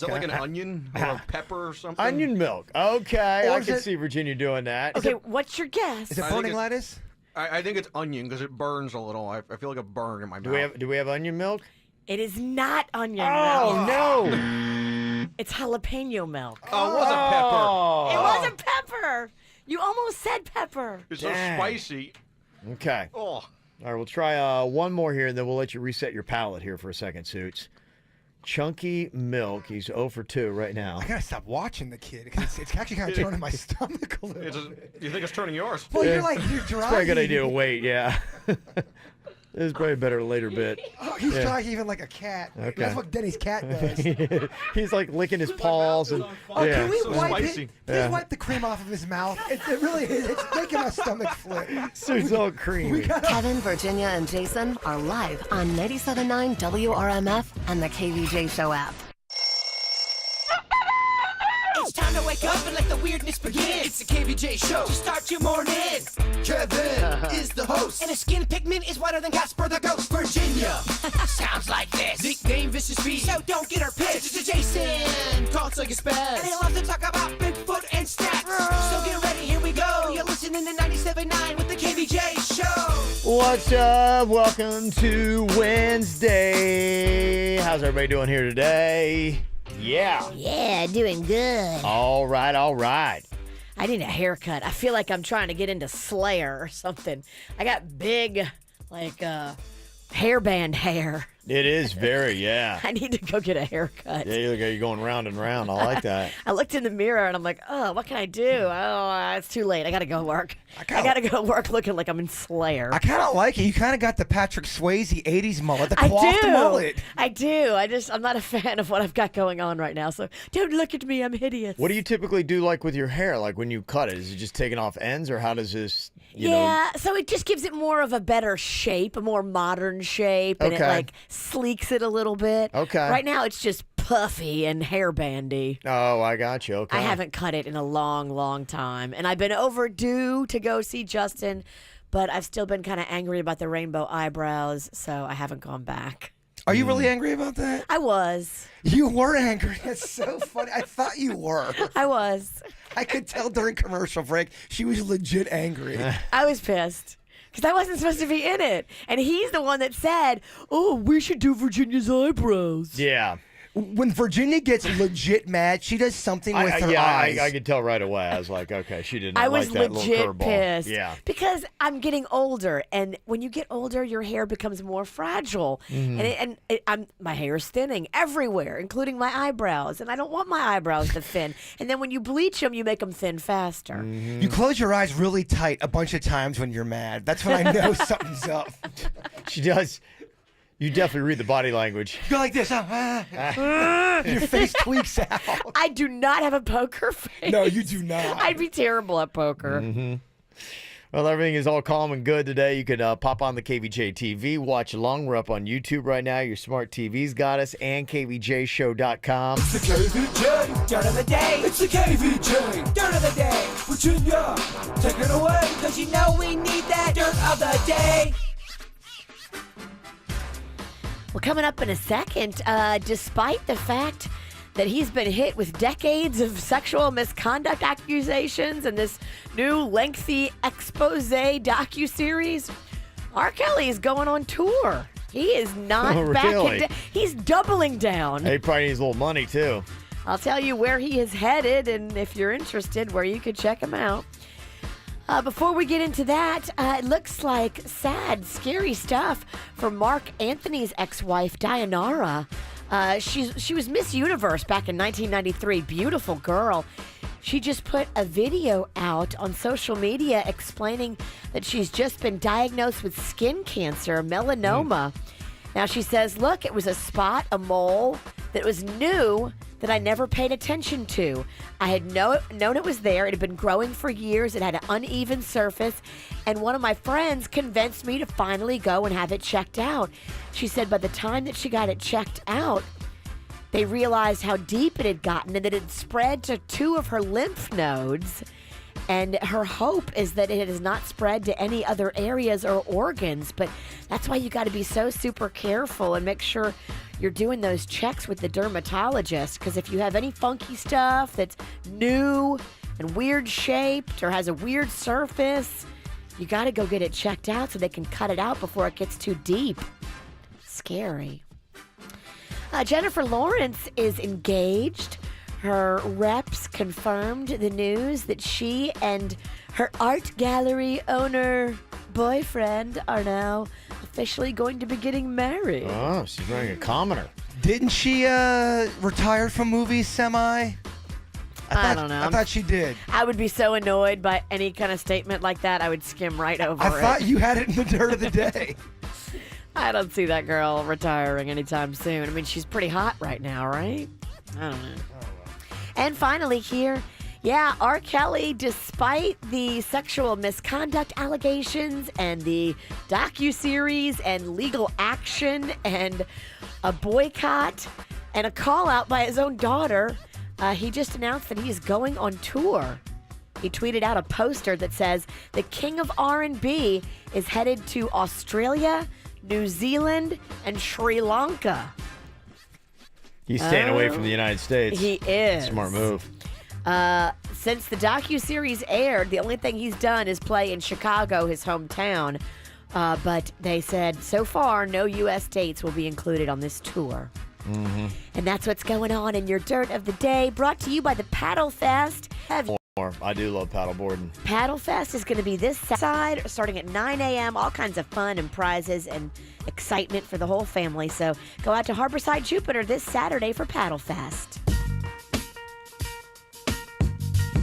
Is it like an onion or a pepper or something? Onion milk. Okay, Or I is can it- see Virginia doing that. Okay, what's your guess? Is it I think burning it's- lettuce? I think it's onion because it burns a little. I feel like a burn in my mouth. Do we have onion milk? It is not onion Oh milk. no! It's jalapeno milk. Oh, it was a pepper. It wasn't pepper. You almost said pepper. It's Dang. so spicy. Okay. Oh, All right, we'll try one more here, and then we'll let you reset your palate here for a second, Suits. Chunky milk. He's 0 for 2 right now. I gotta stop watching the kid because it's actually kind of turning my stomach a little. you think it's turning yours? Well, Yeah. you're dry. It's probably a good idea to wait, yeah. This is probably better later bit. Oh, he's dry even like a cat. Okay. That's what Denny's cat does. He's like licking his paws and Oh, yeah. can we So wipe spicy. it? Yeah. Just wipe the cream off of his mouth. It really is. It's making my stomach flip. Suits all creamy. Kevin, Virginia, and Jason are live on 97.9 WRMF and the KVJ Show app. It's time to wake up and let the weirdness begin. It's the KVJ show to start your morning. Kevin is the host. And his skin pigment is whiter than Casper the Ghost. Virginia sounds like this. Nickname Vicious Bee, so don't get her pissed. It's Jason, talks like a spaz. And he loves to talk about Bigfoot and stats. So get ready, here we go. You're listening to 97.9 with the KVJ show. What's up? Welcome to Wednesday. How's everybody doing here today? Yeah. Yeah, doing good. All right, all right. I need a haircut. I feel like I'm trying to get into Slayer or something. I got big, hairband hair. It is very, yeah. I need to go get a haircut. Yeah, you look like you're going round and round. I like that. I looked in the mirror and I'm like, oh, what can I do? Oh, it's too late. I got to go work. I kinda- got to go work looking like I'm in Slayer. I kind of like it. You kind of got the Patrick Swayze 80s mullet, the I coiffed do. mullet. I do. I'm not a fan of what I've got going on right now. So don't look at me. I'm hideous. What do you typically do like with your hair? Like when you cut it, is it just taking off ends or how does this, you know? Yeah, so it just gives it more of a better shape, a more modern shape, and Okay. it like sleeks it a little bit. Okay. Right now it's just puffy and hairbandy. Oh, I got you. Okay. I haven't cut it in a long, long time, and I've been overdue to go see Justin, but I've still been kind of angry about the rainbow eyebrows, so I haven't gone back. Are you really angry about that? I was. You were angry. That's so funny. I thought you were. I was. I could tell during commercial break she was legit angry. I was pissed. Because I wasn't supposed to be in it. And he's the one that said, oh, we should do Virginia's eyebrows. Yeah. When Virginia gets legit mad, she does something with her eyes. I could tell right away. I was like, okay, she didn't I like was that little legit curveball. pissed. Yeah. Because I'm getting older, and when you get older, your hair becomes more fragile, my hair is thinning everywhere, including my eyebrows, and I don't want my eyebrows to thin. And then when you bleach them, you make them thin faster. You close your eyes really tight a bunch of times when you're mad. That's when I know something's up. She does. You definitely read the body language. You go like this. Your face tweaks out. I do not have a poker face. No, you do not. I'd be terrible at poker. Well, everything is all calm and good today. You could pop on the KVJ TV, watch along. We're up on YouTube right now. Your smart TV's got us, and KVJshow.com. It's the KVJ dirt of the day. It's the KVJ dirt of the day. Virginia, take it away. Cause you know we need that dirt of the day. Well, coming up in a second, despite the fact that he's been hit with decades of sexual misconduct accusations and this new lengthy expose docuseries, R. Kelly is going on tour. He is not Oh, backing really? down. He's doubling down. He probably needs a little money, too. I'll tell you where he is headed, and if you're interested, where you could check him out. Before we get into that, it looks like sad, scary stuff for Mark Anthony's ex-wife, Dianara. She was Miss Universe back in 1993. Beautiful girl. She just put a video out on social media explaining that she's just been diagnosed with skin cancer, melanoma. Now she says, look, it was a spot, a mole that was new that I never paid attention to. I had known it was there. It had been growing for years. It had an uneven surface. And one of my friends convinced me to finally go and have it checked out. She said by the time that she got it checked out, they realized how deep it had gotten and that it had spread to 2 of her lymph nodes. And her hope is that it has not spread to any other areas or organs. But that's why you got to be so super careful and make sure you're doing those checks with the dermatologist, because if you have any funky stuff that's new and weird shaped or has a weird surface, you got to go get it checked out so they can cut it out before it gets too deep. Scary. Jennifer Lawrence is engaged. Her reps confirmed the news that she and her art gallery owner boyfriend are now officially going to be getting married. Oh, she's wearing a commoner. Didn't she retire from movies semi? I don't know. I thought she did. I would be so annoyed by any kind of statement like that. I would skim right over it. I thought you had it in the dirt of the day. I don't see that girl retiring anytime soon. I mean, she's pretty hot right now, right? I don't know. And finally here, R. Kelly, despite the sexual misconduct allegations and the docuseries and legal action and a boycott and a call out by his own daughter, he just announced that he is going on tour. He tweeted out a poster that says, "The King of R&B is headed to Australia, New Zealand, and Sri Lanka." He's staying away from the United States. He is. Smart move. Since the docuseries aired, the only thing he's done is play in Chicago, his hometown. But they said so far, no U.S. dates will be included on this tour. Mm-hmm. And that's what's going on in your Dirt of the Day, brought to you by the Paddle Fest. I do love paddleboarding. Paddle Fest is going to be this side, starting at 9 a.m. All kinds of fun and prizes and excitement for the whole family. So go out to Harborside, Jupiter this Saturday for Paddle Fest.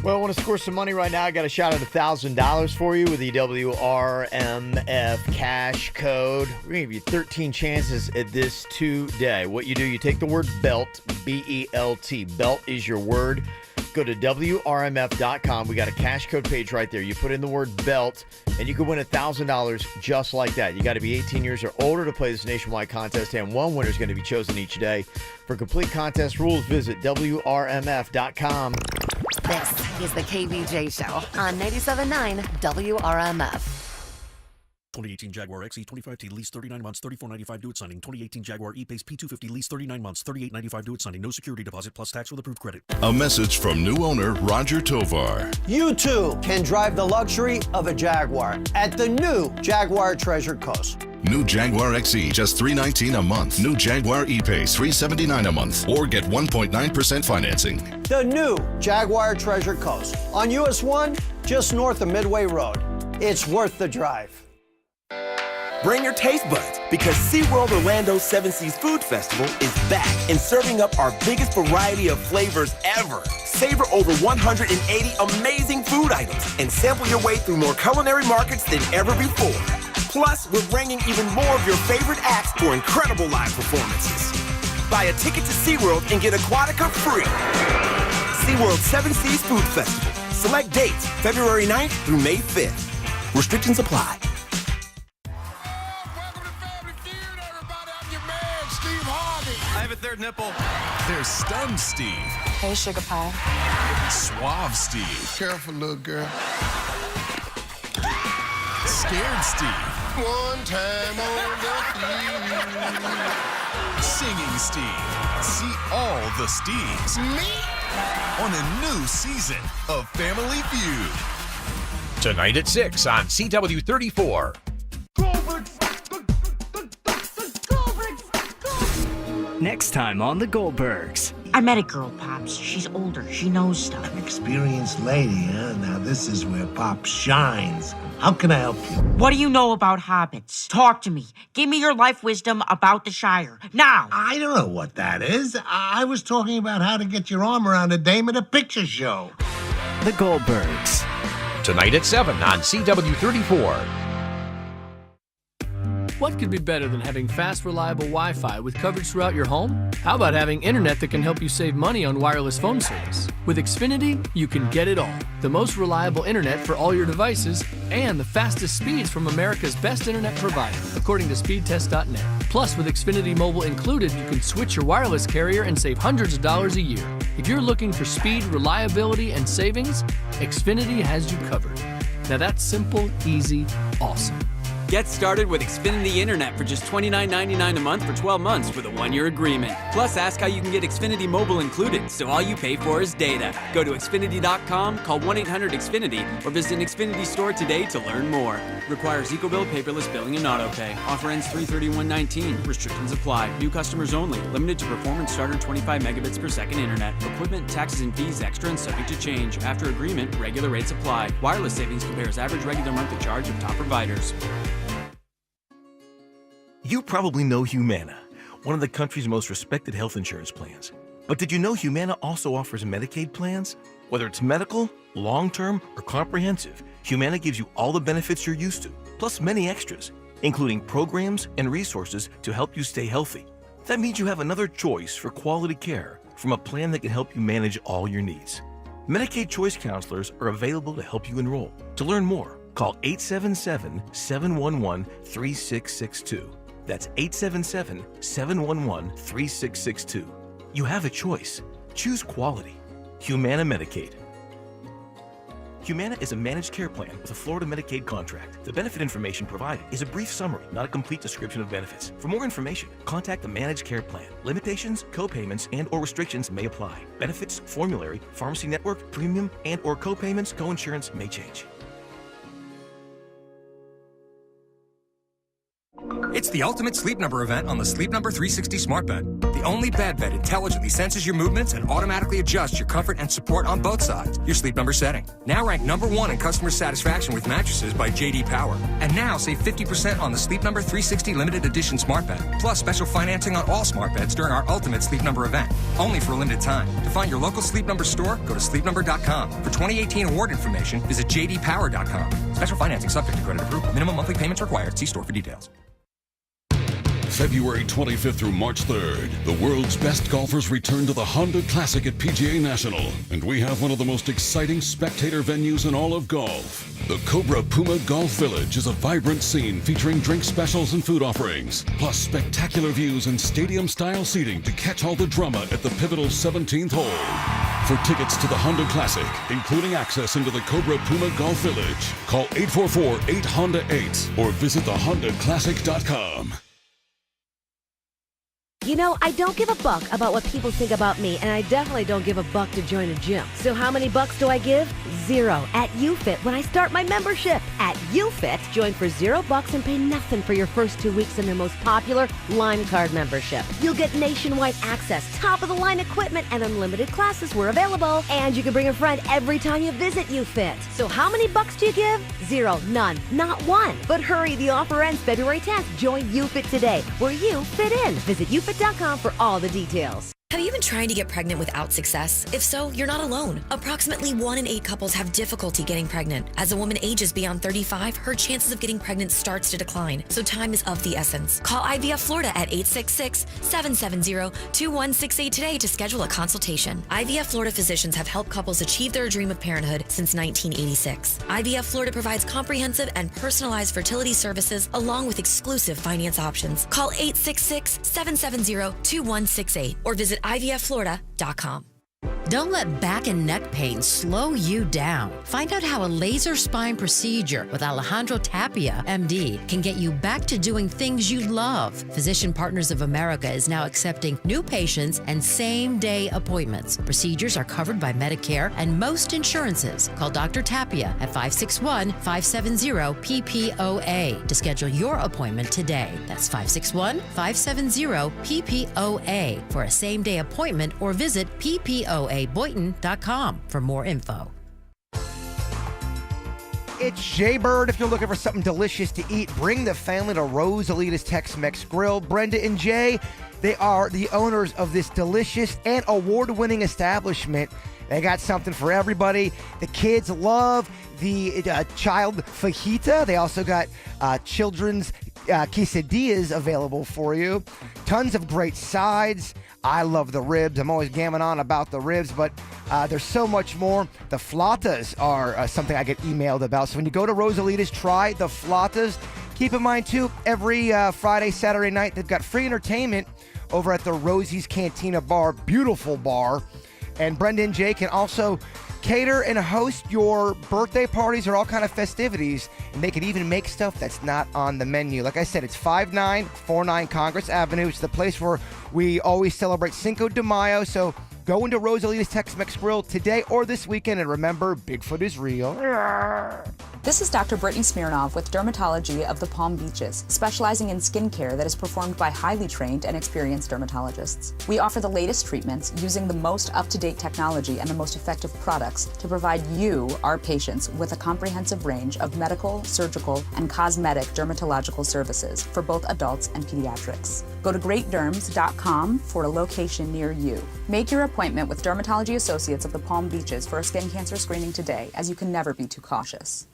Well, I want to score some money right now. I got a shot at $1,000 for you with the WRMF cash code. We're going to give you 13 chances at this today. What you do, you take the word belt, B-E-L-T. Belt is your word. Go to WRMF.com. We got a cash code page right there. You put in the word belt, and you can win $1,000 just like that. You got to be 18 years or older to play this nationwide contest, and one winner is going to be chosen each day. For complete contest rules, visit WRMF.com. This is the KVJ Show on 97.9 WRMF. 2018 Jaguar XE 25T lease 39 months, $34.95 due at signing. 2018 Jaguar E-Pace P250 lease 39 months, $38.95 due at signing. No security deposit plus tax with approved credit. A message from new owner Roger Tovar. You too can drive the luxury of a Jaguar at the new Jaguar Treasure Coast. New Jaguar XE, just $319 a month. New Jaguar E-Pace, $379 a month. Or get 1.9% financing. The new Jaguar Treasure Coast on US 1, just north of Midway Road. It's worth the drive. Bring your taste buds, because SeaWorld Orlando's Seven Seas Food Festival is back and serving up our biggest variety of flavors ever. Savor over 180 amazing food items and sample your way through more culinary markets than ever before. Plus, we're bringing even more of your favorite acts for incredible live performances. Buy a ticket to SeaWorld and get Aquatica free. SeaWorld Seven Seas Food Festival. Select dates February 9th through May 5th. Restrictions apply. I have a third nipple. There's Stunned Steve. Hey, Sugar Pie. Suave Steve. Careful, little girl. Scared Steve. One time on the field. Singing Steve. See all the Steves. Me? On a new season of Family Feud. Tonight at 6 on CW34. Next time on The Goldbergs. I met a girl, Pops. She's older. She knows stuff. An experienced lady, huh? Now this is where Pop shines. How can I help you? What do you know about hobbits? Talk to me. Give me your life wisdom about the Shire. Now! I don't know what that is. I was talking about how to get your arm around a dame at a picture show. The Goldbergs. Tonight at 7 on CW34. What could be better than having fast, reliable Wi-Fi with coverage throughout your home? How about having internet that can help you save money on wireless phone service? With Xfinity, you can get it all. The most reliable internet for all your devices and the fastest speeds from America's best internet provider, according to speedtest.net. Plus, with Xfinity Mobile included, you can switch your wireless carrier and save hundreds of dollars a year. If you're looking for speed, reliability, and savings, Xfinity has you covered. Now that's simple, easy, awesome. Get started with Xfinity Internet for just $29.99 a month for 12 months with a 1-year agreement. Plus, ask how you can get Xfinity Mobile included, so all you pay for is data. Go to Xfinity.com, call 1-800-XFINITY, or visit an Xfinity store today to learn more. Requires EcoBill, paperless billing, and autopay. Offer ends 3/31/19. Restrictions apply. New customers only. Limited to performance starter 25 megabits per second internet. Equipment, taxes, and fees extra and subject to change. After agreement, regular rates apply. Wireless savings compares average regular monthly charge of top providers. You probably know Humana, one of the country's most respected health insurance plans. But did you know Humana also offers Medicaid plans? Whether it's medical, long-term, or comprehensive, Humana gives you all the benefits you're used to, plus many extras, including programs and resources to help you stay healthy. That means you have another choice for quality care from a plan that can help you manage all your needs. Medicaid Choice Counselors are available to help you enroll. To learn more, call 877-711-3662. That's 877-711-3662. You have a choice. Choose quality. Humana Medicaid. Humana is a managed care plan with a Florida Medicaid contract. The benefit information provided is a brief summary, not a complete description of benefits. For more information, contact the managed care plan. Limitations, co-payments, and/or restrictions may apply. Benefits, formulary, pharmacy network, premium, and/or co-payments, co-insurance may change. It's the ultimate Sleep Number event on the Sleep Number 360 smart bed. The only bed that intelligently senses your movements and automatically adjusts your comfort and support on both sides. Your Sleep Number setting. Now ranked #1 in customer satisfaction with mattresses by J.D. Power. And now save 50% on the Sleep Number 360 limited edition smart bed. Plus special financing on all smart beds during our ultimate Sleep Number event. Only for a limited time. To find your local Sleep Number store, go to sleepnumber.com. For 2018 award information, visit jdpower.com. Special financing subject to credit approval. Minimum monthly payments required. See store for details. February 25th through March 3rd, the world's best golfers return to the Honda Classic at PGA National, and we have one of the most exciting spectator venues in all of golf. The Cobra Puma Golf Village is a vibrant scene featuring drink specials and food offerings, plus spectacular views and stadium-style seating to catch all the drama at the pivotal 17th hole. For tickets to the Honda Classic, including access into the Cobra Puma Golf Village, call 844-8HONDA-8 or visit thehondaclassic.com. You know, I don't give a buck about what people think about me, and I definitely don't give a buck to join a gym. So how many bucks do I give? 0 at UFit when I start my membership. At UFit, join for $0 and pay nothing for your first 2 weeks in their most popular Line Card membership. You'll get nationwide access, top-of-the-line equipment, and unlimited classes were available. And you can bring a friend every time you visit UFit. So how many bucks do you give? 0, none, not one. But hurry, the offer ends February 10th. Join UFit today, where you fit in. Visit UFit.com for all the details. Have you been trying to get pregnant without success? If so, you're not alone. Approximately 1 in 8 couples have difficulty getting pregnant. As a woman ages beyond 35, her chances of getting pregnant starts to decline, so time is of the essence. Call IVF Florida at 866-770-2168 today to schedule a consultation. IVF Florida physicians have helped couples achieve their dream of parenthood since 1986. IVF Florida provides comprehensive and personalized fertility services along with exclusive finance options. Call 866-770-2168 or visit IVFFlorida.com. Don't let back and neck pain slow you down. Find out how a laser spine procedure with Alejandro Tapia, MD, can get you back to doing things you love. Physician Partners of America is now accepting new patients and same-day appointments. Procedures are covered by Medicare and most insurances. Call Dr. Tapia at 561-570-PPOA to schedule your appointment today. That's 561-570-PPOA for a same-day appointment or visit PPOABoynton.com for more info. It's Jaybird. If you're looking for something delicious to eat, bring the family to Rosalita's Tex-Mex Grill. Brenda and Jay, they are the owners of this delicious and award-winning establishment. They got something for everybody. The kids love the child fajita. They also got children's quesadillas available for you. Tons of great sides. I love the ribs. I'm always gamming on about the ribs, but there's so much more. The flautas are something I get emailed about. So when you go to Rosalita's, try the flautas. Keep in mind, too, every Friday, Saturday night, they've got free entertainment over at the Rosie's Cantina Bar. Beautiful bar. And Brenda and Jay can also cater and host your birthday parties or all kind of festivities, and they can even make stuff that's not on the menu. Like I said, it's 5949 Congress Avenue. It's the place where we always celebrate Cinco de Mayo, so go into Rosalita's Tex-Mex Grill today or this weekend, and remember, Bigfoot is real. This is Dr. Brittany Smirnov with Dermatology of the Palm Beaches, specializing in skincare that is performed by highly trained and experienced dermatologists. We offer the latest treatments using the most up-to-date technology and the most effective products to provide you, our patients, with a comprehensive range of medical, surgical, and cosmetic dermatological services for both adults and pediatrics. Go to greatderms.com for a location near you. Make your appointment with Dermatology Associates of the Palm Beaches for a skin cancer screening today, as you can never be too cautious.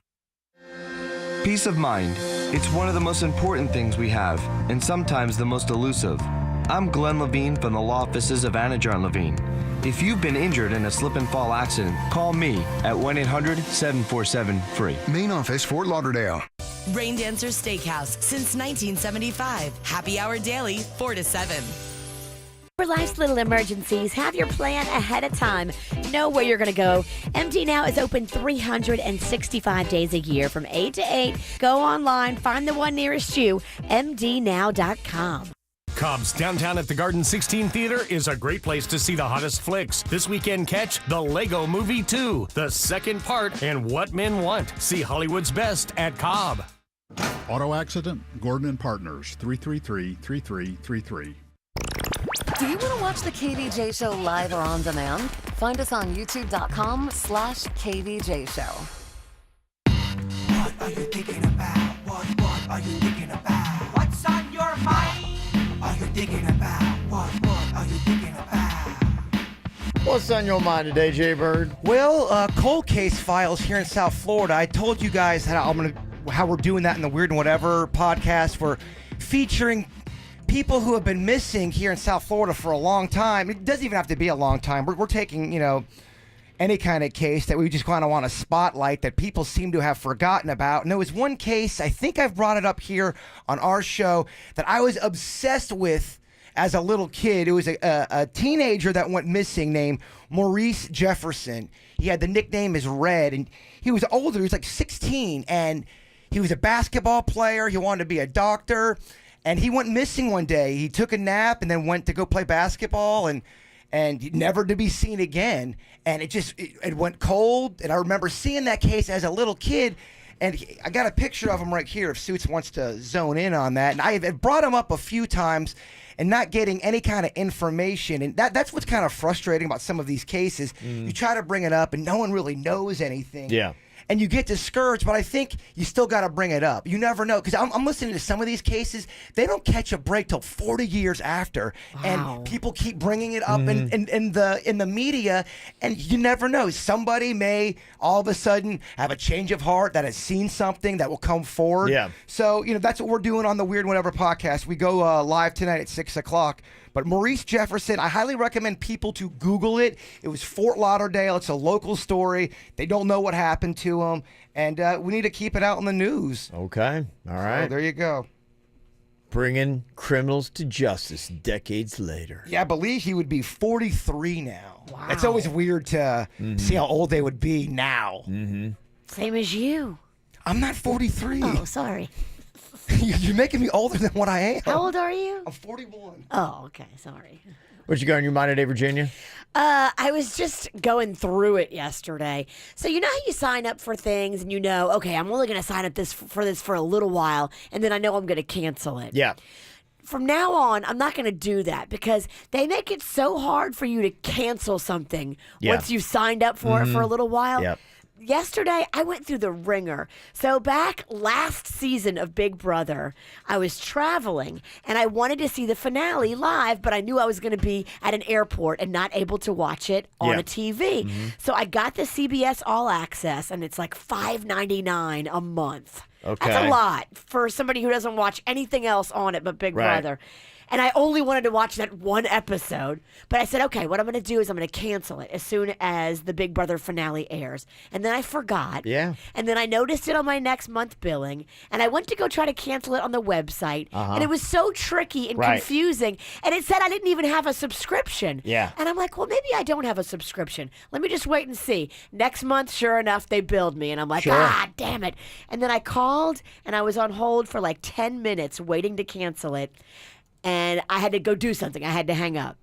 Peace of mind. It's one of the most important things we have, and sometimes the most elusive. I'm Glenn Levine from the law offices of Anajar and Levine. If you've been injured in a slip and fall accident, call me at 1-800-747-FREE. Main office, Fort Lauderdale. Rain Dancer Steakhouse since 1975. Happy hour daily, 4 to 7. For life's little emergencies, have your plan ahead of time. Know where you're going to go. MD Now is open 365 days a year from 8 to 8. Go online, find the one nearest you, mdnow.com. Cobb's Downtown at the Garden 16 Theater is a great place to see the hottest flicks. This weekend, catch The Lego Movie 2, the second part, and What Men Want. See Hollywood's best at Cobb. Auto accident? Gordon & Partners, 333-3333. Do you want to watch the KVJ Show live or on demand? Find us on youtube.com/KVJ Show. What are you thinking about? What are you thinking about? What's on your mind? Are you thinking about? What are you thinking about? What's on your mind today, Jay Bird? Well, cold case files here in South Florida. I told you guys how we're doing that in the Weird and Whatever podcast. We're featuring people who have been missing here in South Florida for a long time. It doesn't even have to be a long time. We're taking, any kind of case that we just kind of want to spotlight that people seem to have forgotten about. And there was one case, I think I've brought it up here on our show, that I was obsessed with as a little kid. It was a teenager that went missing named Maurice Jefferson. He had the nickname as Red, and he was older. He was like 16, and he was a basketball player. He wanted to be a doctor. And he went missing one day. He took a nap and then went to go play basketball and never to be seen again. And it went cold. And I remember seeing that case as a little kid. And I got a picture of him right here if Suits wants to zone in on that. And I have brought him up a few times and not getting any kind of information. And that's what's kind of frustrating about some of these cases. You try to bring it up and no one really knows anything. Yeah. And you get discouraged, but I think you still got to bring it up. You never know, because I'm listening to some of these cases. They don't catch a break till 40 years after, and people keep bringing it up in the media, and you never know. Somebody may all of a sudden have a change of heart that has seen something that will come forward. Yeah. So that's what we're doing on the Weird Whatever podcast. We go live tonight at 6 o'clock. But Maurice Jefferson, I highly recommend people to Google it. It was Fort Lauderdale. It's a local story. They don't know what happened to him, and we need to keep it out in the news. Okay. All right. So there you go. Bringing criminals to justice decades later. Yeah, I believe he would be 43 now. Wow. It's always weird to see how old they would be now. Mm-hmm. Same as you. I'm not 43. Oh, sorry. You're making me older than what I am. How old are you? I'm 41. Oh, okay. Sorry. What you got on your mind today, Virginia? I was just going through it yesterday. So you know how you sign up for things and okay, I'm only going to sign up for a little while, and then I know I'm going to cancel it. Yeah. From now on, I'm not going to do that because they make it so hard for you to cancel something once you've signed up for it for a little while. Yep. Yesterday, I went through the ringer. So back last season of Big Brother, I was traveling, and I wanted to see the finale live, but I knew I was going to be at an airport and not able to watch it on a TV. So I got the CBS All Access, and it's like $5.99 a month. Okay. That's a lot for somebody who doesn't watch anything else on it but Big Brother. And I only wanted to watch that one episode. But I said, okay, what I'm going to do is I'm going to cancel it as soon as the Big Brother finale airs. And then I forgot. Yeah. And then I noticed it on my next month billing. And I went to go try to cancel it on the website. And it was so tricky and confusing. And it said I didn't even have a subscription. Yeah. And I'm like, well, maybe I don't have a subscription. Let me just wait and see. Next month, sure enough, they billed me. And I'm like, damn it. And then I called and I was on hold for like 10 minutes waiting to cancel it. And I had to go do something. I had to hang up.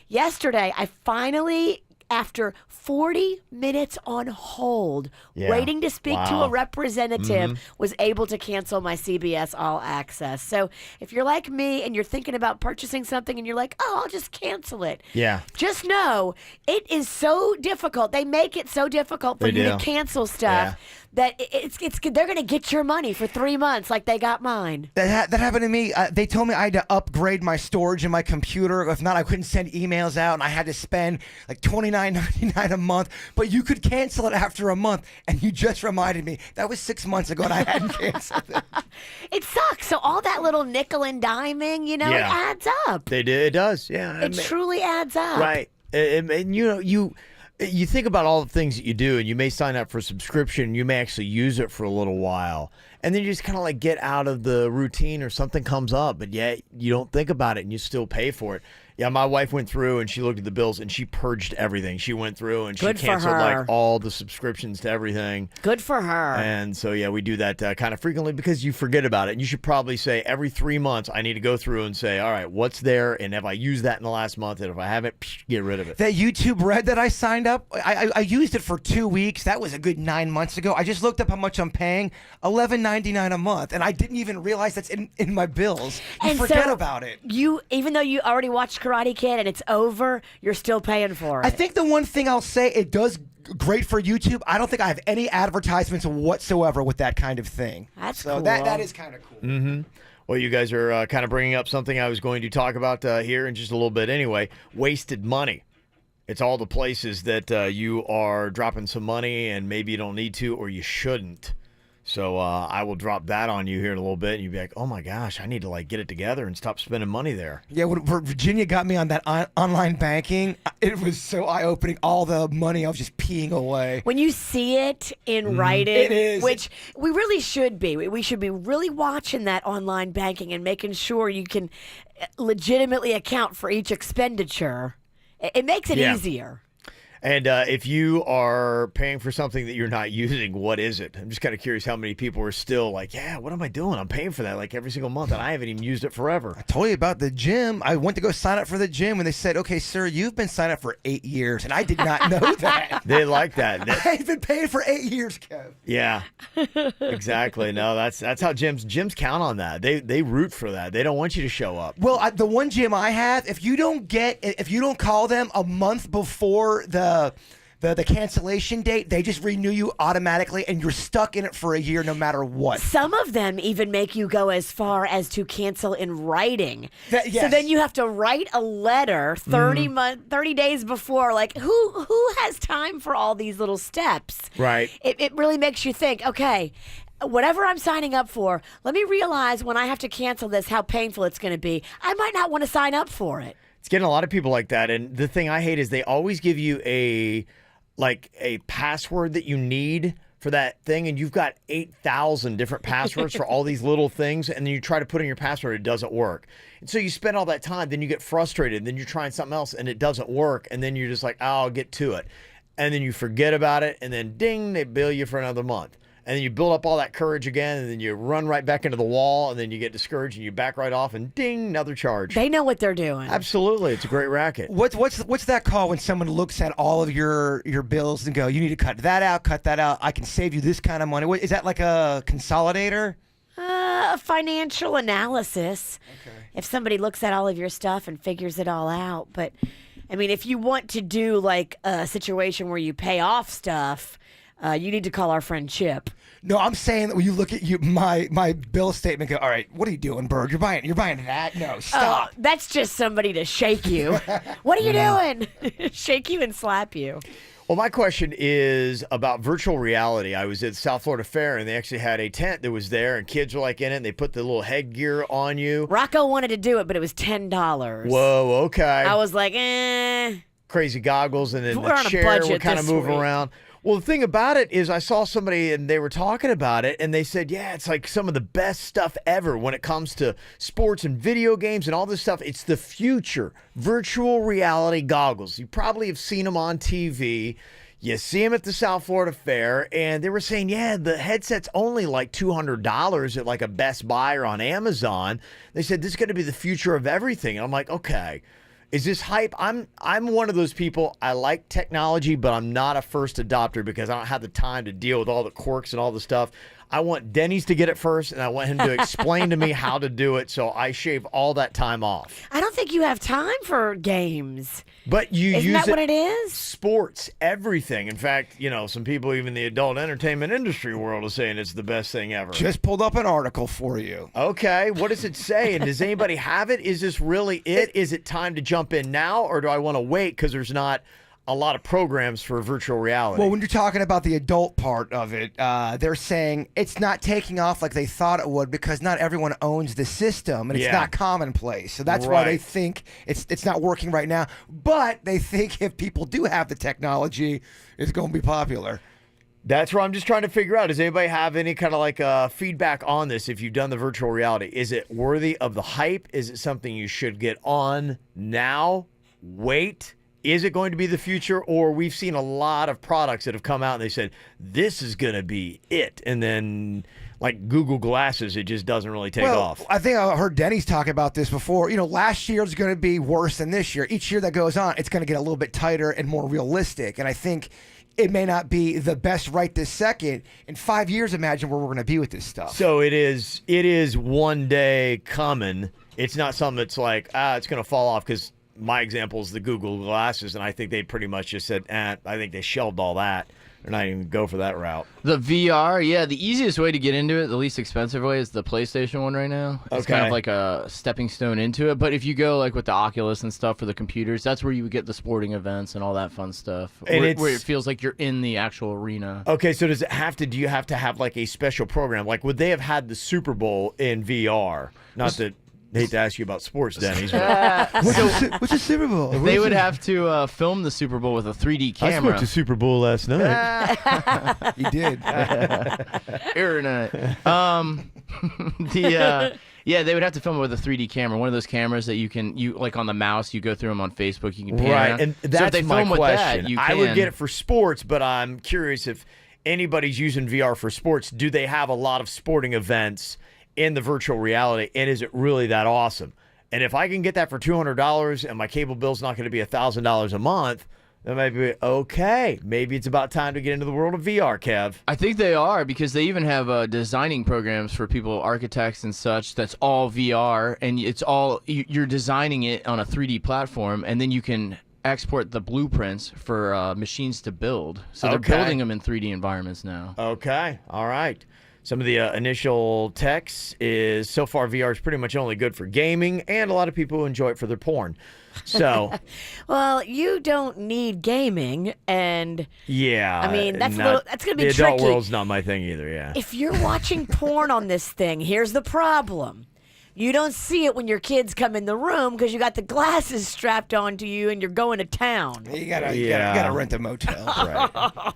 Yesterday, I finally, after 40 minutes on hold, waiting to speak to a representative, was able to cancel my CBS All Access. So if you're like me and you're thinking about purchasing something and you're like, oh, I'll just cancel it. Yeah. Just know it is so difficult. They make it so difficult for you to cancel stuff that it's they're going to get your money for 3 months like they got mine. That happened to me. They told me I had to upgrade my storage in my computer. If not, I couldn't send emails out, and I had to spend like $29.99 a month. But you could cancel it after a month, and you just reminded me. That was 6 months ago, and I hadn't canceled it. It sucks. So all that little nickel and diming, it adds up. It does, yeah. It truly adds up. Right. And you think about all the things that you do, and you may sign up for a subscription, you may actually use it for a little while, and then you just kind of like get out of the routine or something comes up, but yet you don't think about it and you still pay for it. Yeah, my wife went through and she looked at the bills and she purged everything. She went through and she canceled like all the subscriptions to everything. Good for her. And so, yeah, we do that kind of frequently because you forget about it. And you should probably say every 3 months, I need to go through and say, all right, what's there? And if I use that in the last month, and if I haven't, get rid of it. That YouTube Red that I signed up, I used it for 2 weeks. That was a good 9 months ago. I just looked up how much I'm paying, $11.99 a month. And I didn't even realize that's in my bills. You forget about it. Even though you already watched Karate Kid and it's over, you're still paying for it. I think the one thing I'll say, it does great for YouTube. I don't think I have any advertisements whatsoever with that kind of thing. That's so cool. That is kind of cool. Mm-hmm. Well, you guys are kind of bringing up something I was going to talk about here in just a little bit anyway. Wasted money. It's all the places that you are dropping some money and maybe you don't need to or you shouldn't. So I will drop that on you here in a little bit, and you'll be like, oh, my gosh, I need to, like, get it together and stop spending money there. Yeah, when Virginia got me on that online banking, it was so eye-opening. All the money, I was just peeing away. When you see it in writing, it is. Which we really should be. We should be really watching that online banking and making sure you can legitimately account for each expenditure. It makes it easier. And if you are paying for something that you're not using, what is it? I'm just kind of curious how many people are still like, yeah, what am I doing? I'm paying for that like every single month, and I haven't even used it forever. I told you about the gym. I went to go sign up for the gym, and they said, okay, sir, you've been signed up for 8 years, and I did not know that. They like that. I've been paying for 8 years, Kev. Yeah, exactly. No, that's how gyms count on that. They root for that. They don't want you to show up. Well, the one gym I have, if you don't call them a month before the cancellation date, they just renew you automatically, and you're stuck in it for a year no matter what. Some of them even make you go as far as to cancel in writing. Yes. So then you have to write a letter 30 days before. Like, who has time for all these little steps? Right. It really makes you think, okay, whatever I'm signing up for, let me realize when I have to cancel this how painful it's going to be. I might not want to sign up for it. It's getting a lot of people like that. And the thing I hate is they always give you a password that you need for that thing, and you've got 8,000 different passwords for all these little things, and then you try to put in your password, it doesn't work. And so you spend all that time, then you get frustrated, then you're trying something else, and it doesn't work, and then you're just like, oh, I'll get to it. And then you forget about it, and then ding, they bill you for another month. And then you build up all that courage again, and then you run right back into the wall, and then you get discouraged, and you back right off, and ding, another charge. They know what they're doing. Absolutely. It's a great racket. What's that called when someone looks at all of your bills and go, you need to cut that out, I can save you this kind of money. Is that like a consolidator? A financial analysis. Okay. If somebody looks at all of your stuff and figures it all out. But, I mean, if you want to do like a situation where you pay off stuff, you need to call our friend Chip. No, I'm saying that when you look at my bill statement, go, all right, what are you doing, Bird? You're buying that? No, stop. That's just somebody to shake you. What are you doing? Shake you and slap you. Well, my question is about virtual reality. I was at South Florida Fair, and they actually had a tent that was there, and kids were like in it, and they put the little headgear on you. Rocco wanted to do it, but it was $10. Whoa, okay. I was like, eh. Crazy goggles, and then We're the on a chair budget would kind of this move week. around. Well, the thing about it is I saw somebody, and they were talking about it, and they said, yeah, it's like some of the best stuff ever when it comes to sports and video games and all this stuff. It's the future. Virtual reality goggles. You probably have seen them on TV. You see them at the South Florida Fair, and they were saying, yeah, the headset's only like $200 at like a Best Buy or on Amazon. They said, this is going to be the future of everything. And I'm like, okay. Is this hype? I'm one of those people. I like technology, but I'm not a first adopter because I don't have the time to deal with all the quirks and all the stuff. I want Denny's to get it first, and I want him to explain to me how to do it, so I shave all that time off. I don't think you have time for games. But you Isn't use that it, what it is? Sports, everything. In fact, some people, even the adult entertainment industry world, is saying it's the best thing ever. Just pulled up an article for you. Okay, what does it say? And does anybody have it? Is this really it? Is it time to jump in now, or do I want to wait because there's not a lot of programs for virtual reality? Well, when you're talking about the adult part of it, they're saying it's not taking off like they thought it would because not everyone owns the system and it's not commonplace. So that's why they think it's not working right now. But they think if people do have the technology, it's going to be popular. That's where I'm just trying to figure out. Does anybody have any kind of like feedback on this if you've done the virtual reality? Is it worthy of the hype? Is it something you should get on now? Wait? Is it going to be the future? Or we've seen a lot of products that have come out and they said, this is going to be it. And then like Google Glasses, it just doesn't really take off. I think I heard Denny's talk about this before. Last year is going to be worse than this year. Each year that goes on, it's going to get a little bit tighter and more realistic. And I think it may not be the best right this second. In 5 years, imagine where we're going to be with this stuff. So it is one day coming. It's not something that's like, it's going to fall off because my example is the Google Glasses, and I think they pretty much just said, I think they shelved all that. They're not even going to go for that route. The VR, the easiest way to get into it, the least expensive way, is the PlayStation one right now. It's kind of like a stepping stone into it. But if you go like with the Oculus and stuff for the computers, that's where you would get the sporting events and all that fun stuff. And where it feels like you're in the actual arena. Okay, so do you have to have like a special program? Like, would they have had the Super Bowl in VR? Not that... I hate to ask you about sports, Denny's. What's a Super Bowl? They would have to film the Super Bowl with a 3D camera. I spoke to Super Bowl last night. You did. Internet. They would have to film it with a 3D camera, one of those cameras that you like on the mouse. You go through them on Facebook. You can pan right, out. and so that's if they my film question. With that, I would get it for sports, but I'm curious if anybody's using VR for sports. Do they have a lot of sporting events in the virtual reality, and is it really that awesome? And if I can get that for $200 and my cable bill's not going to be $1,000 a month, then maybe, okay, maybe it's about time to get into the world of VR, Kev. I think they are, because they even have designing programs for people, architects and such, that's all VR, and it's all, you're designing it on a 3D platform, and then you can export the blueprints for machines to build. So they're building them in 3D environments now. Okay, all right. Some of the initial text is, so far VR is pretty much only good for gaming, and a lot of people enjoy it for their porn. So, well, you don't need gaming, and yeah, I mean that's going to be tricky. The adult world's not my thing either. Yeah, if you're watching porn on this thing, here's the problem. You don't see it when your kids come in the room because you got the glasses strapped onto you and you're going to town. You gotta rent a motel. Right.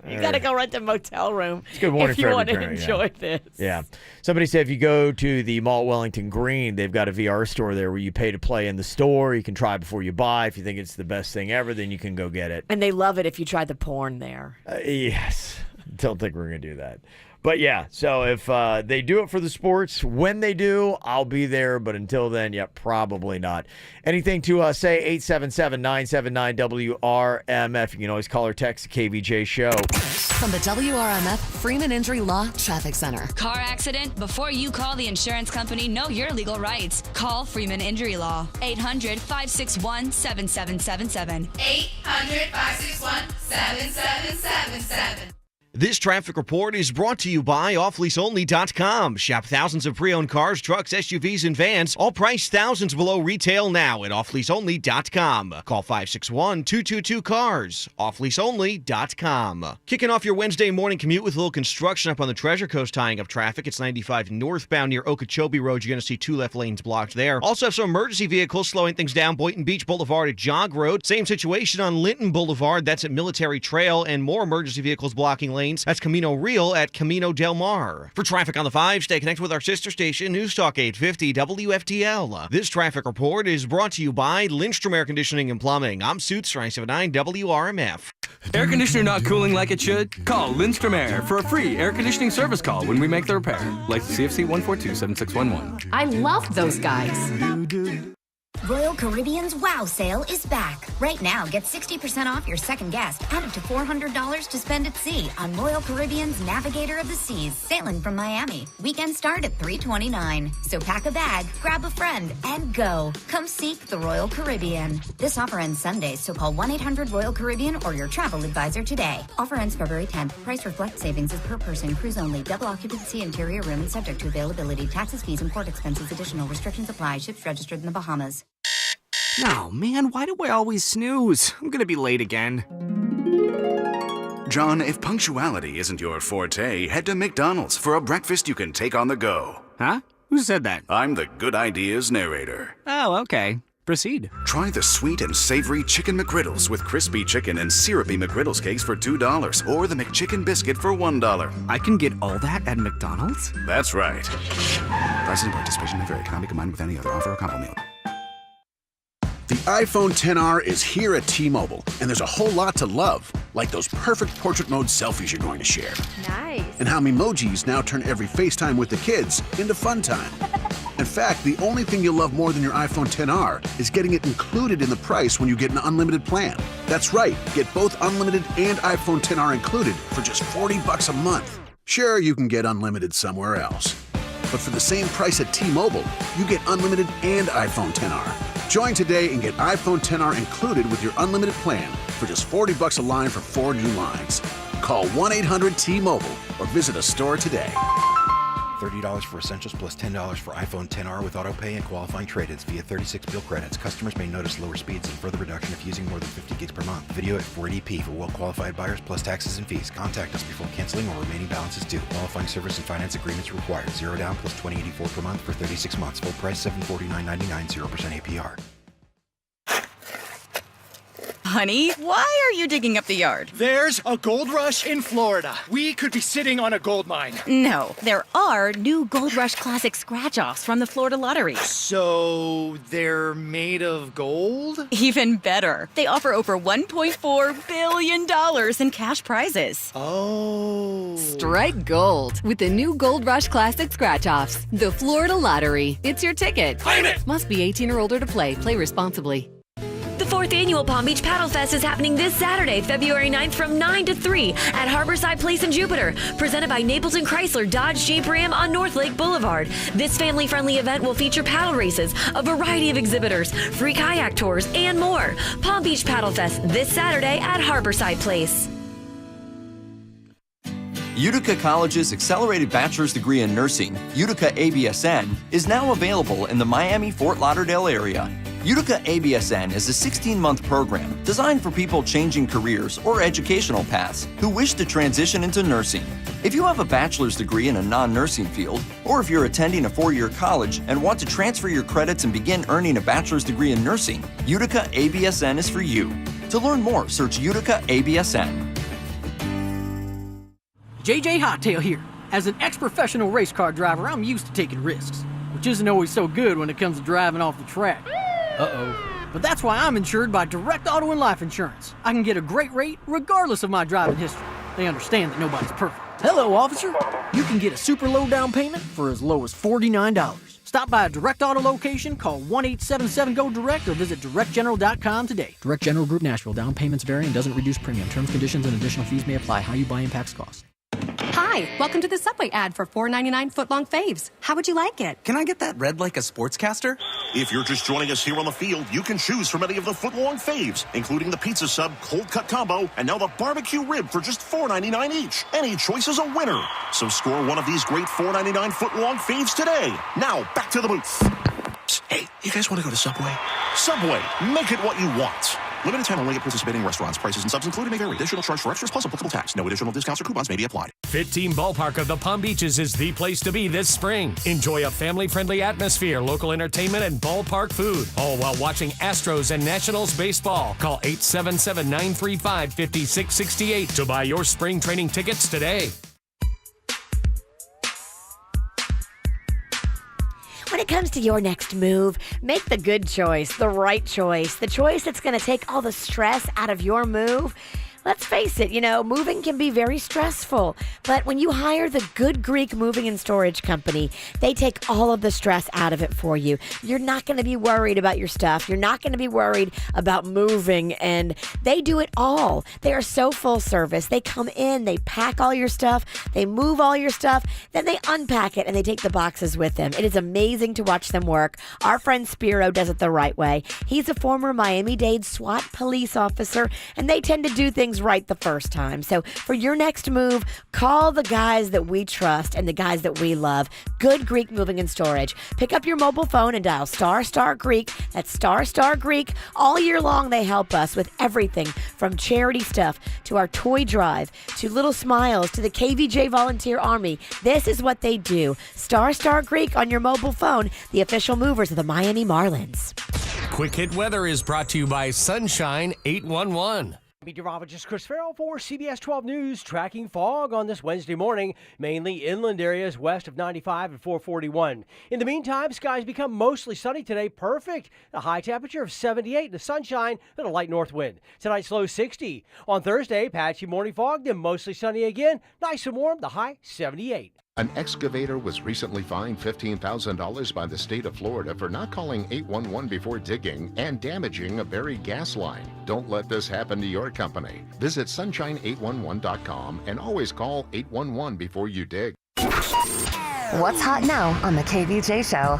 You gotta go rent a motel room it's good warning if you for want every to parent, enjoy this. Yeah. Somebody said if you go to the Mall at Wellington Green, they've got a VR store there where you pay to play in the store. You can try before you buy. If you think it's the best thing ever, then you can go get it. And they love it if you try the porn there. Yes. Don't think we're going to do that. But yeah, so if they do it for the sports, when they do, I'll be there. But until then, probably not. Anything to say, 877-979-WRMF. You can always call or text the KVJ Show. From the WRMF Freeman Injury Law Traffic Center. Car accident? Before you call the insurance company, know your legal rights. Call Freeman Injury Law. 800-561-7777. 800-561-7777. This traffic report is brought to you by offleaseonly.com. Shop thousands of pre-owned cars, trucks, SUVs, and vans, all priced thousands below retail now at offleaseonly.com. Call 561-222-CARS. Offleaseonly.com. Kicking off your Wednesday morning commute with a little construction up on the Treasure Coast, tying up traffic. It's 95 northbound near Okeechobee Road. You're going to see 2 left lanes blocked there. Also have some emergency vehicles slowing things down. Boynton Beach Boulevard at Jog Road. Same situation on Linton Boulevard. That's at Military Trail, and more emergency vehicles blocking lanes. That's Camino Real at Camino Del Mar. For traffic on the 5, stay connected with our sister station, News Talk 850 WFTL. This traffic report is brought to you by Lindstrom Air Conditioning and Plumbing. I'm Suits 979 WRMF. Air conditioner not cooling like it should? Call Lindstrom Air for a free air conditioning service call when we make the repair. Like CFC 142-7611. I love those guys. Royal Caribbean's Wow Sale is back. Right now, get 60% off your second guest and up to $400 to spend at sea on Royal Caribbean's Navigator of the Seas, sailing from Miami. Weekends start at $329. So pack a bag, grab a friend, and go. Come seek the Royal Caribbean. This offer ends Sunday, so call 1-800-ROYAL-CARIBBEAN or your travel advisor today. Offer ends February 10th. Price reflect savings is per person. Cruise only. Double occupancy interior room and subject to availability. Taxes, fees, and port expenses. Additional restrictions apply. Ships registered in the Bahamas. No, man, why do I always snooze? I'm gonna be late again. John, if punctuality isn't your forte, head to McDonald's for a breakfast you can take on the go. Huh? Who said that? I'm the Good Ideas narrator. Oh, okay. Proceed. Try the sweet and savory Chicken McGriddles with crispy chicken and syrupy McGriddles cakes for $2, or the McChicken Biscuit for $1. I can get all that at McDonald's? That's right. Prices and participation may vary. Cannot be combined with any other offer or combo meal. The iPhone XR is here at T-Mobile, and there's a whole lot to love, like those perfect portrait mode selfies you're going to share. Nice. And how Memojis now turn every FaceTime with the kids into fun time. In fact, the only thing you'll love more than your iPhone XR is getting it included in the price when you get an unlimited plan. That's right, get both unlimited and iPhone XR included for just $40 a month. Sure, you can get unlimited somewhere else, but for the same price at T-Mobile, you get unlimited and iPhone XR. Join today and get iPhone XR included with your unlimited plan for just $40 a line for 4 new lines. Call 1-800-T-Mobile or visit a store today. $30 for essentials plus $10 for iPhone XR with autopay and qualifying trade-ins via 36 bill credits. Customers may notice lower speeds and further reduction if using more than 50 gigs per month. Video at 480p for well-qualified buyers plus taxes and fees. Contact us before canceling or remaining balances due. Qualifying service and finance agreements required. 0 down plus $20.84 per month for 36 months. Full price $749.99, 0% APR. Honey, why are you digging up the yard? There's a gold rush in Florida. We could be sitting on a gold mine. No, there are new Gold Rush Classic scratch-offs from the Florida Lottery. So they're made of gold? Even better. They offer over $1.4 billion in cash prizes. Oh. Strike gold with the new Gold Rush Classic scratch-offs. The Florida Lottery. It's your ticket. Claim it! Must be 18 or older to play. Play responsibly. The 4th Annual Palm Beach Paddle Fest is happening this Saturday, February 9th from 9 to 3 at Harborside Place in Jupiter, presented by Napleton Chrysler Dodge Jeep Ram on North Lake Boulevard. This family-friendly event will feature paddle races, a variety of exhibitors, free kayak tours, and more. Palm Beach Paddle Fest this Saturday at Harborside Place. Utica College's accelerated bachelor's degree in nursing, Utica ABSN, is now available in the Miami-Fort Lauderdale area. Utica ABSN is a 16-month program designed for people changing careers or educational paths who wish to transition into nursing. If you have a bachelor's degree in a non-nursing field, or if you're attending a 4-year college and want to transfer your credits and begin earning a bachelor's degree in nursing, Utica ABSN is for you. To learn more, search Utica ABSN. JJ Hottail here. As an ex-professional race car driver, I'm used to taking risks, which isn't always so good when it comes to driving off the track. Uh-oh. But that's why I'm insured by Direct Auto and Life Insurance. I can get a great rate regardless of my driving history. They understand that nobody's perfect. Hello, officer. You can get a super low down payment for as low as $49. Stop by a Direct Auto location, call 1-877-GO-DIRECT or visit directgeneral.com today. Direct General Group Nashville. Down payments vary and doesn't reduce premium. Terms, conditions, and additional fees may apply. How you buy impacts cost. Hi, welcome to the Subway ad for $4.99 footlong faves. How would you like it? Can I get that red like a sportscaster? If you're just joining us here on the field, you can choose from any of the foot-long faves, including the pizza sub cold cut combo and now the barbecue rib for just $4.99 each. Any choice is a winner. So score one of these great $4.99 foot-long faves today. Now, back to the booth. Psst, hey, you guys want to go to Subway? Subway, make it what you want. Limited time only at participating restaurants. Prices and subs included may vary. Additional charge for extras plus applicable tax. No additional discounts or coupons may be applied. Fit Team Ballpark of the Palm Beaches is the place to be this spring. Enjoy a family-friendly atmosphere, local entertainment, and ballpark food, all while watching Astros and Nationals baseball. Call 877-935-5668 to buy your spring training tickets today. When it comes to your next move, make the good choice, the right choice, the choice that's going to take all the stress out of your move. Let's face it, moving can be very stressful, but when you hire the Good Greek Moving and Storage Company, they take all of the stress out of it for you. You're not going to be worried about your stuff. You're not going to be worried about moving, and they do it all. They are so full service. They come in, they pack all your stuff, they move all your stuff, then they unpack it, and they take the boxes with them. It is amazing to watch them work. Our friend Spiro does it the right way. He's a former Miami-Dade SWAT police officer, and they tend to do things right the first time. So for your next move, call the guys that we trust and the guys that we love. Good Greek Moving and Storage. Pick up your mobile phone and dial ** Greek. That's ** Greek. All year long, they help us with everything from charity stuff to our toy drive to Little Smiles to the KVJ Volunteer Army. This is what they do. ** Greek on your mobile phone, the official movers of the Miami Marlins. Quick Hit Weather is brought to you by Sunshine 811. Meteorologist Chris Farrell for CBS 12 News, tracking fog on this Wednesday morning, mainly inland areas west of 95 and 441. In the meantime, skies become mostly sunny today. Perfect. A high temperature of 78, the sunshine, and a light north wind. Tonight's low 60. On Thursday, patchy morning fog, then mostly sunny again. Nice and warm, the high 78. An excavator was recently fined $15,000 by the state of Florida for not calling 811 before digging and damaging a buried gas line. Don't let this happen to your company. Visit sunshine811.com and always call 811 before you dig. What's hot now on the KVJ Show?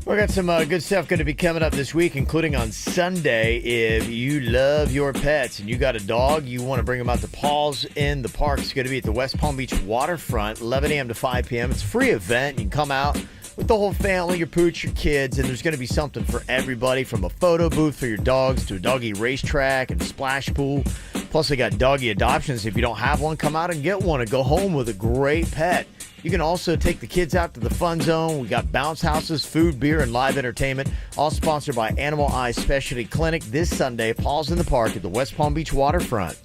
We got some good stuff going to be coming up this week, including on Sunday. If you love your pets and you got a dog, you want to bring them out to Paws in the Park. It's going to be at the West Palm Beach waterfront, 11 a.m. to 5 p.m. It's a free event. You can come out with the whole family, your pooch, your kids, and there's going to be something for everybody, from a photo booth for your dogs to a doggy racetrack and splash pool. Plus, they got doggy adoptions. If you don't have one, come out and get one and go home with a great pet. You can also take the kids out to the fun zone. We got bounce houses, food, beer, and live entertainment, all sponsored by Animal Eye Specialty Clinic this Sunday, Paws in the Park at the West Palm Beach waterfront.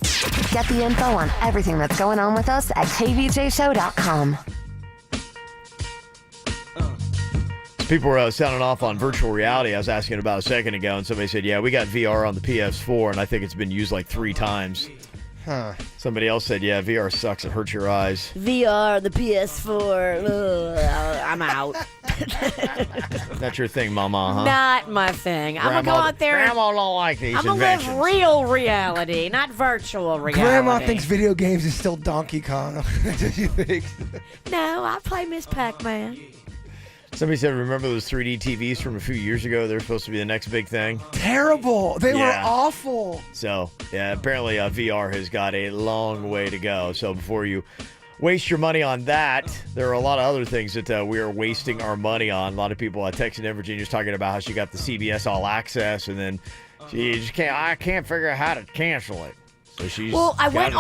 Get the info on everything that's going on with us at kvjshow.com. People were sounding off on virtual reality. I was asking about a second ago, and somebody said, yeah, we got VR on the PS4, and I think it's been used like 3 times. Huh. Somebody else said, yeah, VR sucks. It hurts your eyes. VR, the PS4, I'm out. That's your thing, Mama, huh? Not my thing. I'm going to go out there. Grandma don't like these I'm going to live real reality, not virtual reality. Grandma thinks video games is still Donkey Kong. That's what you think. No, I play Miss Pac-Man. Somebody said, remember those 3D TVs from a few years ago? They're supposed to be the next big thing. Terrible. They were awful. So, yeah, apparently VR has got a long way to go. So before you waste your money on that, there are a lot of other things that we are wasting our money on. A lot of people texting in Virginia's talking about how she got the CBS All Access, and then she just I can't figure out how to cancel it. So she's I went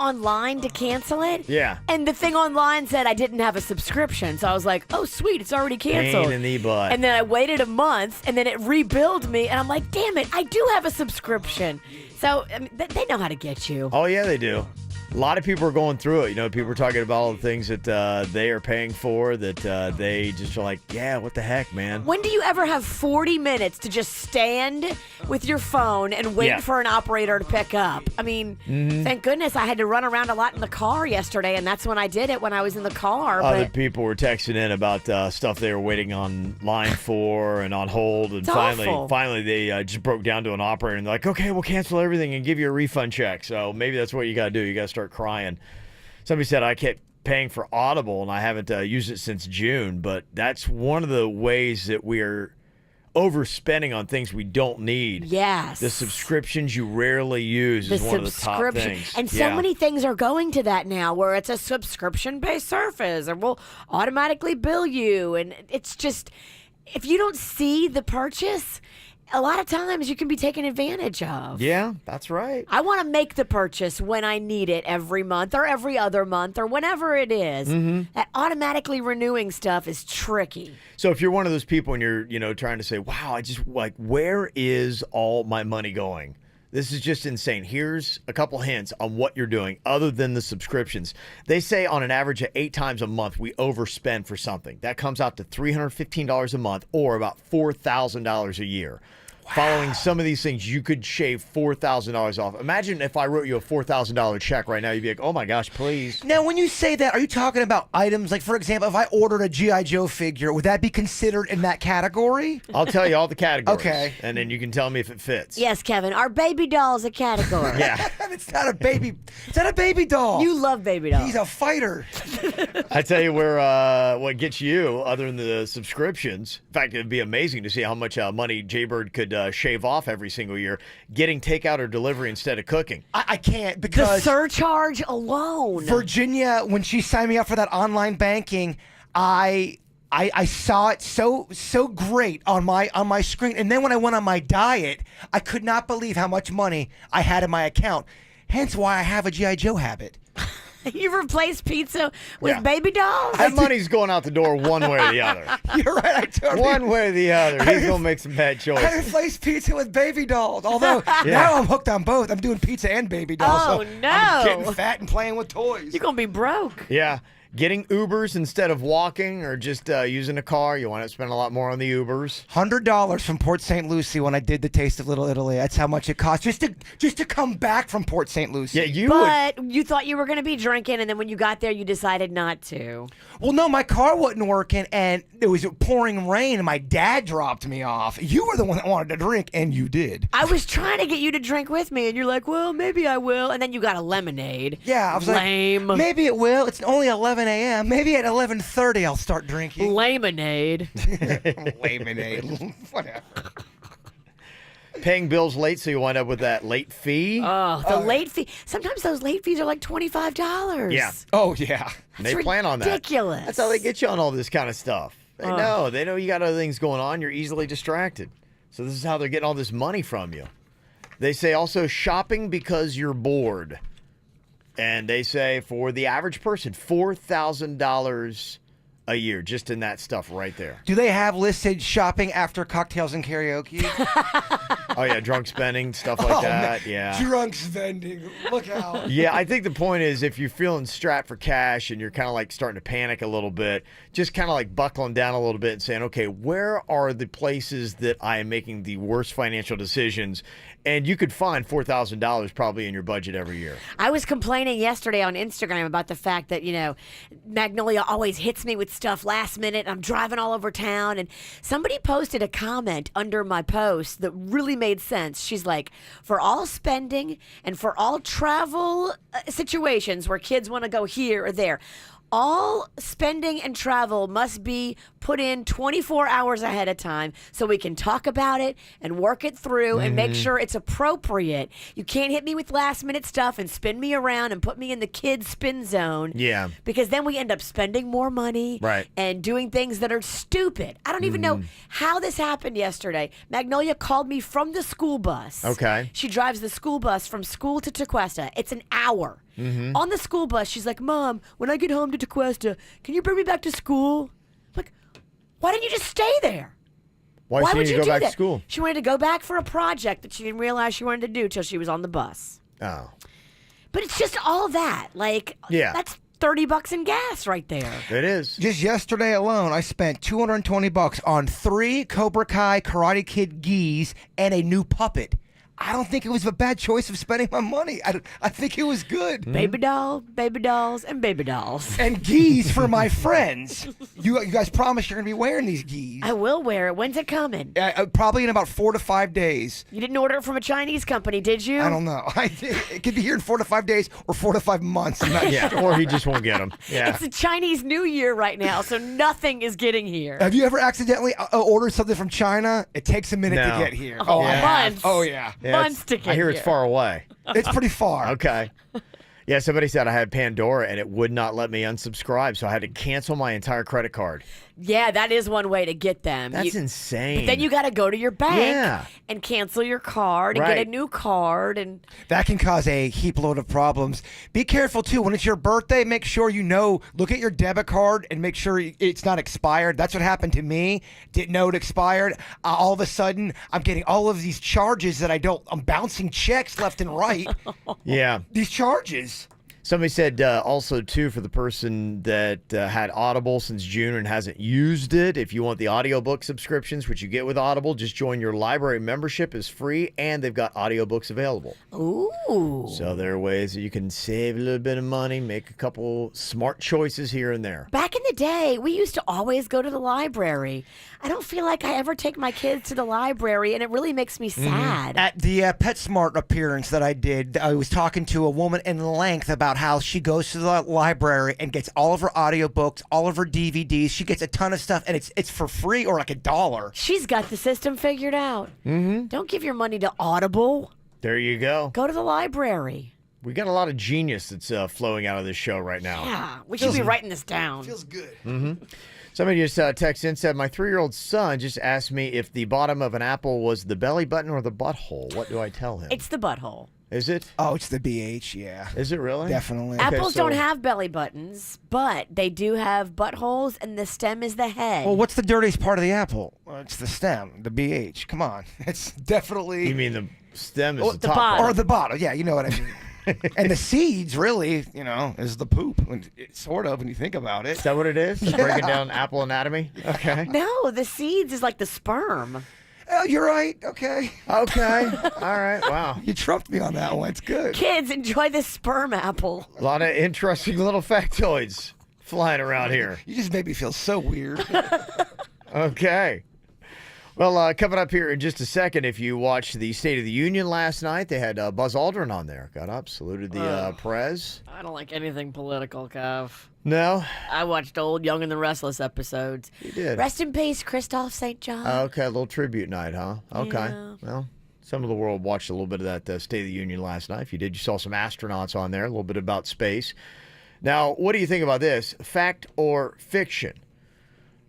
online to cancel it. Yeah. And the thing online said I didn't have a subscription. So I was like, oh, sweet, it's already canceled. Pain in the butt. And then I waited a month, and then it rebilled me, and I'm like, damn it, I do have a subscription. So I mean, they know how to get you. Oh, yeah, they do. A lot of people are going through it. You know, people are talking about all the things that they are paying for that they just are like, yeah, what the heck, man? When do you ever have 40 minutes to just stand with your phone and wait for an operator to pick up? I mean, thank goodness I had to run around a lot in the car yesterday, and that's when I did it, when I was in the car. Other people were texting in about stuff they were waiting on line for and on hold, and finally they just broke down to an operator, and they're like, okay, we'll cancel everything and give you a refund check. So maybe that's what you got to do. You got to start crying. Somebody said, I kept paying for Audible, and I haven't used it since June, but that's one of the ways that we're overspending on things we don't need. Yes. The subscriptions you rarely use is one of the top things. And so many things are going to that now where it's a subscription-based service and we'll automatically bill you. And it's just, if you don't see the purchase, a lot of times you can be taken advantage of. Yeah, that's right. I want to make the purchase when I need it every month or every other month or whenever it is. That automatically renewing stuff is tricky. So if you're one of those people and you're, trying to say, wow, I just where is all my money going? This is just insane. Here's a couple hints on what you're doing other than the subscriptions. They say on an average of 8 times a month, we overspend for something. That comes out to $315 a month or about $4,000 a year. Wow. Following some of these things, you could shave $4,000 off. Imagine if I wrote you a $4,000 check right now. You'd be like, oh, my gosh, please. Now, when you say that, are you talking about items like, for example, if I ordered a G.I. Joe figure, would that be considered in that category? I'll tell you all the categories. Okay. And then you can tell me if it fits. Yes, Kevin. Are baby dolls a category? Yeah. It's not a baby doll. You love baby dolls. He's a fighter. I tell you what gets you, other than the subscriptions. In fact, it'd be amazing to see how much money Jaybird could shave off every single year, getting takeout or delivery instead of cooking. I can't because the surcharge alone. Virginia, when she signed me up for that online banking, I saw it so great on my screen, and then when I went on my diet, I could not believe how much money I had in my account. Hence why I have a G.I. Joe habit. You replace pizza with baby dolls? That money's going out the door one way or the other. You're right. I totally one way or the other. He's going to make some bad choices. I replaced pizza with baby dolls. Although now I'm hooked on both. I'm doing pizza and baby dolls. Oh, so no. I'm getting fat and playing with toys. You're going to be broke. Yeah. Getting Ubers instead of walking or just using a car, you want to spend a lot more on the Ubers. $100 from Port St. Lucie when I did the Taste of Little Italy. That's how much it cost just to come back from Port St. Lucie. Yeah, you thought you were going to be drinking, and then when you got there, you decided not to. Well, no, my car wasn't working, and it was pouring rain, and my dad dropped me off. You were the one that wanted to drink, and you did. I was trying to get you to drink with me, and you're like, well, maybe I will. And then you got a lemonade. Yeah, I was Lame. like, maybe it will. It's only 11 a.m. Maybe at 11:30 I'll start drinking. Lemonade. Lemonade. Whatever. Paying bills late, so you wind up with that late fee. Oh, the late fee. Sometimes those late fees are like $25. Yeah. Oh, yeah. They plan on that. Ridiculous. That's how they get you on all this kind of stuff. They know. They know you got other things going on. You're easily distracted. So this is how they're getting all this money from you. They say also shopping because you're bored. And they say for the average person, $4,000 a year just in that stuff right there. Do they have listed shopping after cocktails and karaoke? Oh, yeah, drunk spending, stuff like that. Man. Yeah. Drunk spending. Look out. Yeah, I think the point is if you're feeling strapped for cash and you're kind of like starting to panic a little bit, just kind of like buckling down a little bit and saying, okay, where are the places that I am making the worst financial decisions? And you could find $4,000 probably in your budget every year. I was complaining yesterday on Instagram about the fact that, Magnolia always hits me with stuff last minute. I'm driving all over town. And somebody posted a comment under my post that really made sense. She's like, for all spending and for all travel situations where kids want to go here or there, all spending and travel must be put in 24 hours ahead of time so we can talk about it and work it through and make sure it's appropriate. You can't hit me with last minute stuff and spin me around and put me in the kids spin zone. Yeah. Because then we end up spending more money and doing things that are stupid. I don't even know how this happened yesterday. Magnolia called me from the school bus. Okay. She drives the school bus from school to Tequesta. It's an hour. On the school bus, she's like, Mom, when I get home to Tequesta, can you bring me back to school? I'm like, why didn't you just stay there? Why would she you go do back that? to school? She wanted to go back for a project that she didn't realize she wanted to do till she was on the bus. Oh. But it's just all that. Like, that's $30 in gas right there. It is. Just yesterday alone, I spent $220 on 3 Cobra Kai Karate Kid gis and a new puppet. I don't think it was a bad choice of spending my money. I think it was good. Baby dolls, and baby dolls. And geese for my friends. You guys promise you're going to be wearing these geese. I will wear it. When's it coming? Probably in about 4 to 5 days. You didn't order it from a Chinese company, did you? I don't know. It could be here in 4 to 5 days or 4 to 5 months. I'm not sure. Or he just won't get them. Yeah. It's the Chinese New Year right now, so nothing is getting here. Have you ever accidentally ordered something from China? It takes a minute to get here. Oh, I have. months. Oh, yeah. Months to get I hear it's here. far away. It's pretty far. Okay. Yeah, somebody said I had Pandora and it would not let me unsubscribe, so I had to cancel my entire credit card. Yeah, that is one way to get them. That's insane. But then you got to go to your bank Yeah. and cancel your card and get a new card. And That can cause a heap load of problems. Be careful, too. When it's your birthday, make sure look at your debit card and make sure it's not expired. That's what happened to me. Didn't know it expired. All of a sudden, I'm getting all of these charges that I'm bouncing checks left and right. Yeah. These charges. Somebody said also, too, for the person that had Audible since June and hasn't used it, if you want the audiobook subscriptions, which you get with Audible, just join your library membership. Is free, and they've got audiobooks available. Ooh. So there are ways that you can save a little bit of money, make a couple smart choices here and there. back in the day, we used to always go to the library. I don't feel like I ever take my kids to the library, and it really makes me sad. At the PetSmart appearance that I did, I was talking to a woman in length about how she goes to the library and gets all of her audiobooks, all of her DVDs. She gets a ton of stuff, and it's for free or like $1. She's got the system figured out. Mm-hmm. Don't give your money to Audible. There you go. Go to the library. We got a lot of genius that's flowing out of this show right now. Yeah, we should be writing this down. Feels good. Mm-hmm. Somebody just texted in, said, my 3-year-old son just asked me if the bottom of an apple was the belly button or the butthole. What do I tell him? It's the butthole. Is it? Oh, it's the BH, yeah. Is it really? Definitely. Apples don't have belly buttons, but they do have buttholes, and the stem is the head. Well, what's the dirtiest part of the apple? Well, it's the stem, the BH. Come on. It's definitely... You mean the stem is Oh, the the top bottom. part? Or the bottom. Yeah, you know what I mean. And the seeds, really, is the poop. Sort of, when you think about it. Is that what it is? Yeah. Breaking down apple anatomy? Okay. No, the seeds is like the sperm. Oh, you're right. Okay. Okay. All right. Wow. You trumped me on that one. It's good. Kids, enjoy this sperm apple. A lot of interesting little factoids flying around here. You just made me feel so weird. Okay. Well, coming up here in just a second, if you watched the State of the Union last night, they had Buzz Aldrin on there. Got up, saluted the Prez. I don't like anything political, Kev. No? I watched old Young and the Restless episodes. You did. Rest in peace, Christophe St. John. Okay, a little tribute night, huh? Okay. Yeah. Well, some of the world watched a little bit of that State of the Union last night. If you did, you saw some astronauts on there, a little bit about space. Now, what do you think about this? Fact or fiction?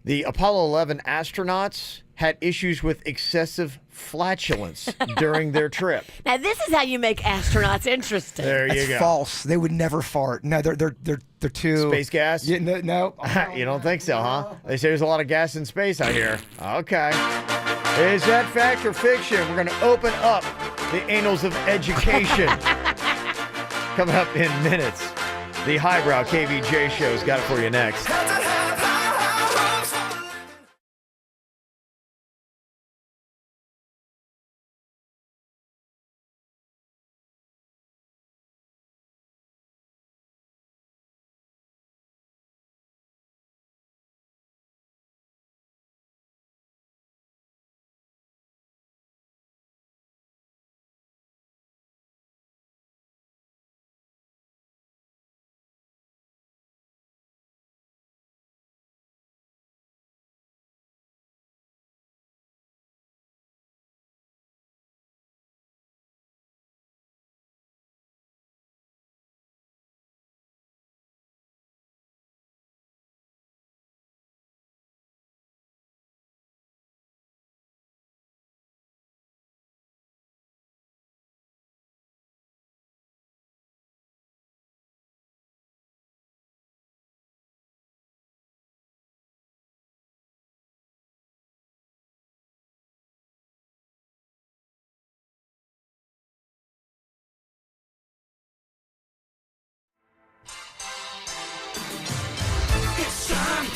The Apollo 11 astronauts had issues with excessive flatulence during their trip. Now, this is how you make astronauts interesting. There you That's go. false. They would never fart. No, they're too... Space gas? Yeah, no. You don't think so, huh? They say there's a lot of gas in space, I hear. Okay. Is that fact or fiction? We're going to open up the annals of education. Coming up in minutes. The Highbrow KVJ show's got it for you next.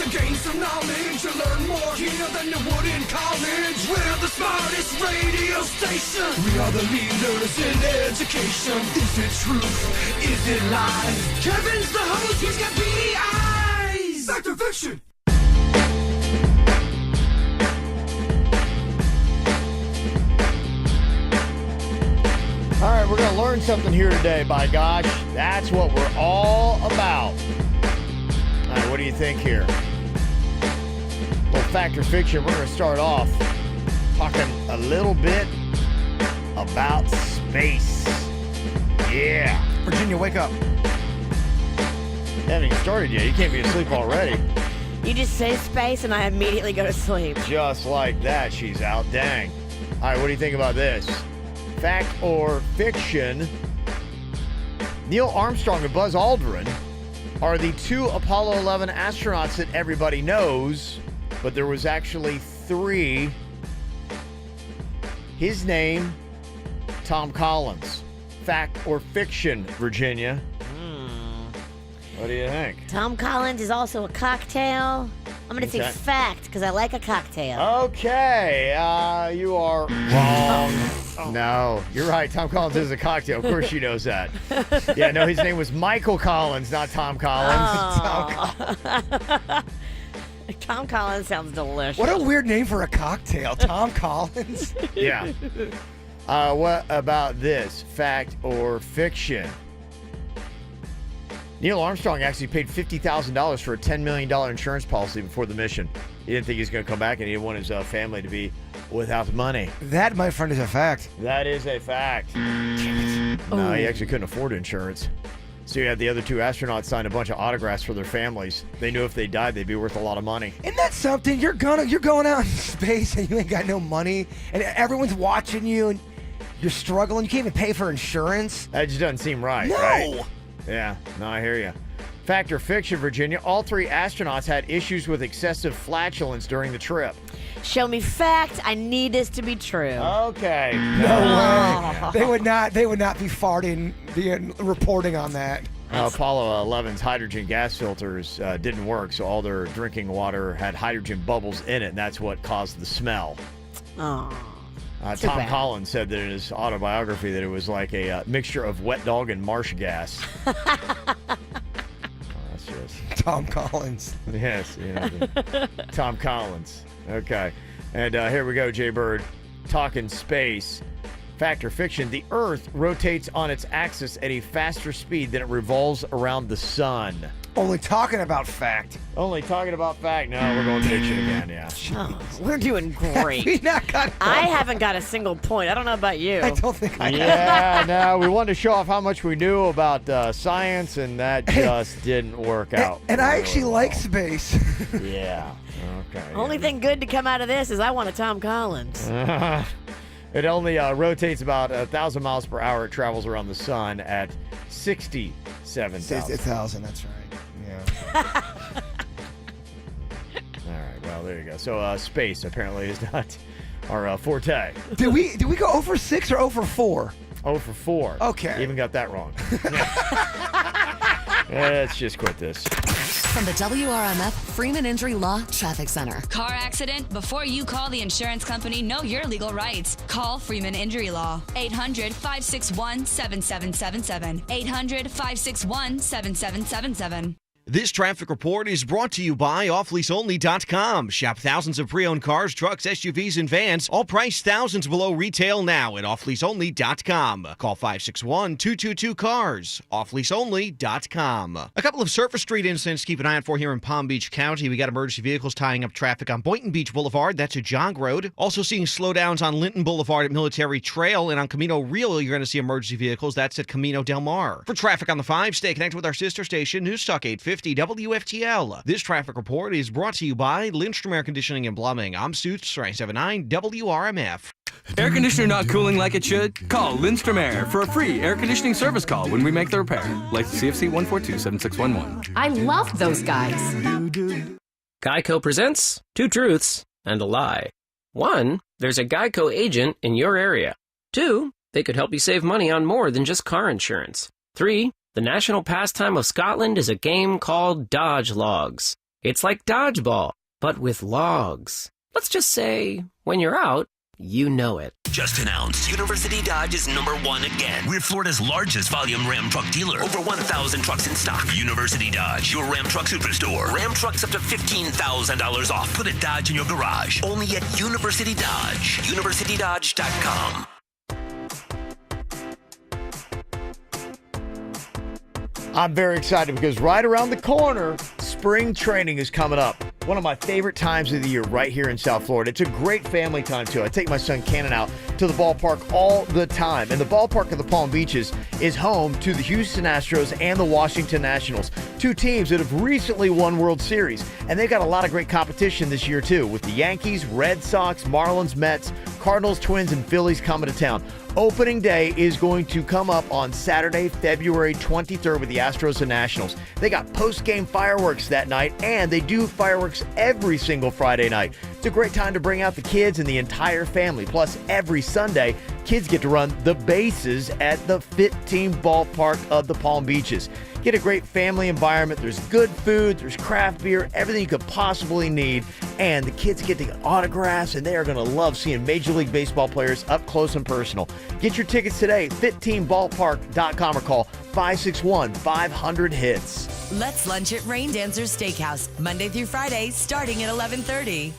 gain some knowledge, you learn more here than you would in college. We're the smartest radio station. We are the leaders in education. Is it truth? Is it lies? Kevin's the host, he's got beady eyes. Fact or fiction? All right, we're going to learn something here today, by gosh. That's what we're all about. All right, what do you think here? Well, fact or fiction, we're going to start off talking a little bit about space. Yeah. Virginia, wake up. Haven't even started yet. You can't be asleep already. You just say space and I immediately go to sleep. Just like that, she's out. Dang. All right, what do you think about this? Fact or fiction, Neil Armstrong and Buzz Aldrin are the two Apollo 11 astronauts that everybody knows, but there was actually three. His name, Tom Collins. Fact or fiction, Virginia? What do you think? Tom Collins is also a cocktail. I'm going to say fact because I like a cocktail. Okay, you are wrong. No, you're right. Tom Collins is a cocktail. Of course she knows that. Yeah, no, his name was Michael Collins, not Tom Collins. Tom Collins sounds delicious. What a weird name for a cocktail, Tom Collins. Yeah. What about this? Fact or fiction? Neil Armstrong actually paid $50,000 for a $10 million insurance policy before the mission. He didn't think he was going to come back, and he didn't want his family to be without money. That, my friend, is a fact. That is a fact. No, he actually couldn't afford insurance. So you had the other two astronauts sign a bunch of autographs for their families. They knew if they died, they'd be worth a lot of money. Isn't that something? You're going out in space and you ain't got no money, and everyone's watching you, and you're struggling. You can't even pay for insurance. That just doesn't seem right, No! right? Yeah, no, I hear you. Fact or fiction, Virginia, all three astronauts had issues with excessive flatulence during the trip. Show me fact. I need this to be true. Okay. No way. They would not be farting, reporting on that. Apollo 11's hydrogen gas filters didn't work, so all their drinking water had hydrogen bubbles in it, and that's what caused the smell. Oh. Tom Collins said that in his autobiography that it was like a mixture of wet dog and marsh gas. That's just Tom Collins. Yes, Tom Collins. Okay, and here we go, Jay Bird, talking space. Fact or fiction, the Earth rotates on its axis at a faster speed than it revolves around the sun. Only talking about fact. Only talking about fact. No, we're going fiction again, yeah. Oh, we're doing great. We not got I haven't got a single point. I don't know about you. I don't think I Yeah, no, we wanted to show off how much we knew about science, and that just didn't work out. And I actually like space. Yeah, okay. Only thing good to come out of this is I want a Tom Collins. It only rotates about 1,000 miles per hour. It travels around the sun at 67,000. 1,000, that's right. Yeah. All right, well, there you go. So space apparently is not our forte. Did we go 0 for 6 or 0 for 4? 0 for 4. Okay. You even got that wrong. Let's just quit this. From the WRMF Freeman Injury Law Traffic Center. Car accident? Before you call the insurance company, know your legal rights. Call Freeman Injury Law. 800-561-7777. 800-561-7777. This traffic report is brought to you by offleaseonly.com. Shop thousands of pre-owned cars, trucks, SUVs, and vans, all priced thousands below retail now at offleaseonly.com. Call 561-222-CARS. offleaseonly.com. A couple of surface street incidents to keep an eye out for here in Palm Beach County. We got emergency vehicles tying up traffic on Boynton Beach Boulevard. That's a jog road. Also seeing slowdowns on Linton Boulevard at Military Trail, and on Camino Real, you're going to see emergency vehicles. That's at Camino Del Mar. For traffic on the 5, stay connected with our sister station, News Talk 850. WFTL. This traffic report is brought to you by Lindstrom Air Conditioning and Plumbing. I'm Suits 979 WRMF. Air conditioner not cooling like it should? Call Lindstrom Air for a free air conditioning service call when we make the repair. License CFC 1427611. I love those guys. Geico presents 2 truths and a lie. 1, there's a Geico agent in your area. 2, they could help you save money on more than just car insurance. 3, the national pastime of Scotland is a game called Dodge Logs. It's like dodgeball, but with logs. Let's just say, when you're out, you know it. Just announced, University Dodge is #1 again. We're Florida's largest volume Ram truck dealer. Over 1,000 trucks in stock. University Dodge, your Ram truck superstore. Ram trucks up to $15,000 off. Put a Dodge in your garage. Only at University Dodge. UniversityDodge.com. I'm very excited because right around the corner, spring training is coming up. One of my favorite times of the year right here in South Florida. It's a great family time, too. I take my son Cannon out to the ballpark all the time. And the ballpark of the Palm Beaches is home to the Houston Astros and the Washington Nationals, two teams that have recently won World Series. And they've got a lot of great competition this year, too, with the Yankees, Red Sox, Marlins, Mets, Cardinals, Twins, and Phillies coming to town. Opening day is going to come up on Saturday, February 23rd with the Astros and Nationals. They got post-game fireworks that night, and they do fireworks every single Friday night. It's a great time to bring out the kids and the entire family. Plus, every Sunday, kids get to run the bases at the Fit-Team ballpark of the Palm Beaches. Get a great family environment. There's good food, there's craft beer, everything you could possibly need. And the kids get the autographs, and they are going to love seeing Major League Baseball players up close and personal. Get your tickets today, fitteamballpark.com, or call 561-500-HITS. Let's lunch at Rain Dancers Steakhouse, Monday through Friday, starting at 11:30.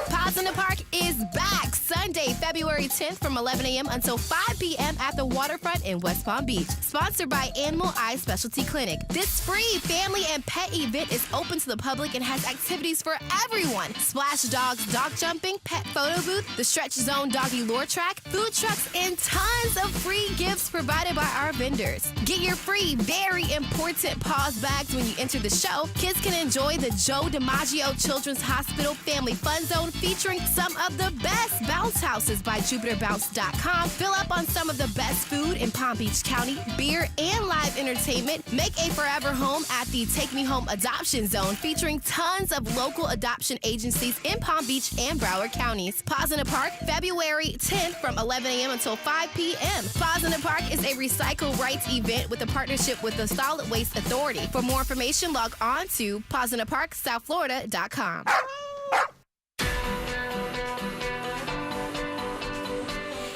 Paws in the Park is back Sunday, February 10th from 11 a.m. until 5 p.m. at the waterfront in West Palm Beach. Sponsored by Animal Eye Specialty Clinic. This free family and pet event is open to the public and has activities for everyone. Splash Dogs dog jumping, pet photo booth, the Stretch Zone doggy lure track, food trucks, and tons of free gifts provided by our vendors. Get your free, very important Paws bags when you enter the show. Kids can enjoy the Joe DiMaggio Children's Hospital Family Fun Zone featuring some of the best bounce houses by JupiterBounce.com. Fill up on some of the best food in Palm Beach County, beer, and live entertainment. Make a forever home at the Take Me Home Adoption Zone featuring tons of local adoption agencies in Palm Beach and Broward counties. Paws in the Park, February 10th from 11 a.m. until 5 p.m. Paws in the Park is a recycle rights event with a partnership with the Solid Waste Authority. For more information, log on to pawsintheparksouthflorida.com.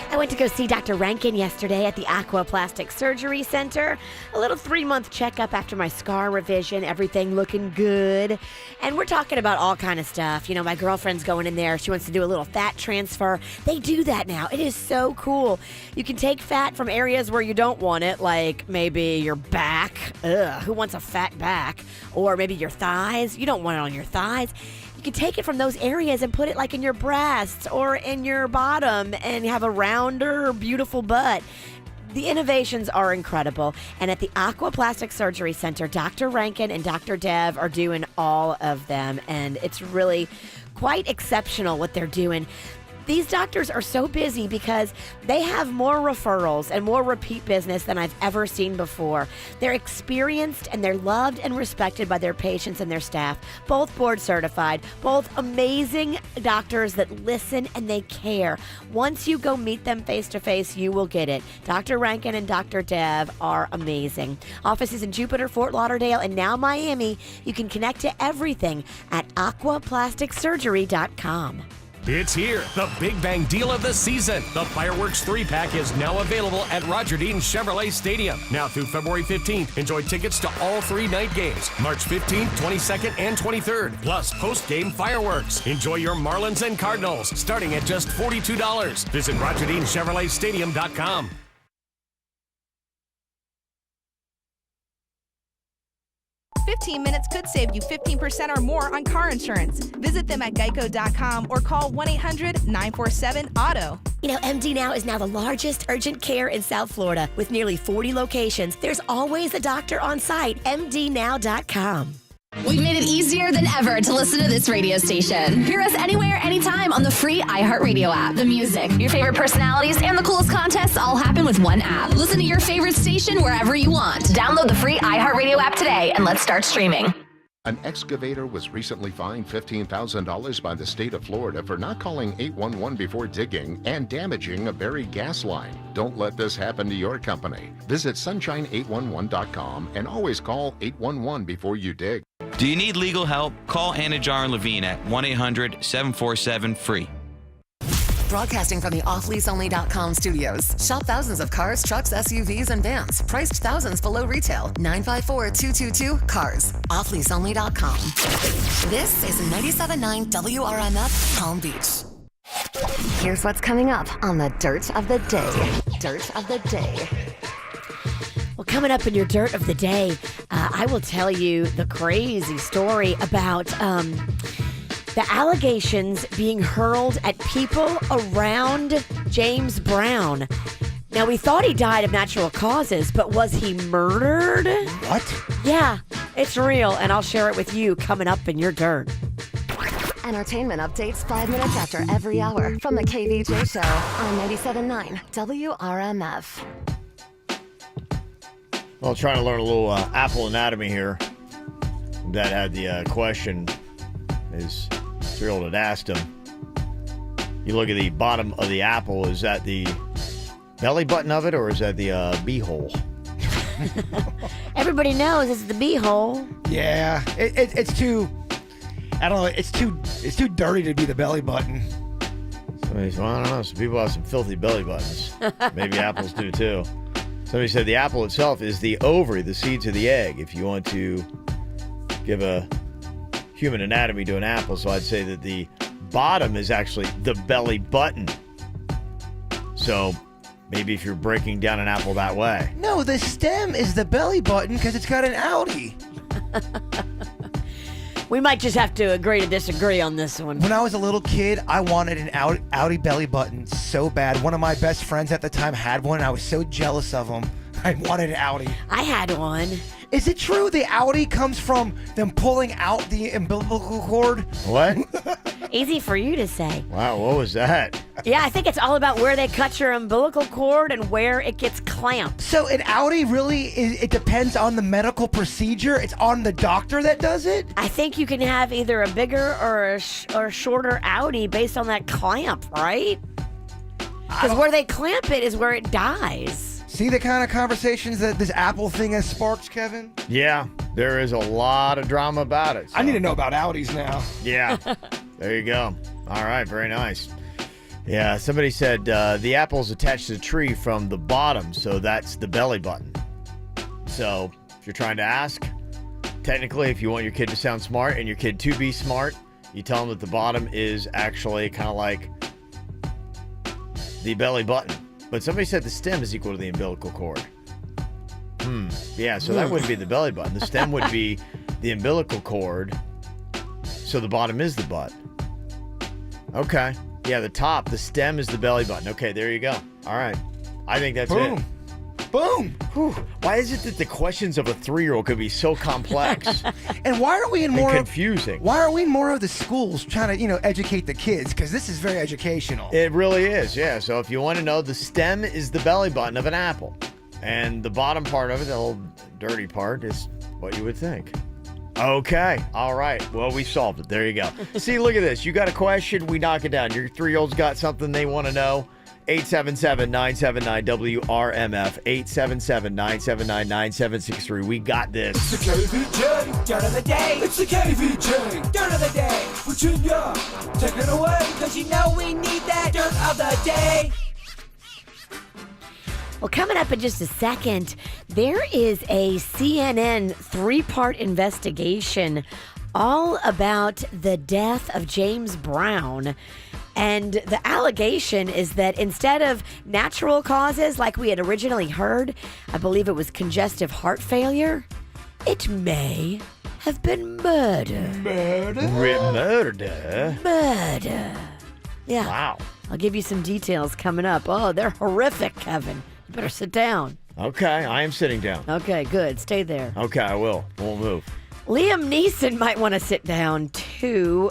I went to go see Dr. Rankin yesterday at the Aquaplastic Surgery Center. A little 3-month checkup after my scar revision, everything looking good. And we're talking about all kind of stuff. You know, my girlfriend's going in there. She wants to do a little fat transfer. They do that now. It is so cool. You can take fat from areas where you don't want it, like maybe your back. Ugh, who wants a fat back? Or maybe your thighs. You don't want it on your thighs. You can take it from those areas and put it like in your breasts or in your bottom and have a rounder, beautiful butt. The innovations are incredible. And at the Aquaplastic Surgery Center, Dr. Rankin and Dr. Dev are doing all of them. And it's really quite exceptional what they're doing. These doctors are so busy because they have more referrals and more repeat business than I've ever seen before. They're experienced and they're loved and respected by their patients and their staff, both board certified, both amazing doctors that listen and they care. Once you go meet them face to face, you will get it. Dr. Rankin and Dr. Dev are amazing. Offices in Jupiter, Fort Lauderdale, and now Miami. You can connect to everything at aquaplasticsurgery.com. It's here, the Big Bang deal of the season. The Fireworks 3-pack is now available at Roger Dean Chevrolet Stadium. Now through February 15th, enjoy tickets to all 3 night games, March 15th, 22nd, and 23rd, plus post-game fireworks. Enjoy your Marlins and Cardinals, starting at just $42. Visit RogerDeanChevroletStadium.com. 15 minutes could save you 15% or more on car insurance. Visit them at geico.com or call 1-800-947-AUTO. You know, MD Now is now the largest urgent care in South Florida. With nearly 40 locations, there's always a doctor on site. MDNow.com. We've made it easier than ever to listen to this radio station. Hear us anywhere, anytime on the free iHeartRadio app. The music, your favorite personalities, and the coolest contests all happen with one app. Listen to your favorite station wherever you want. Download the free iHeartRadio app today and let's start streaming. An excavator was recently fined $15,000 by the state of Florida for not calling 811 before digging and damaging a buried gas line. Don't let this happen to your company. Visit sunshine811.com and always call 811 before you dig. Do you need legal help? Call Anajar and Levine at 1-800-747-FREE. Broadcasting from the offleaseonly.com studios. Shop thousands of cars, trucks, SUVs, and vans. Priced thousands below retail. 954-222-CARS. Offleaseonly.com. This is 97.9 WRMF Palm Beach. Here's what's coming up on the Dirt of the Day. Dirt of the Day. Well, coming up in your Dirt of the Day, I will tell you the crazy story about the allegations being hurled at people around James Brown. Now, we thought he died of natural causes, but was he murdered? What? Yeah, it's real, and I'll share it with you coming up in your Dirt. Entertainment updates 5 minutes after every hour from the KVJ Show on 97.9 WRMF. Well, trying to learn a little Apple anatomy here. Dad had the question. His 3-year-old had asked him. You look at the bottom of the apple. Is that the belly button of it, or is that the beehole? Everybody knows it's the beehole. Yeah, it's too. I don't know. It's too dirty to be the belly button. Somebody said, well, I don't know. Some people have some filthy belly buttons. Maybe apples do too. Somebody said the apple itself is the ovary, the seeds of the egg. If you want to give a human anatomy to an apple, so I'd say that the bottom is actually the belly button. So maybe if you're breaking down an apple that way. No, the stem is the belly button because it's got an Audi. We might just have to agree to disagree on this one. When I was a little kid, I wanted an Audi belly button so bad. One of my best friends at the time had one, and I was so jealous of him. I wanted an Audi. I had one. Is it true the Audi comes from them pulling out the umbilical cord? What? Easy for you to say. Wow, what was that? Yeah, I think it's all about where they cut your umbilical cord and where it gets clamped. So an Audi really, it depends on the medical procedure? It's on the doctor that does it? I think you can have either a bigger or a shorter Audi based on that clamp, right? Because where they clamp it is where it dies. See the kind of conversations that this Apple thing has sparked, Kevin? Yeah, there is a lot of drama about it. So. I need to know about Audis now. Yeah, there you go. All right, very nice. Yeah, somebody said the apple's attached to the tree from the bottom, so that's the belly button. So if you're trying to ask, technically, if you want your kid to sound smart and your kid to be smart, you tell them that the bottom is actually kind of like the belly button. But somebody said the stem is equal to the umbilical cord. Yeah, so that wouldn't be the belly button. The stem would be the umbilical cord. So the bottom is the butt. Okay. Yeah, the top, the stem is the belly button. Okay, there you go. All right. I think that's Boom. it. Boom. Whew. Why is it that the questions of a 3-year-old could be so complex And why aren't we in more and confusing? Why aren't we in more of the schools trying to, educate the kids? Because this is very educational. It really is, yeah. So if you want to know, the stem is the belly button of an apple. And the bottom part of it, the old dirty part, is what you would think. Okay. All right. Well, we solved it. There you go. See, look at this. You got a question, we knock it down. Your 3-year-old's got something they want to know. 877-979-WRMF. 877-979-9763. We got this. It's the KVJ Dirt of the Day. It's the KVJ Dirt of the Day. Virginia, take it away. Because you know we need that Dirt of the Day. Well, coming up in just a second, there is a CNN 3-part investigation all about the death of James Brown. And the allegation is that instead of natural causes like we had originally heard, I believe it was congestive heart failure, it may have been murder. Murder. Yeah. Wow. I'll give you some details coming up. Oh, they're horrific, Kevin. You better sit down. Okay, I am sitting down. Okay, good. Stay there. Okay, I will. Won't move. Liam Neeson might want to sit down, too.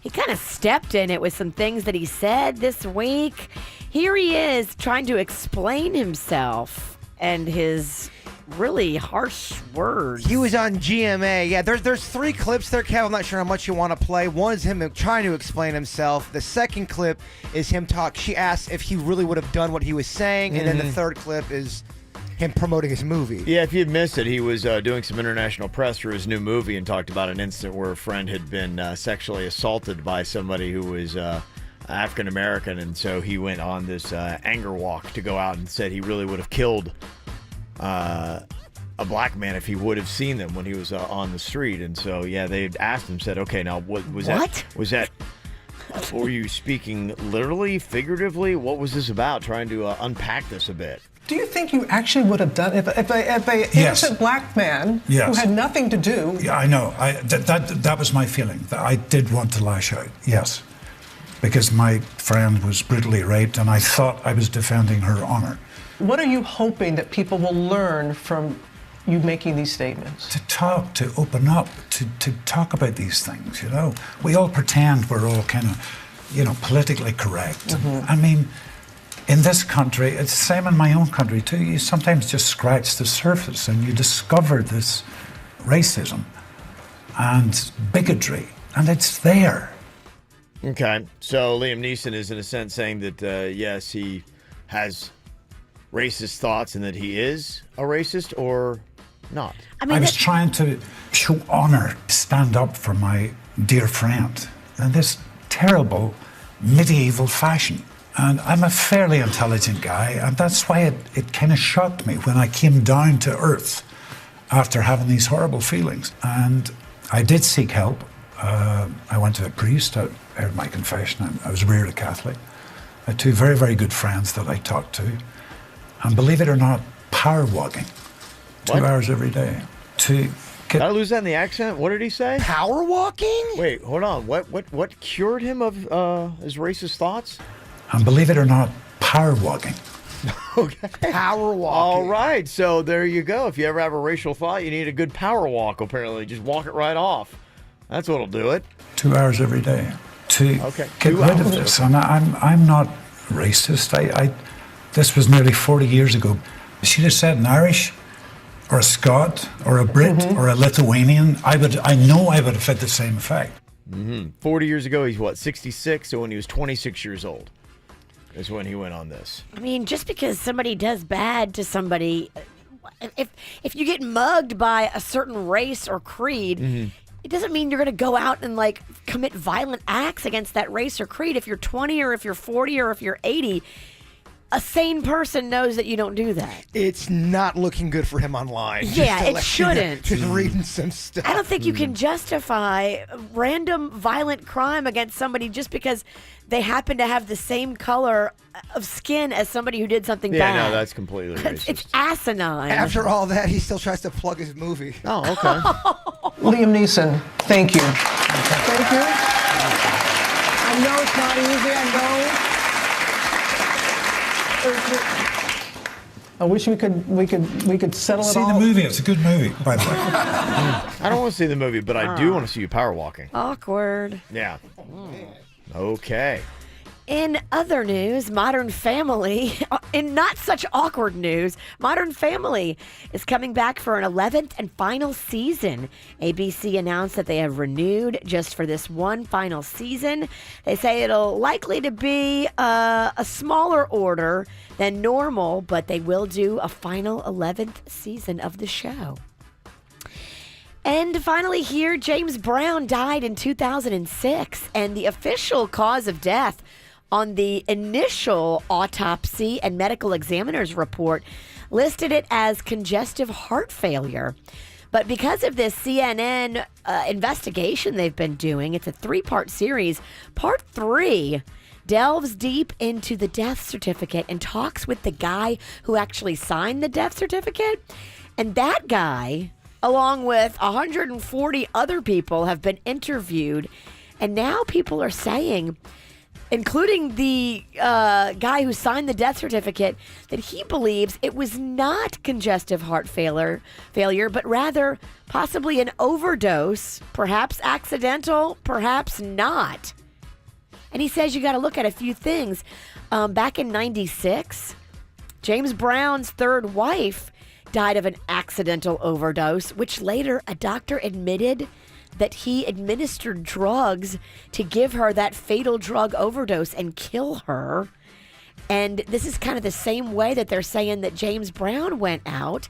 He kind of stepped in it with some things that he said this week. Here he is trying to explain himself and his really harsh words. He was on GMA. Yeah, there's 3 clips there, Kev. I'm not sure how much you want to play. One is him trying to explain himself. The second clip is him talk. She asked if he really would have done what he was saying. And then the third clip is him promoting his movie. Yeah, if you'd missed it, he was doing some international press for his new movie and talked about an incident where a friend had been sexually assaulted by somebody who was African American, and so he went on this anger walk to go out and said he really would have killed a black man if he would have seen them when he was on the street. And so, yeah, they asked him, said, okay, now what was that? Was that? Were you speaking literally, figuratively? What was this about? Trying to unpack this a bit. Do you think you actually would have done if a innocent black man who had nothing to do? Yeah, I know. That was my feeling. That I did want to lash out. Yes, because my friend was brutally raped, and I thought I was defending her honor. What are you hoping that people will learn from you making these statements? To talk, to open up, to talk about these things. You know, we all pretend we're all kind of, politically correct. I mean, in this country, it's the same in my own country too. You sometimes just scratch the surface and you discover this racism and bigotry, and it's there. Okay, so Liam Neeson is in a sense saying that, yes, he has racist thoughts and that he is a racist, or not? I was trying to show honor, stand up for my dear friend in this terrible medieval fashion. And I'm a fairly intelligent guy, and that's why it kind of shocked me when I came down to earth after having these horrible feelings. And I did seek help. I went to a priest. I heard my confession. I was reared a Catholic. I had two very, very good friends that I talked to. And believe it or not, power walking. 2 hours every day. Did I lose that in the accent? What did he say? Power walking? Wait, hold on. What cured him of his racist thoughts? And believe it or not, power walking. Okay. Power walking. All right, so there you go. If you ever have a racial thought, you need a good power walk, apparently. Just walk it right off. That's what'll do it. 2 hours every day to get rid of this. And I'm not racist. This was nearly 40 years ago. She'd have said an Irish or a Scot or a Brit or a Lithuanian, I know I would have had the same effect. 40 years ago, he's what, 66? So when he was 26 years old is when he went on this. I mean, just because somebody does bad to somebody, if you get mugged by a certain race or creed, it doesn't mean you're going to go out and commit violent acts against that race or creed. If you're 20 or if you're 40 or if you're 80, a sane person knows that you don't do that. It's not looking good for him online. Yeah, it shouldn't. Just reading some stuff. I don't think you can justify random violent crime against somebody just because they happen to have the same color of skin as somebody who did something bad. Yeah, no, that's completely racist. It's asinine. After all that, he still tries to plug his movie. Oh, okay. Liam Neeson, thank you. Thank you. I know it's not easy. I know. I wish we could settle it all. See the movie. It's a good movie, by the way. I don't want to see the movie, but I do want to see you power walking. Awkward. Yeah. Okay. In other news, Modern Family, in not such awkward news, Modern Family is coming back for an 11th and final season. ABC announced that they have renewed just for this one final season. They say it'll likely to be a smaller order than normal, but they will do a final 11th season of the show. And finally here, James Brown died in 2006, and the official cause of death on the initial autopsy and medical examiner's report listed it as congestive heart failure. But because of this CNN investigation they've been doing, it's a 3-part series. Part 3 delves deep into the death certificate and talks with the guy who actually signed the death certificate. And that guy, along with 140 other people, have been interviewed. And now people are saying, including the guy who signed the death certificate, that he believes it was not congestive heart failure, but rather possibly an overdose, perhaps accidental, perhaps not. And he says you got to look at a few things. Back in 96, James Brown's third wife died of an accidental overdose, which later a doctor admitted that he administered drugs to give her that fatal drug overdose and kill her. And this is kind of the same way that they're saying that James Brown went out.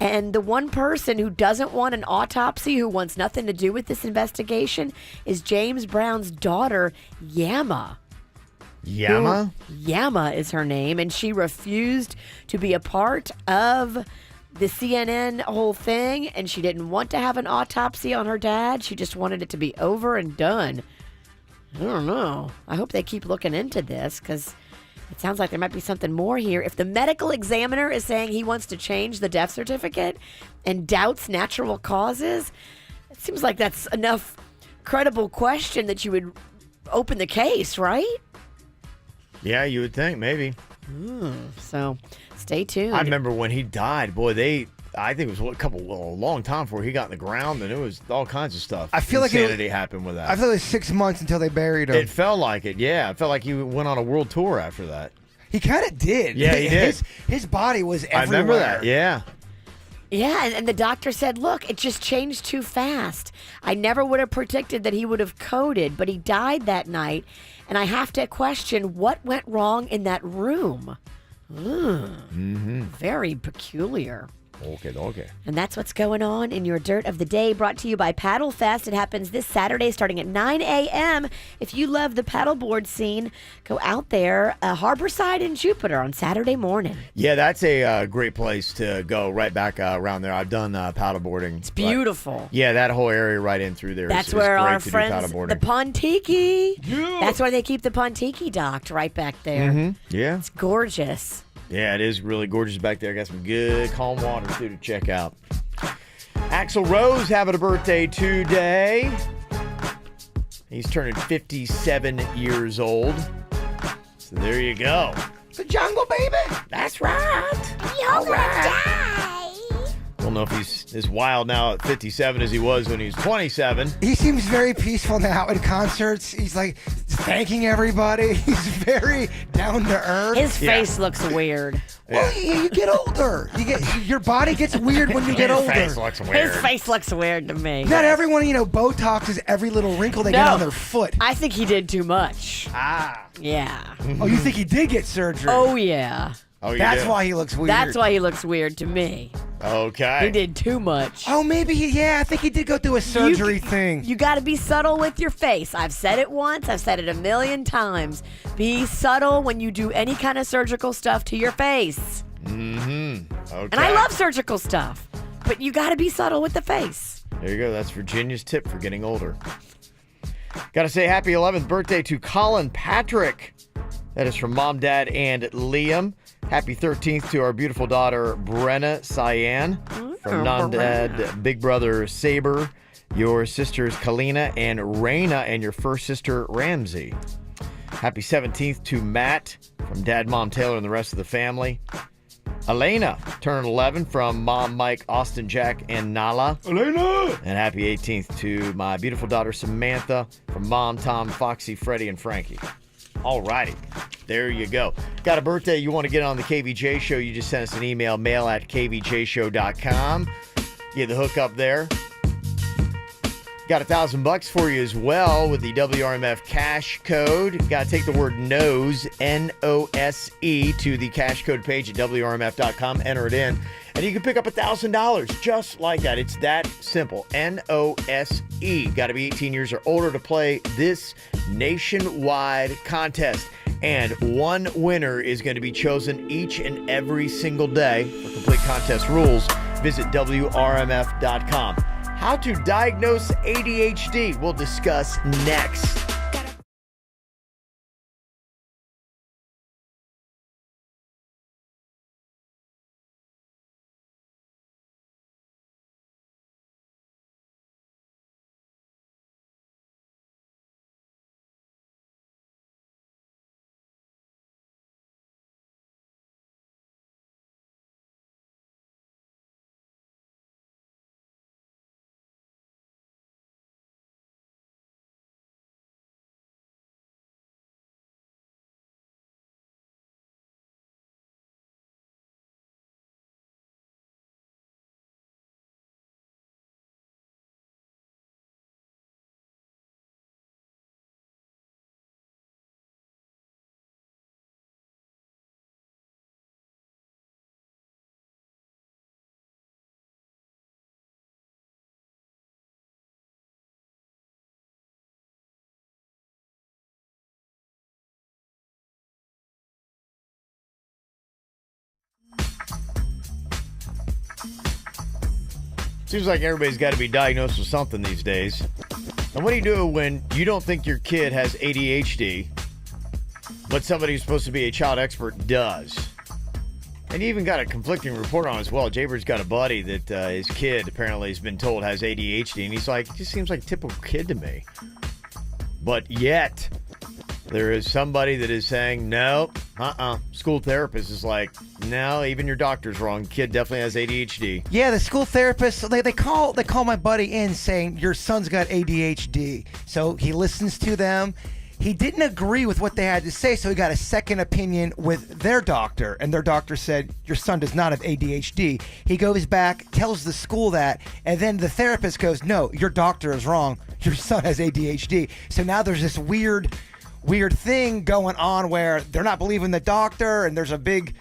And the one person who doesn't want an autopsy, who wants nothing to do with this investigation, is James Brown's daughter, Yama. Yama? Yama is her name, and she refused to be a part of the CNN whole thing, and she didn't want to have an autopsy on her dad. She just wanted it to be over and done. I don't know. I hope they keep looking into this, because it sounds like there might be something more here. If the medical examiner is saying he wants to change the death certificate and doubts natural causes, it seems like that's enough credible question that you would open the case, right? Yeah, you would think, maybe. So, stay tuned. I remember when he died, boy, I think it was a long time before he got in the ground, and it was all kinds of stuff. I feel like insanity happened with that. I feel like it was 6 months until they buried him. It felt like it, yeah. It felt like he went on a world tour after that. He kind of did. Yeah, he did. His body was everywhere. I remember that, yeah. Yeah, and the doctor said, look, it just changed too fast. I never would have predicted that he would have coded, but he died that night, and I have to question what went wrong in that room. Very peculiar. Okay. And that's what's going on in your Dirt of the Day, brought to you by Paddle Fest. It happens this Saturday starting at 9 a.m. If you love the paddleboard scene, go out there, Harborside in Jupiter on Saturday morning. Yeah, that's a great place to go, right back around there. I've done paddleboarding. It's beautiful. Yeah, that whole area right in through there. That's is where great our to do friends, the paddleboarding. Pontiki. Yeah. That's where they keep the Pontiki docked, right back there. Yeah. It's gorgeous. Yeah, it is really gorgeous back there. Got some good calm water, too, to check out. Axl Rose having a birthday today. He's turning 57 years old. So there you go. The jungle, baby. That's right. All right. I don't know if he's as wild now at 57 as he was when he was 27. He seems very peaceful now at concerts. He's like thanking everybody. He's very down to earth. His face looks weird. Well, you get older. Your body gets weird when you get older. His face looks weird. His face looks weird to me. Not everyone, Botoxes every little wrinkle they get on their foot. I think he did too much. Ah. Yeah. Oh, you think he did get surgery? Oh, yeah. Oh, That's why he looks weird. That's why he looks weird to me. Okay. He did too much. Oh, maybe I think he did go through a surgery thing. You got to be subtle with your face. I've said it once. I've said it a million times. Be subtle when you do any kind of surgical stuff to your face. Okay. And I love surgical stuff, but you got to be subtle with the face. There you go. That's Virginia's tip for getting older. Got to say happy 11th birthday to Colin Patrick. That is from Mom, Dad, and Liam. Happy 13th to our beautiful daughter, Brenna Cyan. From non-dad, big brother, Saber. Your sisters, Kalina and Raina, and your first sister, Ramsey. Happy 17th to Matt from Dad, Mom, Taylor, and the rest of the family. Elena turned 11 from Mom, Mike, Austin, Jack, and Nala. Elena! And happy 18th to my beautiful daughter, Samantha, from Mom, Tom, Foxy, Freddie, and Frankie. All righty. There you go. Got a birthday you want to get on the KVJ show, you just send us an email, mail@kvjshow.com. Get the hook up there. Got $1,000 for you as well with the WRMF cash code. Got to take the word NOSE, N-O-S-E, to the cash code page at WRMF.com. Enter it in, and you can pick up $1,000 just like that. It's that simple. N-O-S-E. Got to be 18 years or older to play this nationwide contest. And one winner is going to be chosen each and every single day. For complete contest rules, visit WRMF.com. How to diagnose ADHD, we'll discuss next. Seems like everybody's got to be diagnosed with something these days. And what do you do when you don't think your kid has ADHD, but somebody who's supposed to be a child expert does? And you even got a conflicting report on it as well. Jaber's got a buddy that his kid apparently has been told has ADHD, and he's like, it just seems like a typical kid to me. But yet, there is somebody that is saying, no, School therapist is like, no, even your doctor's wrong. Kid definitely has ADHD. Yeah, the school therapist, they call my buddy in saying, your son's got ADHD. So he listens to them. He didn't agree with what they had to say, so he got a second opinion with their doctor, and their doctor said, your son does not have ADHD. He goes back, tells the school that, and then the therapist goes, no, your doctor is wrong. Your son has ADHD. So now there's this weird thing going on where they're not believing the doctor, and there's a big,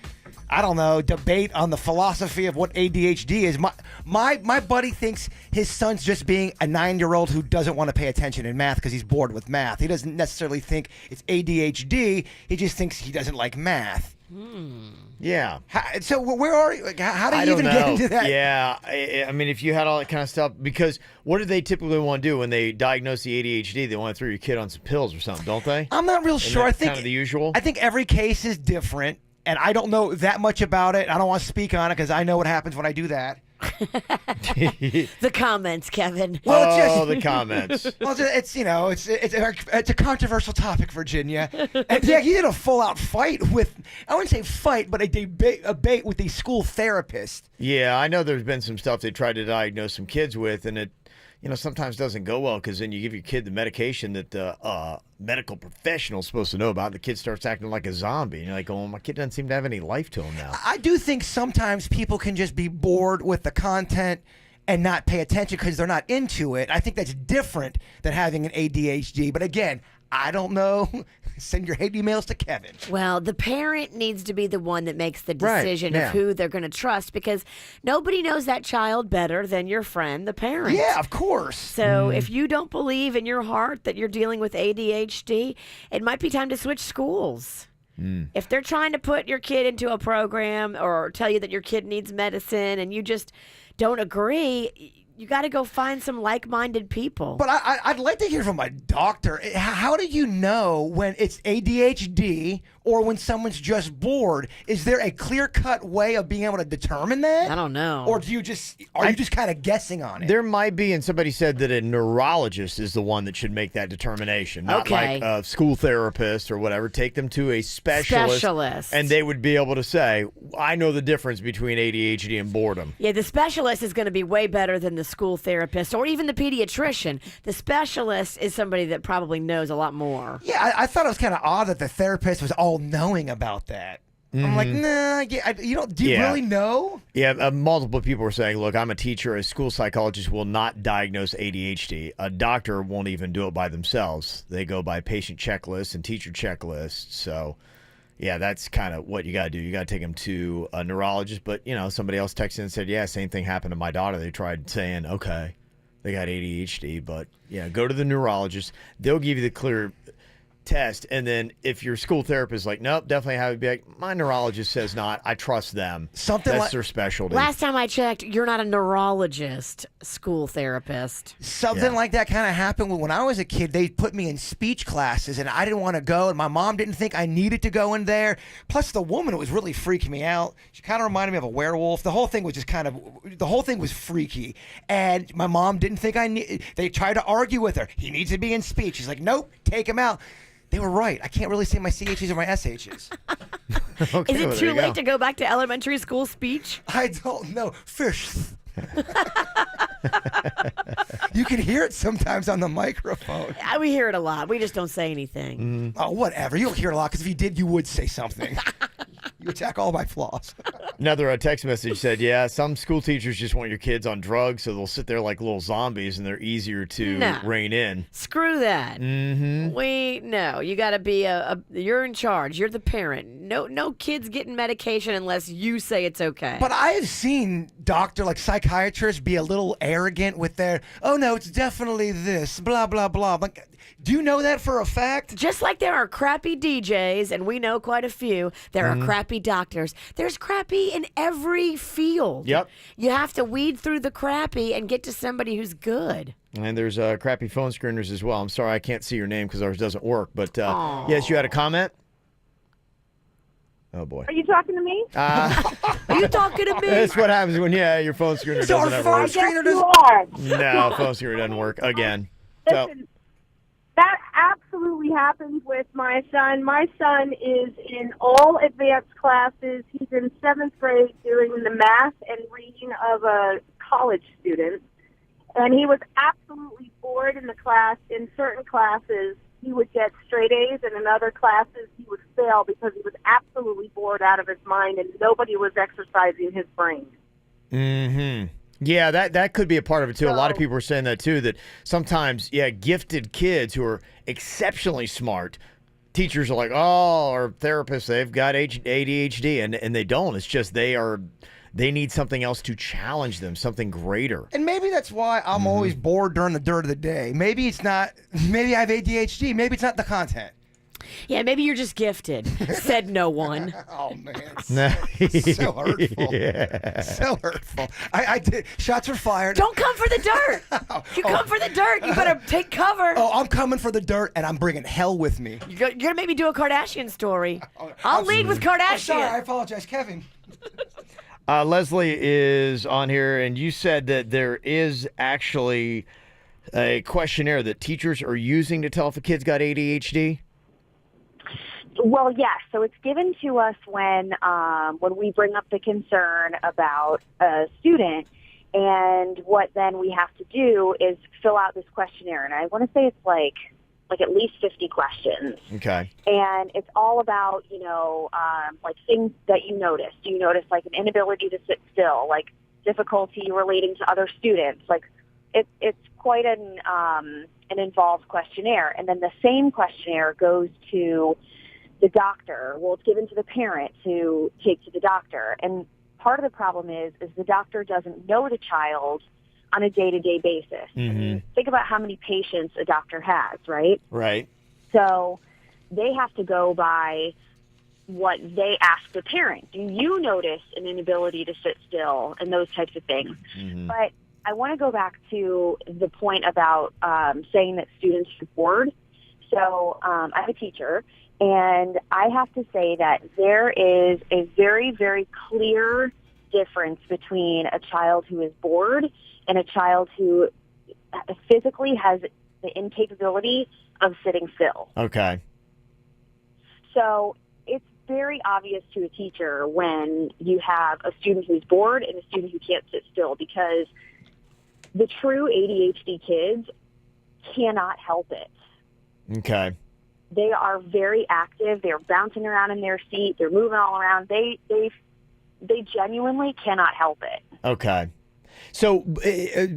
I don't know, debate on the philosophy of what ADHD is. My buddy thinks his son's just being a 9-year-old who doesn't want to pay attention in math because he's bored with math. He doesn't necessarily think it's ADHD. He just thinks he doesn't like math. Yeah. So where are you? How do you even get into that? Yeah. I mean, if you had all that kind of stuff, because what do they typically want to do when they diagnose the ADHD? They want to throw your kid on some pills or something, don't they? I'm not real sure. I think kind of the usual. I think every case is different, and I don't know that much about it. I don't want to speak on it because I know what happens when I do that. The comments, Kevin. Well, the comments. Well, it's a controversial topic, Virginia. And yeah, he did a full-out fight with, I wouldn't say fight, but a debate with the school therapist. Yeah, I know there's been some stuff they tried to diagnose some kids with, and it, sometimes doesn't go well because then you give your kid the medication that the medical professional is supposed to know about, and the kid starts acting like a zombie. And you're like, oh, my kid doesn't seem to have any life to him now. I do think sometimes people can just be bored with the content and not pay attention because they're not into it. I think that's different than having an ADHD. But again, I don't know. Send your hate emails to Kevin. Well, the parent needs to be the one that makes the decision Right, of who they're going to trust, because nobody knows that child better than your friend, the parent. Yeah, of course. So if you don't believe in your heart that you're dealing with ADHD, it might be time to switch schools. If they're trying to put your kid into a program or tell you that your kid needs medicine and you just don't agree, you got to go find some like-minded people. But I'd like to hear from a doctor. How do you know when it's ADHD or when someone's just bored? Is there a clear-cut way of being able to determine that? I don't know. Or do you just you just kind of guessing on it? There might be, and somebody said that a neurologist is the one that should make that determination, not like a school therapist or whatever. Take them to a specialist, and they would be able to say, I know the difference between ADHD and boredom. Yeah, the specialist is going to be way better than the school therapist or even the pediatrician. The specialist is somebody that probably knows a lot more. Yeah, I thought it was kind of odd that the therapist was all knowing about that. I'm like, nah, do you really know? Yeah, multiple people were saying, look, I'm a teacher. A school psychologist will not diagnose ADHD. A doctor won't even do it by themselves. They go by patient checklists and teacher checklists. So, yeah, that's kind of what you got to do. You got to take them to a neurologist. But, somebody else texted and said, yeah, same thing happened to my daughter. They tried saying, okay, they got ADHD. But, yeah, go to the neurologist. They'll give you the clear test, and then if your school therapist is like, nope, definitely have it, be like, my neurologist says not. I trust them. That's their specialty. Last time I checked, you're not a neurologist, school therapist. Something like that kind of happened when I was a kid. They put me in speech classes, and I didn't want to go, and my mom didn't think I needed to go in there. Plus, the woman was really freaking me out. She kind of reminded me of a werewolf. The whole thing was was freaky, and my mom didn't think they tried to argue with her. He needs to be in speech. She's like, nope, take him out. They were right. I can't really say my CHs or my SHs. Okay, Is it too late to go back to elementary school speech? I don't know. Fish. You can hear it sometimes on the microphone. Yeah, we hear it a lot. We just don't say anything. Oh, whatever. You don't hear it a lot because if you did, you would say something. You attack all my flaws. Another text message said, yeah, some school teachers just want your kids on drugs, so they'll sit there like little zombies, and they're easier to rein in. Screw that. No, you got to be you're in charge. You're the parent. No kids getting medication unless you say it's okay. But I have seen doctor, like psychiatrists, be a little arrogant with their, oh no, it's definitely this, blah, blah, blah. Like, do you know that for a fact? Just like there are crappy DJs, and we know quite a few, there are crappy doctors. There's crappy in every field. Yep. You have to weed through the crappy and get to somebody who's good. And there's crappy phone screeners as well. I'm sorry I can't see your name because ours doesn't work. But yes, you had a comment? Oh, boy. Are you talking to me? Are you talking to me? That's what happens when, your phone screener So our doesn't ever phone work. screener You doesn't. are. No, phone screener doesn't work again. So, Listen, that absolutely happens with my son. My son is in all advanced classes. He's in 7th grade doing the math and reading of a college student. And he was absolutely bored in the class. In certain classes, he would get straight A's, and in other classes, he would fail because he was absolutely bored out of his mind, and nobody was exercising his brain. Yeah, that could be a part of it, too. A lot of people are saying that, too, that sometimes, gifted kids who are exceptionally smart, teachers are like, oh, or therapists, they've got ADHD, and they don't. It's just they need something else to challenge them, something greater. And maybe that's why I'm always bored during the dirt of the day. Maybe it's not, maybe I have ADHD. Maybe it's not the content. Yeah, maybe you're just gifted, said no one. Oh, man. So hurtful. Yeah. So hurtful. I did. Shots were fired. Don't come for the dirt. You come for the dirt. You better take cover. Oh, I'm coming for the dirt, and I'm bringing hell with me. You're going to make me do a Kardashian story. I'll lead with Kardashian. I'm sorry. I apologize, Kevin. Leslie is on here, and you said that there is actually a questionnaire that teachers are using to tell if a kid's got ADHD. Well, yes. So it's given to us when we bring up the concern about a student, and what then we have to do is fill out this questionnaire. And I want to say it's like at least 50 questions. Okay. And it's all about, like things that you notice. Do you notice like an inability to sit still, like difficulty relating to other students? Like it's quite an involved questionnaire. And then the same questionnaire goes to the doctor. Well, it's given to the parent to take to the doctor. And part of the problem is the doctor doesn't know the child on a day-to-day basis. I mean, think about how many patients a doctor has, right? Right. So they have to go by what they ask the parent. Do you notice an inability to sit still and those types of things? But I want to go back to the point about saying that students are bored. So I'm a teacher, and I have to say that there is a very, very clear difference between a child who is bored and a child who physically has the incapability of sitting still. Okay. So it's very obvious to a teacher when you have a student who's bored and a student who can't sit still, because the true ADHD kids cannot help it. Okay. They are very active. They're bouncing around in their seat. They're moving all around. They genuinely cannot help it. Okay. So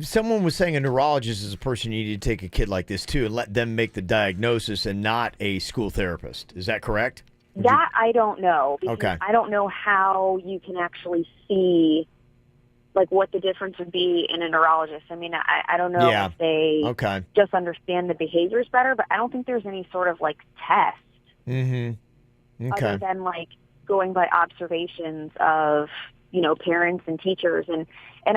someone was saying a neurologist is a person you need to take a kid like this to and let them make the diagnosis and not a school therapist. Is that correct? That I don't know. Because Okay. I don't know how you can actually see like what the difference would be in a neurologist. I mean, I don't know if they just understand the behaviors better, but I don't think there's any sort of like test other than like going by observations of, parents and teachers. And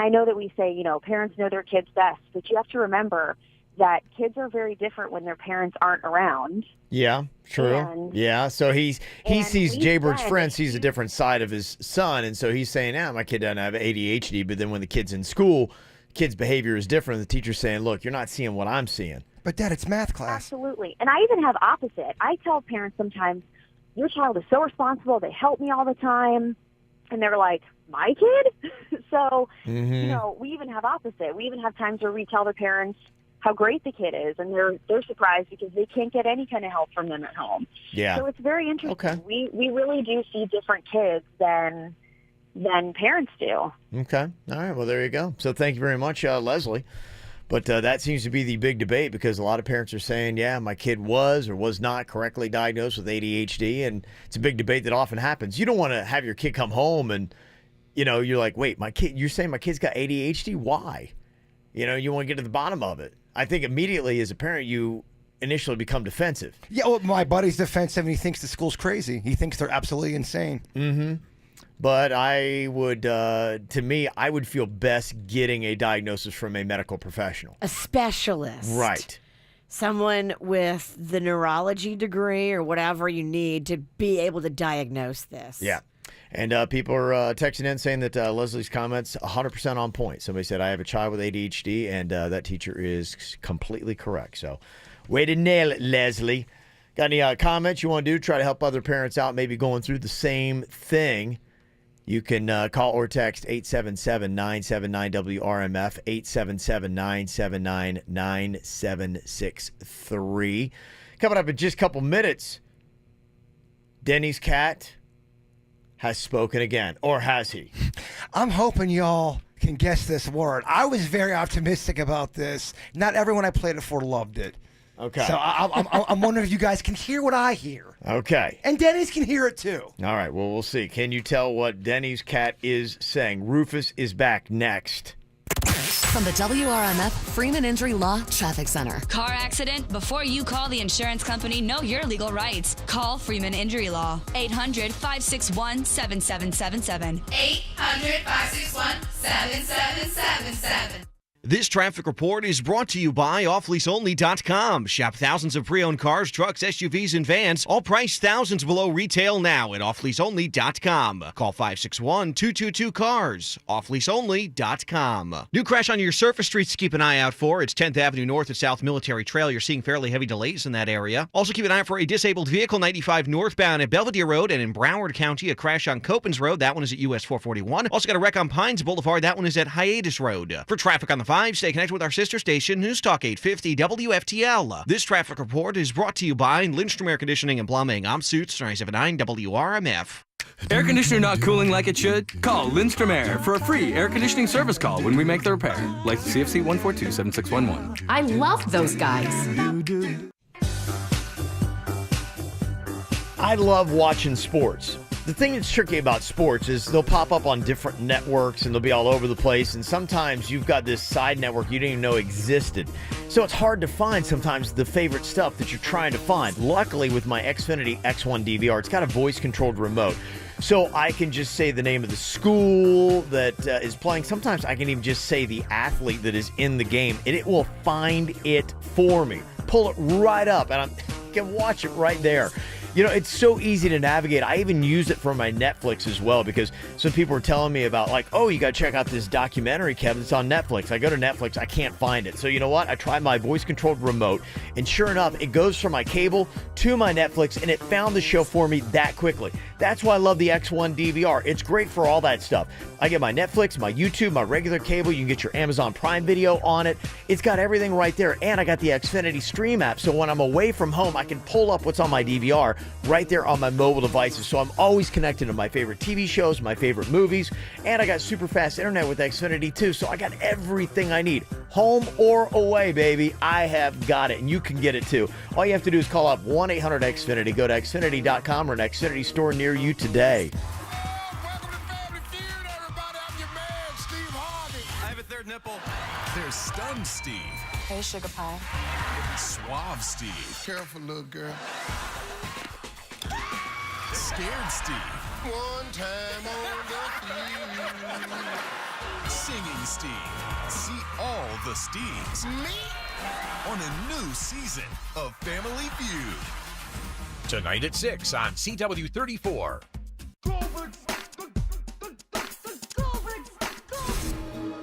I know that we say, parents know their kids best, but you have to remember that kids are very different when their parents aren't around. Yeah, true. Yeah, so he sees Jaybird's said- friend sees a different side of his son, and so he's saying, my kid doesn't have ADHD, but then when the kid's in school, kid's behavior is different. The teacher's saying, look, you're not seeing what I'm seeing. But, Dad, it's math class. Absolutely. And I even have opposite. I tell parents sometimes, your child is so responsible, they help me all the time. And they're like, my kid? So, we even have opposite. We even have times where we tell the parents how great the kid is, and they're surprised because they can't get any kind of help from them at home. Yeah. So it's very interesting. Okay. We really do see different kids than parents do. Okay. All right. Well, there you go. So thank you very much, Leslie. But that seems to be the big debate because a lot of parents are saying, my kid was or was not correctly diagnosed with ADHD. And it's a big debate that often happens. You don't want to have your kid come home and, you're like, wait, you're saying my kid's got ADHD? Why? You want to get to the bottom of it. I think immediately as a parent, you initially become defensive. Yeah, well, my buddy's defensive and he thinks the school's crazy. He thinks they're absolutely insane. Mm-hmm. But I would feel best getting a diagnosis from a medical professional. A specialist. Right. Someone with the neurology degree or whatever you need to be able to diagnose this. Yeah. And people are texting in saying that Leslie's comments 100% on point. Somebody said, I have a child with ADHD, and that teacher is completely correct. So way to nail it, Leslie. Got any comments you want to do? Try to help other parents out, maybe going through the same thing. You can call or text 877-979-WRMF, 877-979-9763. Coming up in just a couple minutes, Denny's cat has spoken again, or has he? I'm hoping y'all can guess this word. I was very optimistic about this. Not everyone I played it for loved it. Okay. So I'm wondering if you guys can hear what I hear. Okay. And Denny's can hear it too. All right, well, we'll see. Can you tell what Denny's cat is saying? Rufus is back next. From the WRMF Freeman Injury Law Traffic Center. Car accident? Before you call the insurance company, know your legal rights. Call Freeman Injury Law. 800-561-7777. 800-561-7777. This traffic report is brought to you by offleaseonly.com. Shop thousands of pre-owned cars, trucks, SUVs, and vans, all priced thousands below retail now at offleaseonly.com. Call 561-222-CARS. offleaseonly.com. New crash on your surface streets to keep an eye out for. It's 10th Avenue North at South Military Trail. You're seeing fairly heavy delays in that area. Also keep an eye out for a disabled vehicle 95 northbound at Belvedere Road, and in Broward County, a crash on Copans Road. That one is at US 441. Also got a wreck on Pines Boulevard. That one is at Hiatus Road. For traffic on the 5, stay connected with our sister station, News Talk 850 WFTL. This traffic report is brought to you by Lindstrom Air Conditioning and Plumbing. I'm Suits 979 WRMF. Air conditioner not cooling like it should? Call Lindstrom Air for a free air conditioning service call when we make the repair. Like CFC 142-7611. I love those guys. I love watching sports. The thing that's tricky about sports is they'll pop up on different networks and they'll be all over the place. And sometimes you've got this side network you didn't even know existed. So it's hard to find sometimes the favorite stuff that you're trying to find. Luckily, with my Xfinity X1 DVR, it's got a voice-controlled remote. So I can just say the name of the school that is playing. Sometimes I can even just say the athlete that is in the game, and it will find it for me. Pull it right up, and I can watch it right there. It's so easy to navigate. I even use it for my Netflix as well, because some people were telling me about, like, oh, you got to check out this documentary, Kevin. It's on Netflix. I go to Netflix. I can't find it. So you know what? I tried my voice-controlled remote, and sure enough, it goes from my cable to my Netflix, and it found the show for me that quickly. That's why I love the X1 DVR. It's great for all that stuff. I get my Netflix, my YouTube, my regular cable. You can get your Amazon Prime Video on it. It's got everything right there, and I got the Xfinity Stream app, so when I'm away from home, I can pull up what's on my DVR right there on my mobile devices. So I'm always connected to my favorite TV shows, my favorite movies, and I got super fast internet with Xfinity too. So I got everything I need. Home or away, baby, I have got it, and you can get it too. All you have to do is call up 1-800-XFINITY. Go to Xfinity.com or an Xfinity store near you today. I have a third nipple. There's Stunned Steve. Hey, Sugar Pie. Suave Steve. Careful, little girl. Scared Steve. One time on the field. Singing Steve. See all the Steves. Me? On a new season of Family Feud. Tonight at 6 on CW34.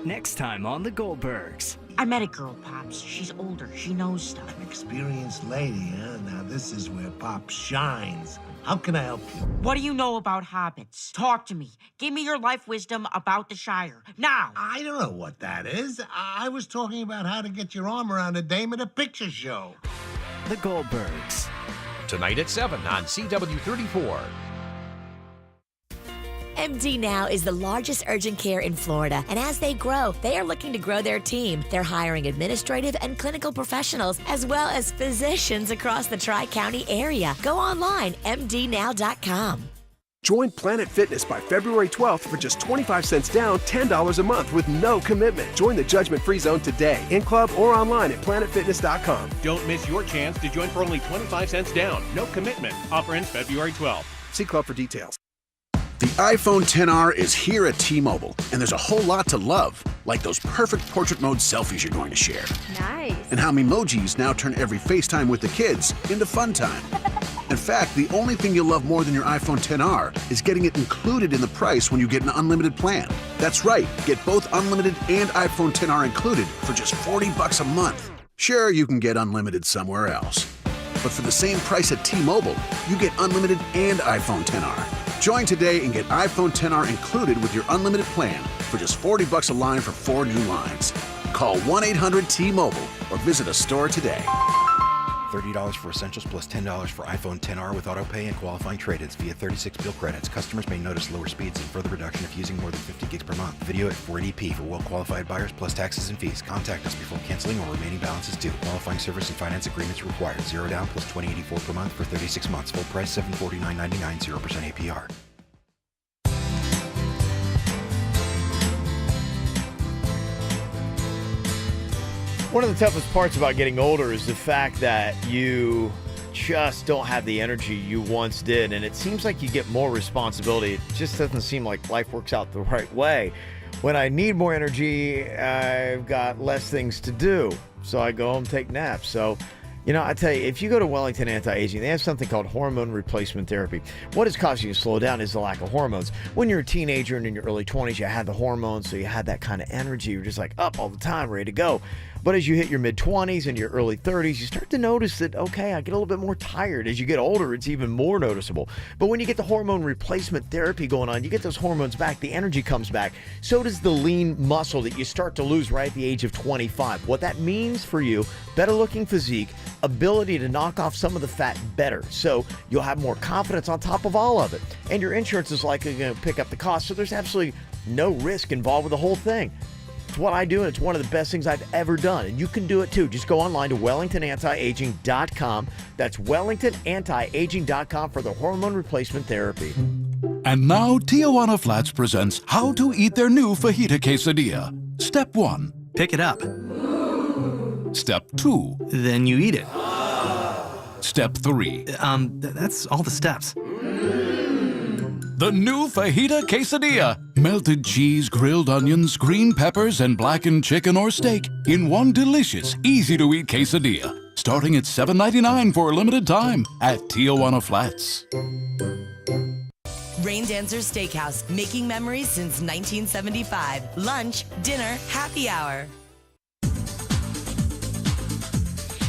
Next time on The Goldbergs. I met a girl, Pops. She's older. She knows stuff. An experienced lady, huh? Now this is where Pop shines. How can I help you? What do you know about hobbits? Talk to me. Give me your life wisdom about the Shire. Now! I don't know what that is. I was talking about how to get your arm around a dame at a picture show. The Goldbergs. Tonight at 7 on CW34. MD Now is the largest urgent care in Florida, and as they grow, they are looking to grow their team. They're hiring administrative and clinical professionals, as well as physicians across the Tri-County area. Go online, mdnow.com. Join Planet Fitness by February 12th for just 25 cents down, $10 a month with no commitment. Join the judgment-free zone today, in club or online at planetfitness.com. Don't miss your chance to join for only 25 cents down. No commitment. Offer ends February 12th. See club for details. The iPhone XR is here at T-Mobile, and there's a whole lot to love, like those perfect portrait mode selfies you're going to share. Nice. And how Memojis now turn every FaceTime with the kids into fun time. In fact, the only thing you'll love more than your iPhone XR is getting it included in the price when you get an unlimited plan. That's right, get both unlimited and iPhone XR included for just $40 a month. Sure, you can get unlimited somewhere else. But for the same price at T-Mobile, you get unlimited and iPhone XR. Join today and get iPhone XR included with your unlimited plan for just $40 a line for 4 new lines. Call 1-800-T-Mobile or visit a store today. $30 for Essentials plus $10 for iPhone XR with autopay and qualifying trade-ins via 36 bill credits. Customers may notice lower speeds and further reduction if using more than 50 gigs per month. Video at 480p for well-qualified buyers plus taxes and fees. Contact us before canceling or remaining balances due. Qualifying service and finance agreements required. 0 down plus $20.84 per month for 36 months. Full price $749.99, 0% APR. One of the toughest parts about getting older is the fact that you just don't have the energy you once did, and it seems like you get more responsibility. It just doesn't seem like life works out the right way. When I need more energy, I've got less things to do, so I go home and take naps. So, I tell you, if you go to Wellington Anti-Aging, they have something called hormone replacement therapy. What is causing you to slow down is the lack of hormones. When you're a teenager and in your early 20s, you had the hormones, so you had that kind of energy. You're just like up all the time, ready to go. But as you hit your mid-20s and your early 30s, you start to notice that, okay, I get a little bit more tired. As you get older, it's even more noticeable. But when you get the hormone replacement therapy going on, you get those hormones back, the energy comes back. So does the lean muscle that you start to lose right at the age of 25. What that means for you, better looking physique, ability to knock off some of the fat better. So you'll have more confidence on top of all of it. And your insurance is likely going to pick up the cost. So there's absolutely no risk involved with the whole thing. It's what I do, and it's one of the best things I've ever done. And you can do it too. Just go online to WellingtonAntiAging.com. That's WellingtonAntiAging.com for the hormone replacement therapy. And now Tijuana Flats presents how to eat their new fajita quesadilla. Step 1. Pick it up. Step 2. Then you eat it. Step 3. That's all the steps. The new fajita quesadilla. Melted cheese, grilled onions, green peppers, and blackened chicken or steak in one delicious, easy-to-eat quesadilla. Starting at $7.99 for a limited time at Tijuana Flats. Rain Dancers Steakhouse, making memories since 1975. Lunch, dinner, happy hour.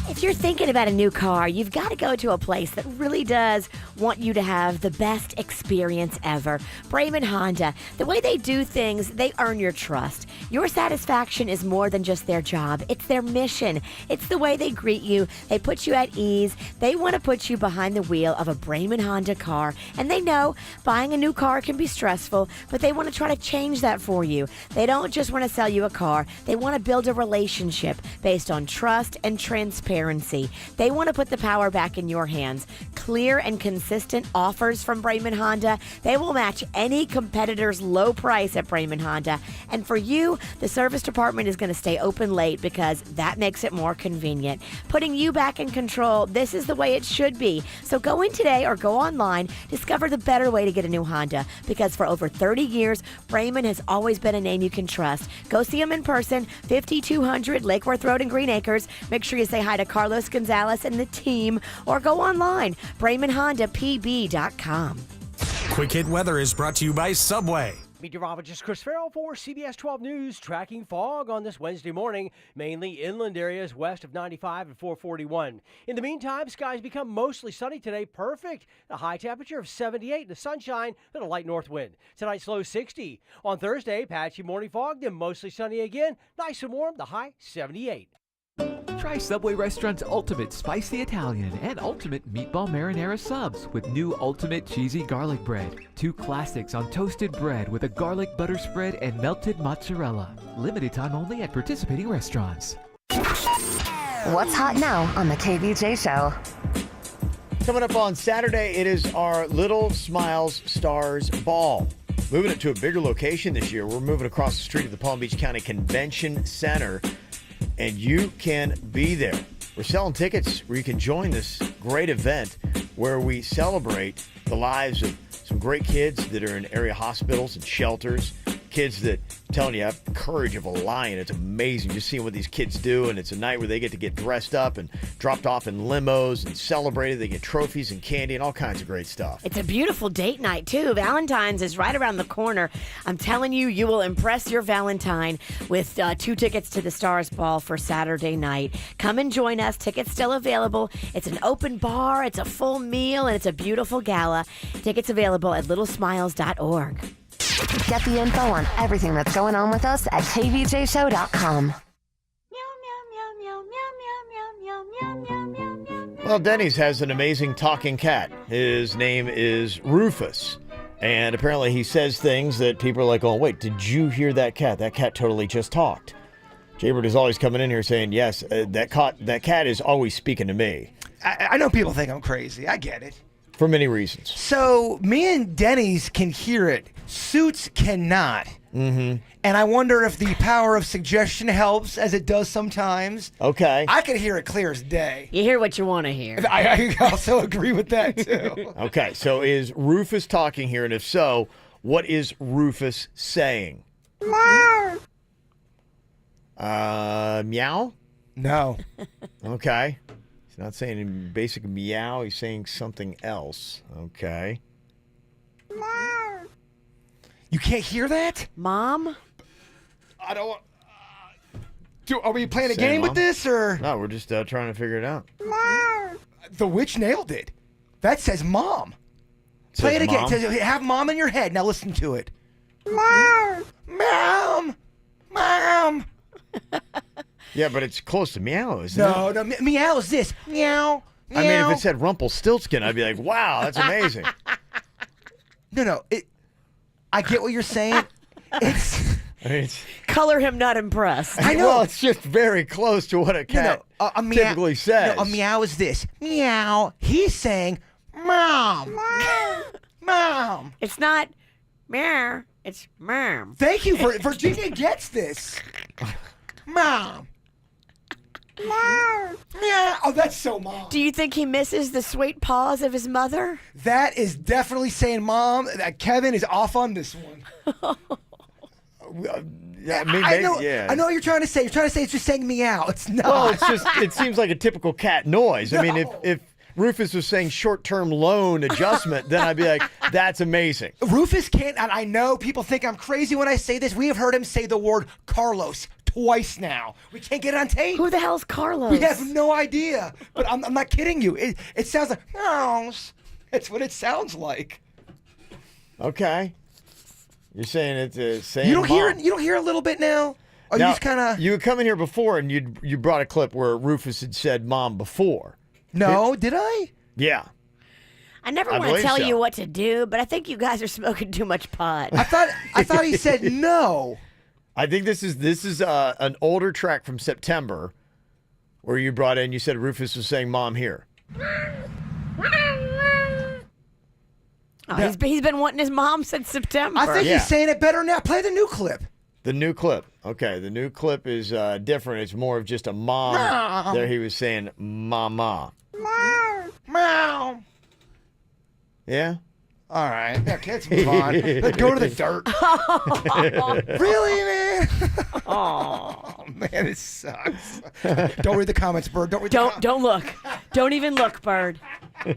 If you're thinking about a new car, you've got to go to a place that really does want you to have the best experience ever. Brayman Honda. The way they do things, they earn your trust. Your satisfaction is more than just their job. It's their mission. It's the way they greet you. They put you at ease. They want to put you behind the wheel of a Brayman Honda car. And they know buying a new car can be stressful, but they want to try to change that for you. They don't just want to sell you a car. They want to build a relationship based on trust and transparency. They want to put the power back in your hands. Clear and consistent offers from Brayman Honda. They will match any competitor's low price at Brayman Honda. And for you, the service department is going to stay open late because that makes it more convenient. Putting you back in control, this is the way it should be. So go in today or go online. Discover the better way to get a new Honda, because for over 30 years, Brayman has always been a name you can trust. Go see them in person, 5200 Lake Worth Road in Green Acres. Make sure you say hi to Carlos Gonzalez and the team, or go online, BraymanHondaPB.com. Quick Hit Weather is brought to you by Subway. Meteorologist Chris Farrell for CBS 12 News, tracking fog on this Wednesday morning, mainly inland areas west of 95 and 441. In the meantime, skies become mostly sunny today. Perfect. A high temperature of 78 and the sunshine and a light north wind. Tonight's low 60. On Thursday, patchy morning fog, then mostly sunny again. Nice and warm, the high 78. Try Subway Restaurant's Ultimate Spicy Italian and Ultimate Meatball Marinara subs with new Ultimate Cheesy Garlic Bread. 2 classics on toasted bread with a garlic butter spread and melted mozzarella. Limited time only at participating restaurants. What's hot now on the KVJ Show? Coming up on Saturday, it is our Little Smiles Stars Ball. Moving it to a bigger location this year. We're moving across the street at the Palm Beach County Convention Center, and you can be there. We're selling tickets where you can join this great event where we celebrate the lives of some great kids that are in area hospitals and shelters. Kids that, I'm telling you, have the courage of a lion. It's amazing just seeing what these kids do, and it's a night where they get to get dressed up and dropped off in limos and celebrated. They get trophies and candy and all kinds of great stuff. It's a beautiful date night, too. Valentine's is right around the corner. I'm telling you, you will impress your Valentine with 2 tickets to the Stars Ball for Saturday night. Come and join us. Tickets still available. It's an open bar, it's a full meal, and it's a beautiful gala. Tickets available at littlesmiles.org. Get the info on everything that's going on with us at kvjshow.com. Well, Denny's has an amazing talking cat. His name is Rufus. And apparently he says things that people are like, oh, wait, did you hear that cat? That cat totally just talked. Jaybird is always coming in here saying, yes, that cat is always speaking to me. I know people think I'm crazy. I get it. For many reasons. So me and Denny's can hear it. Suits cannot. Mm-hmm. And I wonder if the power of suggestion helps, as it does sometimes. Okay. I can hear it clear as day. You hear what you want to hear. I also agree with that, too. Okay, so is Rufus talking here? And if so, what is Rufus saying? Meow. Meow? No. Okay. He's not saying in basic meow. He's saying something else. Okay. Meow. You can't hear that? Mom? I don't want... are we playing a Saying game Mom? with this, or...? No, we're just trying to figure it out. Mom. The witch nailed it. That says mom. Play it again. Mom? It says, have mom in your head. Now listen to it. Mom. Mom. Mom. Yeah, but it's close to meow, isn't it? No, meow is this. Meow. Meow. I mean, if it said Rumpelstiltskin, I'd be like, wow, that's amazing. No. I get what you're saying. It's color him not impressed. I know. Well, it's just very close to what a cat typically says. No, a meow is this. Meow. He's saying, Mom. Mom. It's not meow. It's mom. Thank you. Virginia gets this. Mom. Mom. Yeah. Oh, that's so mom. Do you think he misses the sweet paws of his mother? That is definitely saying mom. Kevin is off on this one. Yeah, maybe, I know. yeah. I know what you're trying to say. You're trying to say it's just saying meow. It's not. Well, it's just, it seems like a typical cat noise. I mean, if Rufus was saying short-term loan adjustment, then I'd be like, that's amazing. Rufus can't, and I know people think I'm crazy when I say this. We have heard him say the word Carlos twice now. We can't get it on tape. Who the hell's Carlos? We have no idea. But I'm not kidding you. It sounds like, that's what it sounds like. Okay. You're saying it's saying You don't mom. hear it? You don't hear a little bit now? Or Now, you just kind of... You had come in here before, and you brought a clip where Rufus had said mom before. No, did I? Yeah. I never I want to believe tell so. you what to do, but I think you guys are smoking too much pot. I thought he said no. I think this is an older track from September where you brought in, you said Rufus was saying mom here. Oh, he's been wanting his mom since September. I think he's saying it better now. Play the new clip. The new clip. Okay, the new clip is different. It's more of just a mom. There he was saying mama. Meow. Yeah? All right. Okay, let's move on. Let's go to the dirt. Really, man? Oh, man, it sucks. Don't read the comments, Bird. Don't look. Don't even look, Bird.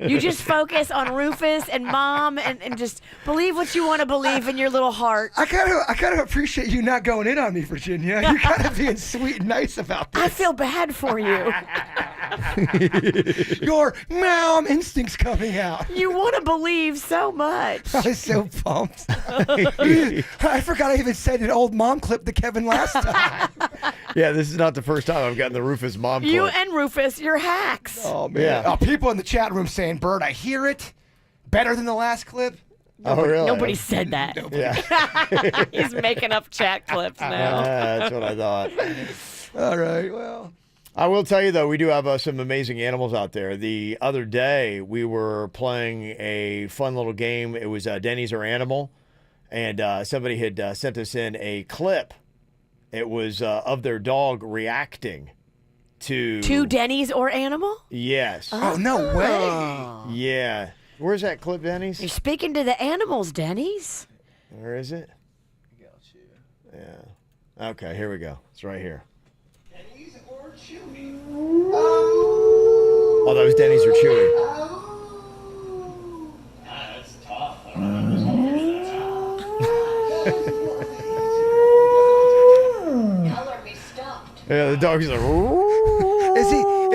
You just focus on Rufus and Mom and just believe what you want to believe in your little heart. I kind of appreciate you not going in on me, Virginia. You're kind of being sweet and nice about this. I feel bad for you. Your mom instincts coming out. You want to believe so much. I was so pumped. I forgot I even said an old mom clip to Kevin last time. Yeah, this is not the first time I've gotten the Rufus mom clip. You and Rufus, you're hacks. Oh, man. Yeah. People in the chat room saying, Bird, I hear it. Better than the last clip. Really? Nobody said that. Yeah. He's making up chat clips now. That's what I thought. All right, well. I will tell you, though, we do have some amazing animals out there. The other day, we were playing a fun little game. It was Denny's or Animal, and somebody had sent us in a clip. It was of their dog reacting to Denny's or Animal? Yes. Oh, no way. Yeah. Where's that clip, Denny's? You're speaking to the animals, Denny's. Where is it? Yeah. Okay, here we go. It's right here. Denny's or Chewy? Oh, that was Denny's or Chewy. That's tough. Color me stumped. Yeah, the dog's like, "Ooh." Is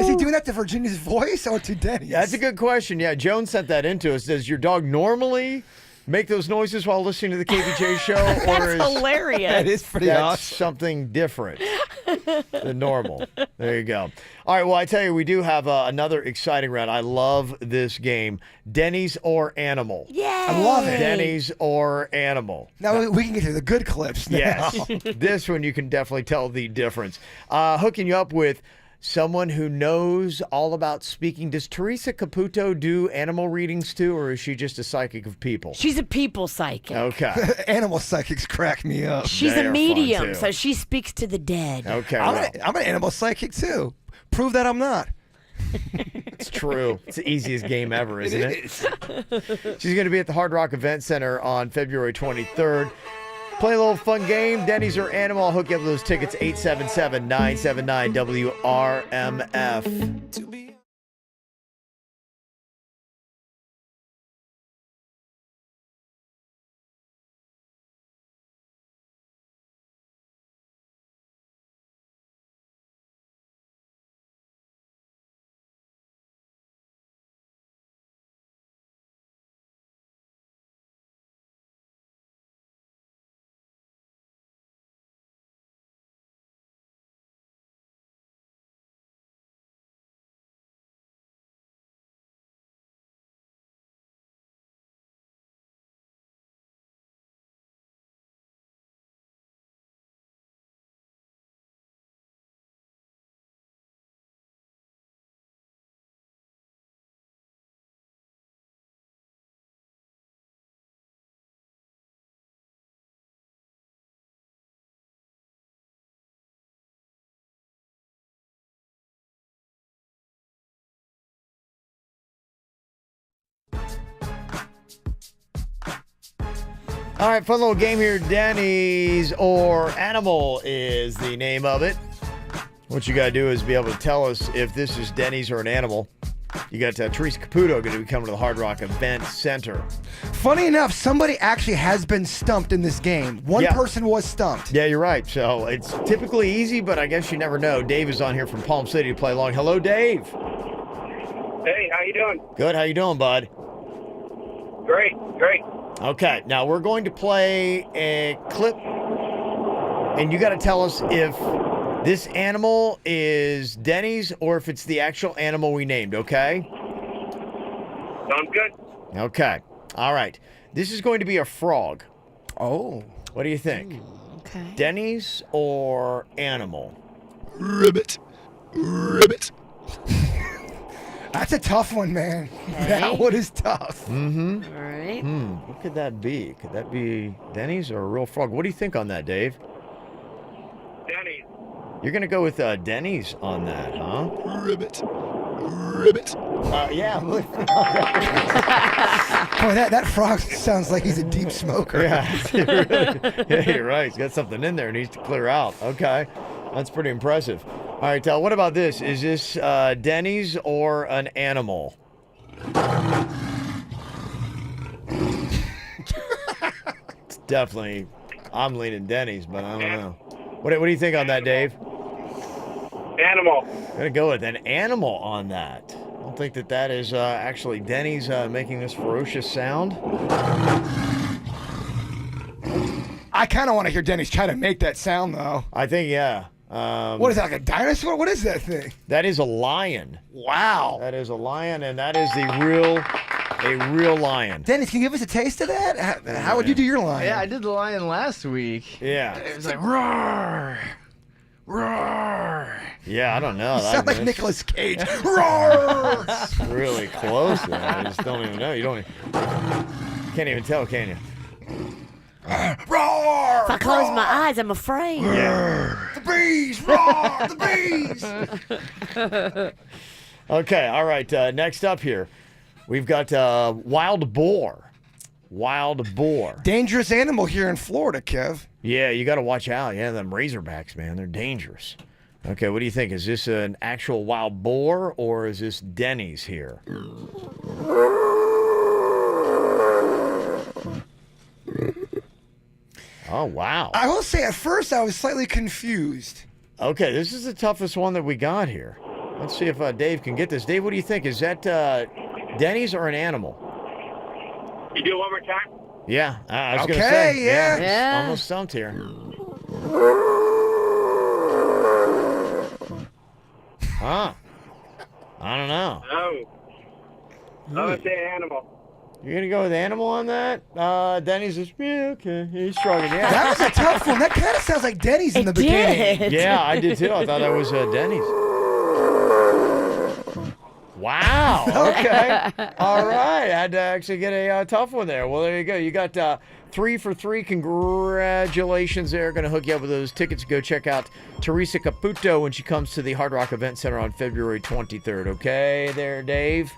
he doing that to Virginia's voice or to Denny's? That's a good question. Yeah, Joan sent that into us. Does your dog normally make those noises while listening to the KVJ show? That's hilarious. That is pretty That's awesome. something different than normal. There you go. All right, well, I tell you, we do have another exciting round. I love this game. Denny's or Animal. Yay! I love it. Denny's or Animal. Now we can get to the good clips now. Yes. This one you can definitely tell the difference. Hooking you up with someone who knows all about speaking. Does Teresa Caputo do animal readings too, or is she just a psychic of people? She's a people psychic. Okay. Animal psychics crack me up. She's They a are medium, fun, too. so she speaks to the dead. Okay. I'm an animal psychic too. Prove that I'm not. It's true. It's the easiest game ever, isn't it? Is. She's going to be at the Hard Rock Event Center on February 23rd. Play a little fun game. Denny's or Animal. I'll hook you up with those tickets. 877-979-WRMF. All right, fun little game here. Denny's or Animal is the name of it. What you got to do is be able to tell us if this is Denny's or an animal. You got Teresa Caputo going to be coming to the Hard Rock Event Center. Funny enough, somebody actually has been stumped in this game. One Yeah. person was stumped. Yeah, you're right. So it's typically easy, but I guess you never know. Dave is on here from Palm City to play along. Hello, Dave. Hey, how you doing? Good. How you doing, bud? Great, great. Okay, now we're going to play a clip, and you got to tell us if this animal is Denny's or if it's the actual animal we named, okay? Sounds good. Okay. All right. This is going to be a frog. Oh. What do you think? Okay. Denny's or animal? Ribbit. Ribbit. That's a tough one, man. That one is tough. Mm-hmm. All right. What could that be? Could that be Denny's or a real frog? What do you think on that, Dave? Denny's. You're going to go with Denny's on that, huh? Ribbit. Ribbit. Yeah. Boy, that frog sounds like he's a deep smoker. Yeah, yeah, you're right. He's got something in there. Needs to clear out. Okay, that's pretty impressive. All right, Tal. What about this? Is this Denny's or an animal? It's definitely. I'm leaning Denny's, but I don't know. What do you think on that, Dave? Animal. I'm gonna go with an animal on that. I don't think that is actually Denny's making this ferocious sound. I kind of want to hear Denny's try to make that sound, though. I think, yeah. What is that, like a dinosaur? What is that thing? That is a lion. Wow. That is a lion, and that is a real lion. Dennis, can you give us a taste of that? How would you do your lion? Yeah, I did the lion last week. Yeah. It was like, roar. Roar. Yeah, I don't know. Sound like That's Nicolas Cage. Roar. really close there. I just don't even know. Can't even tell, can you? Roar. If I close my eyes, I'm afraid. The bees. Roar. The bees. Okay, all right. Next up here, we've got wild boar. Wild boar. Dangerous animal here in Florida, Kev. Yeah, you got to watch out. Yeah, them razorbacks, man, they're dangerous. Okay, what do you think? Is this an actual wild boar or is this Denny's here? Oh, wow. I will say at first I was slightly confused. Okay, this is the toughest one that we got here. Let's see if Dave can get this. Dave, what do you think? Is that Denny's or an animal? You do it one more time? Yeah, I was going to Okay, say. yeah. Almost stumped here. Huh. I don't know. No. I'm going to say animal. You're going to go with animal on that? Denny's is, yeah, okay. He's struggling. Yeah. That was a tough one. That kind of sounds like Denny's in the beginning. Yeah, I did too. I thought that was Denny's. Wow. Okay. All right. I had to actually get a tough one there. Well, there you go. You got 3 for 3. Congratulations there. Going to hook you up with those tickets. Go check out Teresa Caputo when she comes to the Hard Rock Event Center on February 23rd. Okay there, Dave?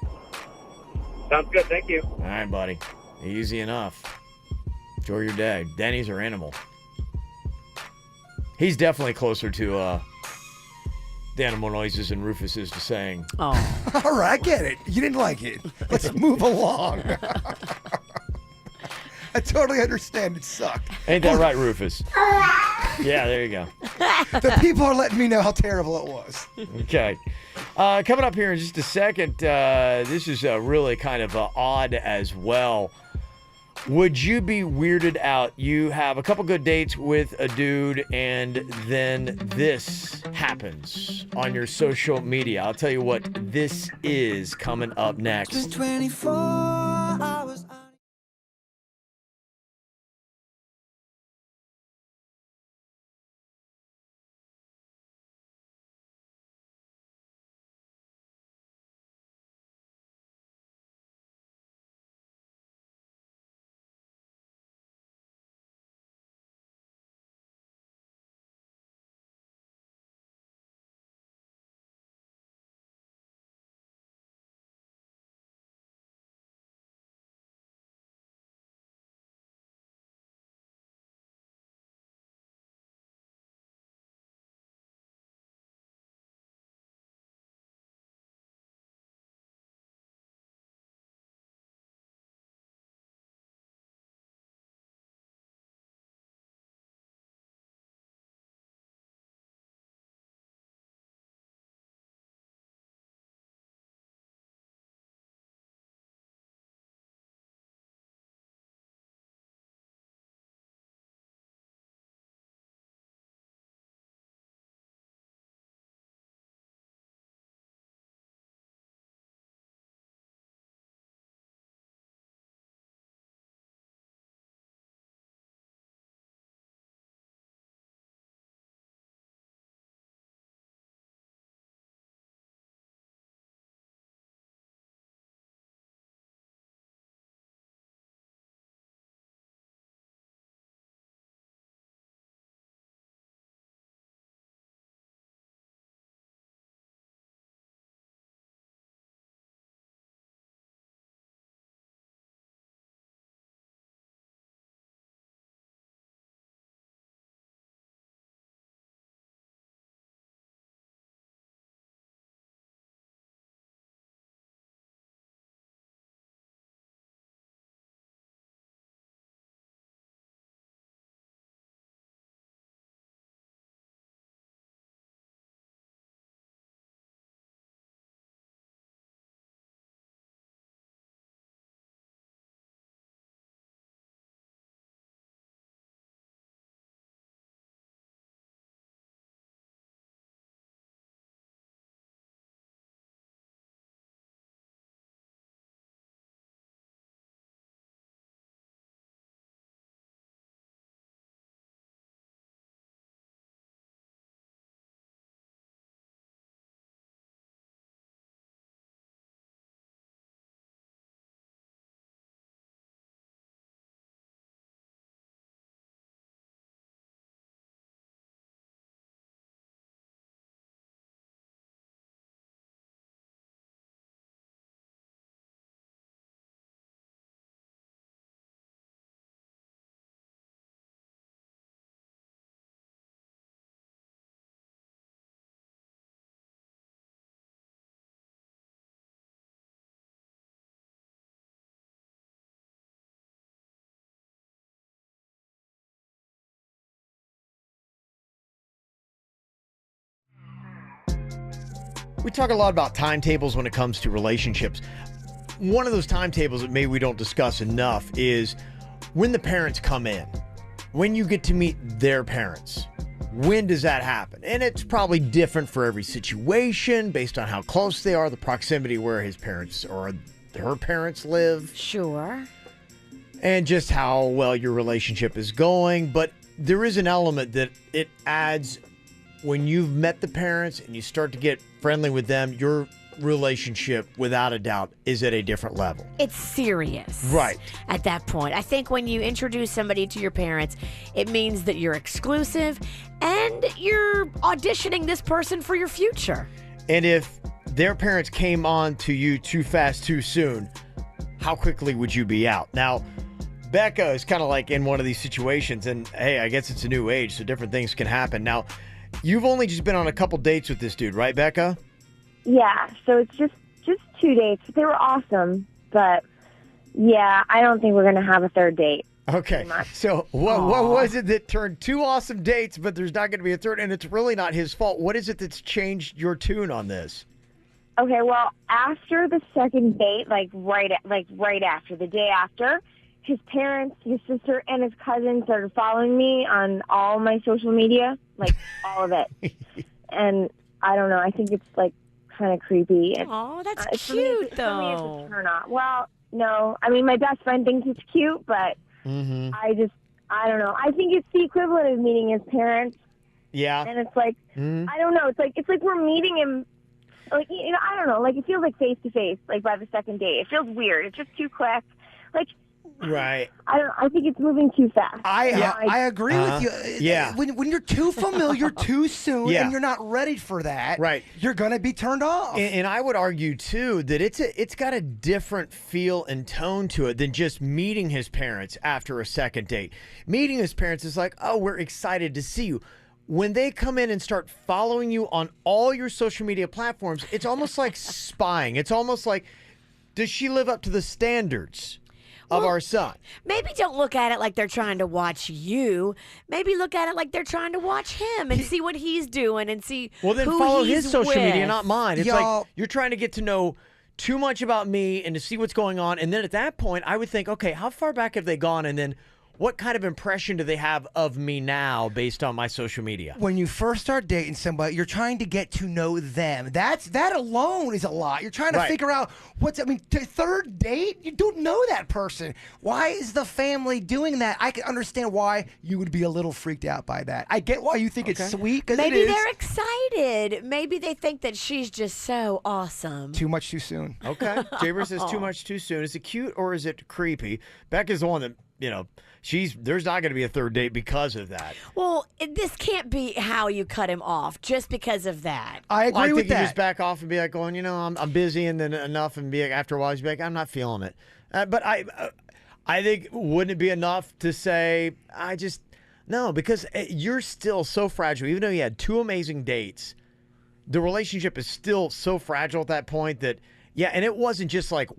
Sounds good. Thank you. All right, buddy. Easy enough. Enjoy your day. Denny's or animal? He's definitely closer to the animal noises and Rufus is to saying. Oh. All right, I get it. You didn't like it. Let's move along. I totally understand. It sucked. Ain't that right, Rufus? Yeah, there you go. The people are letting me know how terrible it was. Okay. Coming up here in just a second, this is really kind of odd as well. Would you be weirded out? You have a couple good dates with a dude, and then this happens on your social media. I'll tell you what this is coming up next. Just 24 hours. We talk a lot about timetables when it comes to relationships. One of those timetables that maybe we don't discuss enough is when the parents come in, when you get to meet their parents. When does that happen? And it's probably different for every situation based on how close they are, the proximity where his parents or her parents live. Sure. And just how well your relationship is going. But there is an element that it adds when you've met the parents and you start to get friendly with them, your relationship, without a doubt, is at a different level. It's serious. Right. At that point. I think when you introduce somebody to your parents, it means that you're exclusive and you're auditioning this person for your future. And if their parents came on to you too fast, too soon, how quickly would you be out? Now, Becca is kind of like in one of these situations, and hey, I guess it's a new age, so different things can happen. Now, you've only just been on a couple dates with this dude, right, Becca? Yeah, so it's just 2 dates. They were awesome, but yeah, I don't think we're going to have a third date. Okay, so what was it that turned 2 awesome dates, but there's not going to be a third, and it's really not his fault? What is it that's changed your tune on this? Okay, well, after the second date, right after, the day after, his parents, his sister, and his cousin started following me on all my social media, all of it. And I don't know, I think it's kind of creepy. Oh, that's cute, for though. me, it's a turn on. Well, no, I mean, my best friend thinks it's cute, but I don't know. I think it's the equivalent of meeting his parents. Yeah. And it's I don't know. It's like we're meeting him. I don't know. It feels like face to face. By the second date, it feels weird. It's just too quick. Right. I think it's moving too fast. I agree with you. Yeah. When you're too familiar too soon and you're not ready for that, right, you're gonna be turned off. And I would argue too that it's got a different feel and tone to it than just meeting his parents after a second date. Meeting his parents is like, oh, we're excited to see you. When they come in and start following you on all your social media platforms, it's almost like spying. It's almost like, does she live up to the standards of our son? Maybe don't look at it like they're trying to watch you. Maybe look at it like they're trying to watch him and see what he's doing and see Well, then who follow he's his social media, with. not mine. It's like you're trying to get to know too much about me and to see what's going on. And then at that point, I would think, okay, how far back have they gone? And then what kind of impression do they have of me now based on my social media? When you first start dating somebody, you're trying to get to know them. That alone is a lot. You're trying to figure out third date? You don't know that person. Why is the family doing that? I can understand why you would be a little freaked out by that. I get why you think it's sweet, because Maybe they're excited. Maybe they think that she's just so awesome. Too much too soon. Okay. Jaber says too much too soon. Is it cute or is it creepy? Becca's the one that, there's not going to be a third date because of that. Well, this can't be how you cut him off just because of that. I agree with You that. just back off and be like, going, I'm busy, and then enough, and be like, after a while, you'd be like, I'm not feeling it. But I think, wouldn't it be enough to say, no, because you're still so fragile. Even though you had 2 amazing dates, the relationship is still so fragile at that point that, yeah, and it wasn't just like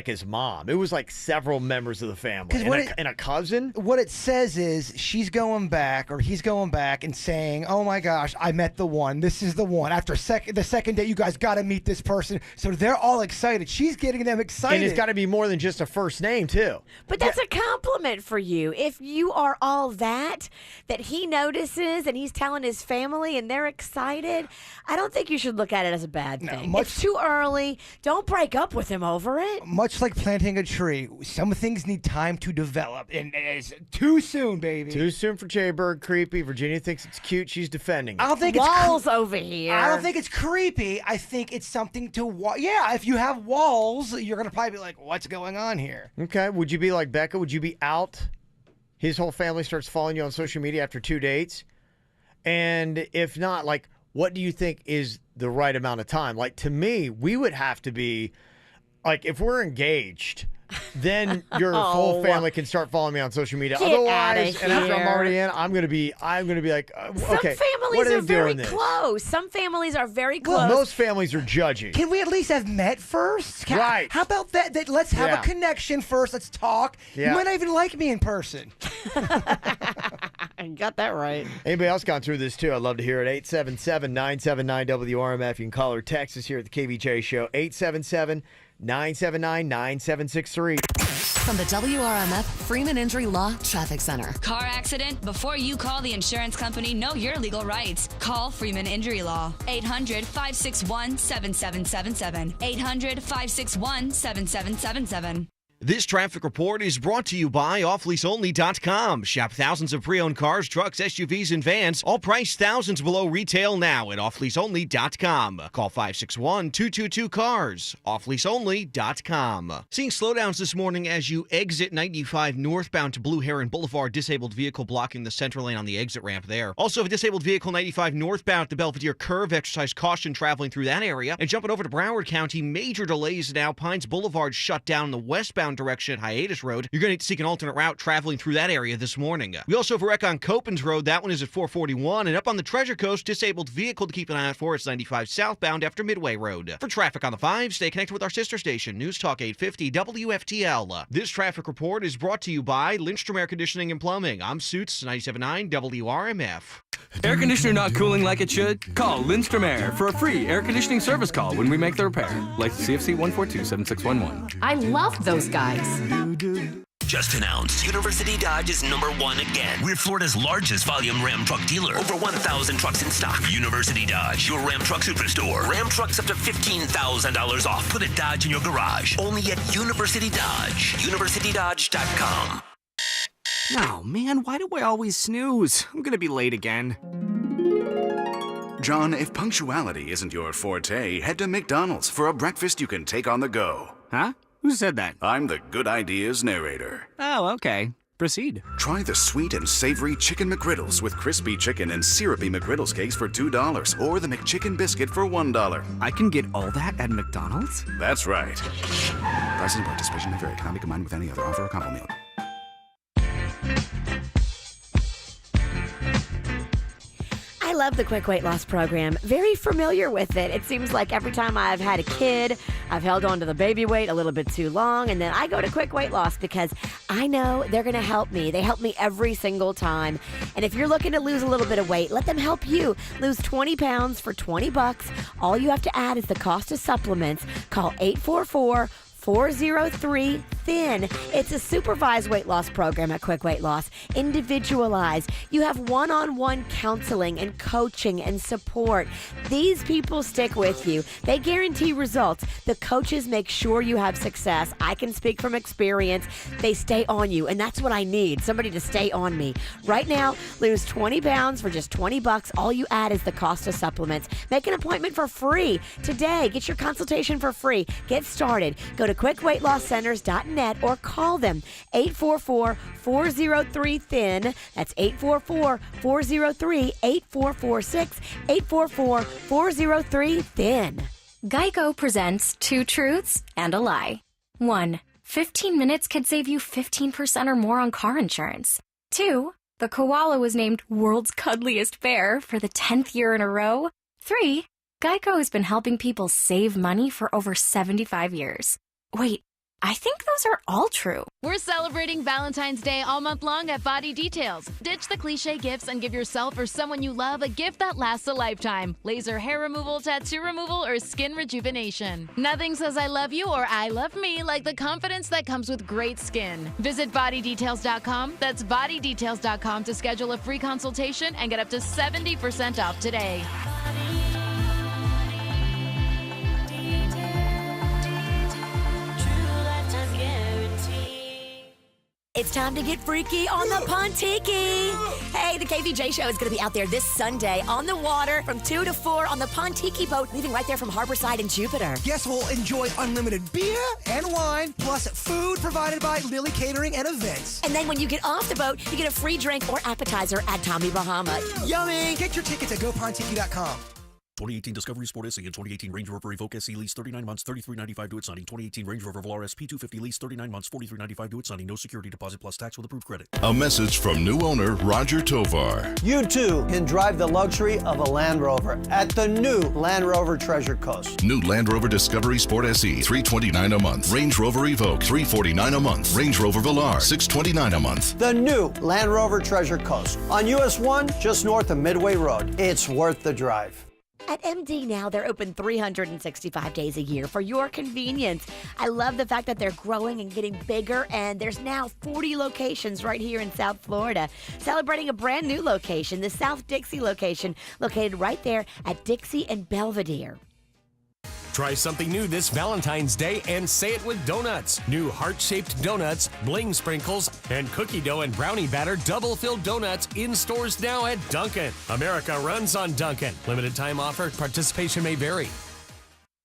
his mom. It was like several members of the family and a cousin. What it says is she's going back, or he's going back and saying, oh my gosh, I met the one. This is the one. After the second date, you guys got to meet this person. So they're all excited. She's getting them excited. And it's got to be more than just a first name, too. But that's a compliment for you. If you are all that he notices and he's telling his family and they're excited, I don't think you should look at it as a bad thing. It's too early. Don't break up with him over it. Much like planting a tree, some things need time to develop, and it's too soon, baby. Too soon for Jaybird. Creepy. Virginia thinks it's cute. She's defending it. I don't think walls over here. I don't think it's creepy. I think it's something to yeah, if you have walls, you're going to probably be like, what's going on here? Okay. Would you be like Becca? Would you be out? His whole family starts following you on social media after 2 dates? And if not, what do you think is the right amount of time? To me, we would have to be, if we're engaged, then your whole family can start following me on social media. Get Otherwise, and after I'm here. already in, I'm gonna be like, okay. Some families what are very doing this? close. Some families are very close. Well, most families are judging. Can we at least have met first? Right. How about that let's have a connection first. Let's talk. Yeah. You might not even like me in person. You got that right. Anybody else gone through this too? I'd love to hear it. 877-979-WRMF. You can call or text us here at the KVJ Show. 877-979-9763. From the WRMF Freeman Injury Law Traffic Center. Car accident? Before you call the insurance company, know your legal rights. Call Freeman Injury Law. 800-561-7777. 800-561-7777. This traffic report is brought to you by offleaseonly.com. Shop thousands of pre-owned cars, trucks, SUVs, and vans, all priced thousands below retail now at offleaseonly.com. Call 561-222-CARS. offleaseonly.com. Seeing slowdowns this morning as you exit 95 northbound to Blue Heron Boulevard. Disabled vehicle blocking the center lane on the exit ramp there. Also, a disabled vehicle 95 northbound at the Belvedere Curve. Exercise caution traveling through that area. And jumping over to Broward County, major delays now. Pines Boulevard shut down in the westbound direction at Hiatus Road. You're going to need to seek an alternate route traveling through that area this morning. We also have a wreck on Copans Road. That one is at 441. And up on the Treasure Coast, disabled vehicle to keep an eye out for. It's 95 southbound after Midway Road. For traffic on the 5, stay connected with our sister station, News Talk 850 WFTL. This traffic report is brought to you by Lindstrom Air Conditioning and Plumbing. I'm Suits 97.9 WRMF. Air conditioner not cooling like it should? Call Lindstrom Air for a free air conditioning service call when we make the repair. Like CFC 142-7611. I love those guys. Just announced, University Dodge is #1 again. We're Florida's largest volume Ram truck dealer. Over 1,000 trucks in stock. University Dodge, your Ram truck superstore. Ram trucks up to $15,000 off. Put a Dodge in your garage. Only at University Dodge. UniversityDodge.com. Oh, man, why do I always snooze? I'm gonna be late again. John, if punctuality isn't your forte, head to McDonald's for a breakfast you can take on the go. Huh? Who said that? I'm the Good Ideas narrator. Oh, okay. Proceed. Try the sweet and savory Chicken McGriddles with crispy chicken and syrupy McGriddles cakes for $2, or the McChicken biscuit for $1. I can get all that at McDonald's? That's right. Prices and participation may vary. Cannot be combined with any other offer or combo meal. I love the Quick Weight Loss program. Very familiar with it. It seems like every time I've had a kid, I've held on to the baby weight a little bit too long, and then I go to Quick Weight Loss because I know they're going to help me. They help me every single time. And if you're looking to lose a little bit of weight, let them help you. Lose 20 pounds for $20. All you have to add is the cost of supplements. Call 844-403-THIN. It's a supervised weight loss program at Quick Weight Loss. Individualized. You have one-on-one counseling and coaching and support. These people stick with you. They guarantee results. The coaches make sure you have success. I can speak from experience. They stay on you, and that's what I need. Somebody to stay on me. Right now, lose 20 pounds for just $20. All you add is the cost of supplements. Make an appointment for free today. Get your consultation for free. Get started. Go to quickweightlosscenters.net or call them 844-403-THIN. That's 844-403-8446, 844-403-THIN. Geico presents 2 truths and a lie. 1. 15 minutes could save you 15% or more on car insurance. 2. The koala was named World's Cuddliest Bear for the 10th year in a row. 3. Geico has been helping people save money for over 75 years. Wait, I think those are all true. We're celebrating Valentine's Day all month long at Body Details. Ditch the cliche gifts and give yourself or someone you love a gift that lasts a lifetime. Laser hair removal, tattoo removal, or skin rejuvenation. Nothing says I love you or I love me like the confidence that comes with great skin. Visit bodydetails.com. That's bodydetails.com to schedule a free consultation and get up to 70% off today. It's time to get freaky on the Pontiki. Hey, the KVJ show is going to be out there this Sunday on the water from 2 to 4 on the Pontiki boat, leaving right there from Harborside in Jupiter. Guests will enjoy unlimited beer and wine, plus food provided by Lily Catering and Events. And then when you get off the boat, you get a free drink or appetizer at Tommy Bahama. Yummy! Get your tickets at GoPontiki.com. 2018 Discovery Sport SE and 2018 Range Rover Evoque SE lease 39 months, $33.95 due at signing. 2018 Range Rover Velar SP 250 lease 39 months, $43.95 due at signing. No security deposit plus tax with approved credit. A message from new owner Roger Tovar. You too can drive the luxury of a Land Rover at the new Land Rover Treasure Coast. New Land Rover Discovery Sport SE, $329 a month. Range Rover Evoque, $349 a month. Range Rover Velar, $629 a month. The new Land Rover Treasure Coast on US 1, just north of Midway Road. It's worth the drive. At MD now, they're open 365 days a year for your convenience. I love the fact that they're growing and getting bigger, and there's now 40 locations right here in South Florida. Celebrating a brand new location, the South Dixie location, located right there at Dixie and Belvedere. Try something new this Valentine's Day and say it with donuts. New heart-shaped donuts, bling sprinkles, and cookie dough and brownie batter double-filled donuts in stores now at Dunkin'. America runs on Dunkin'. Limited time offer. Participation may vary.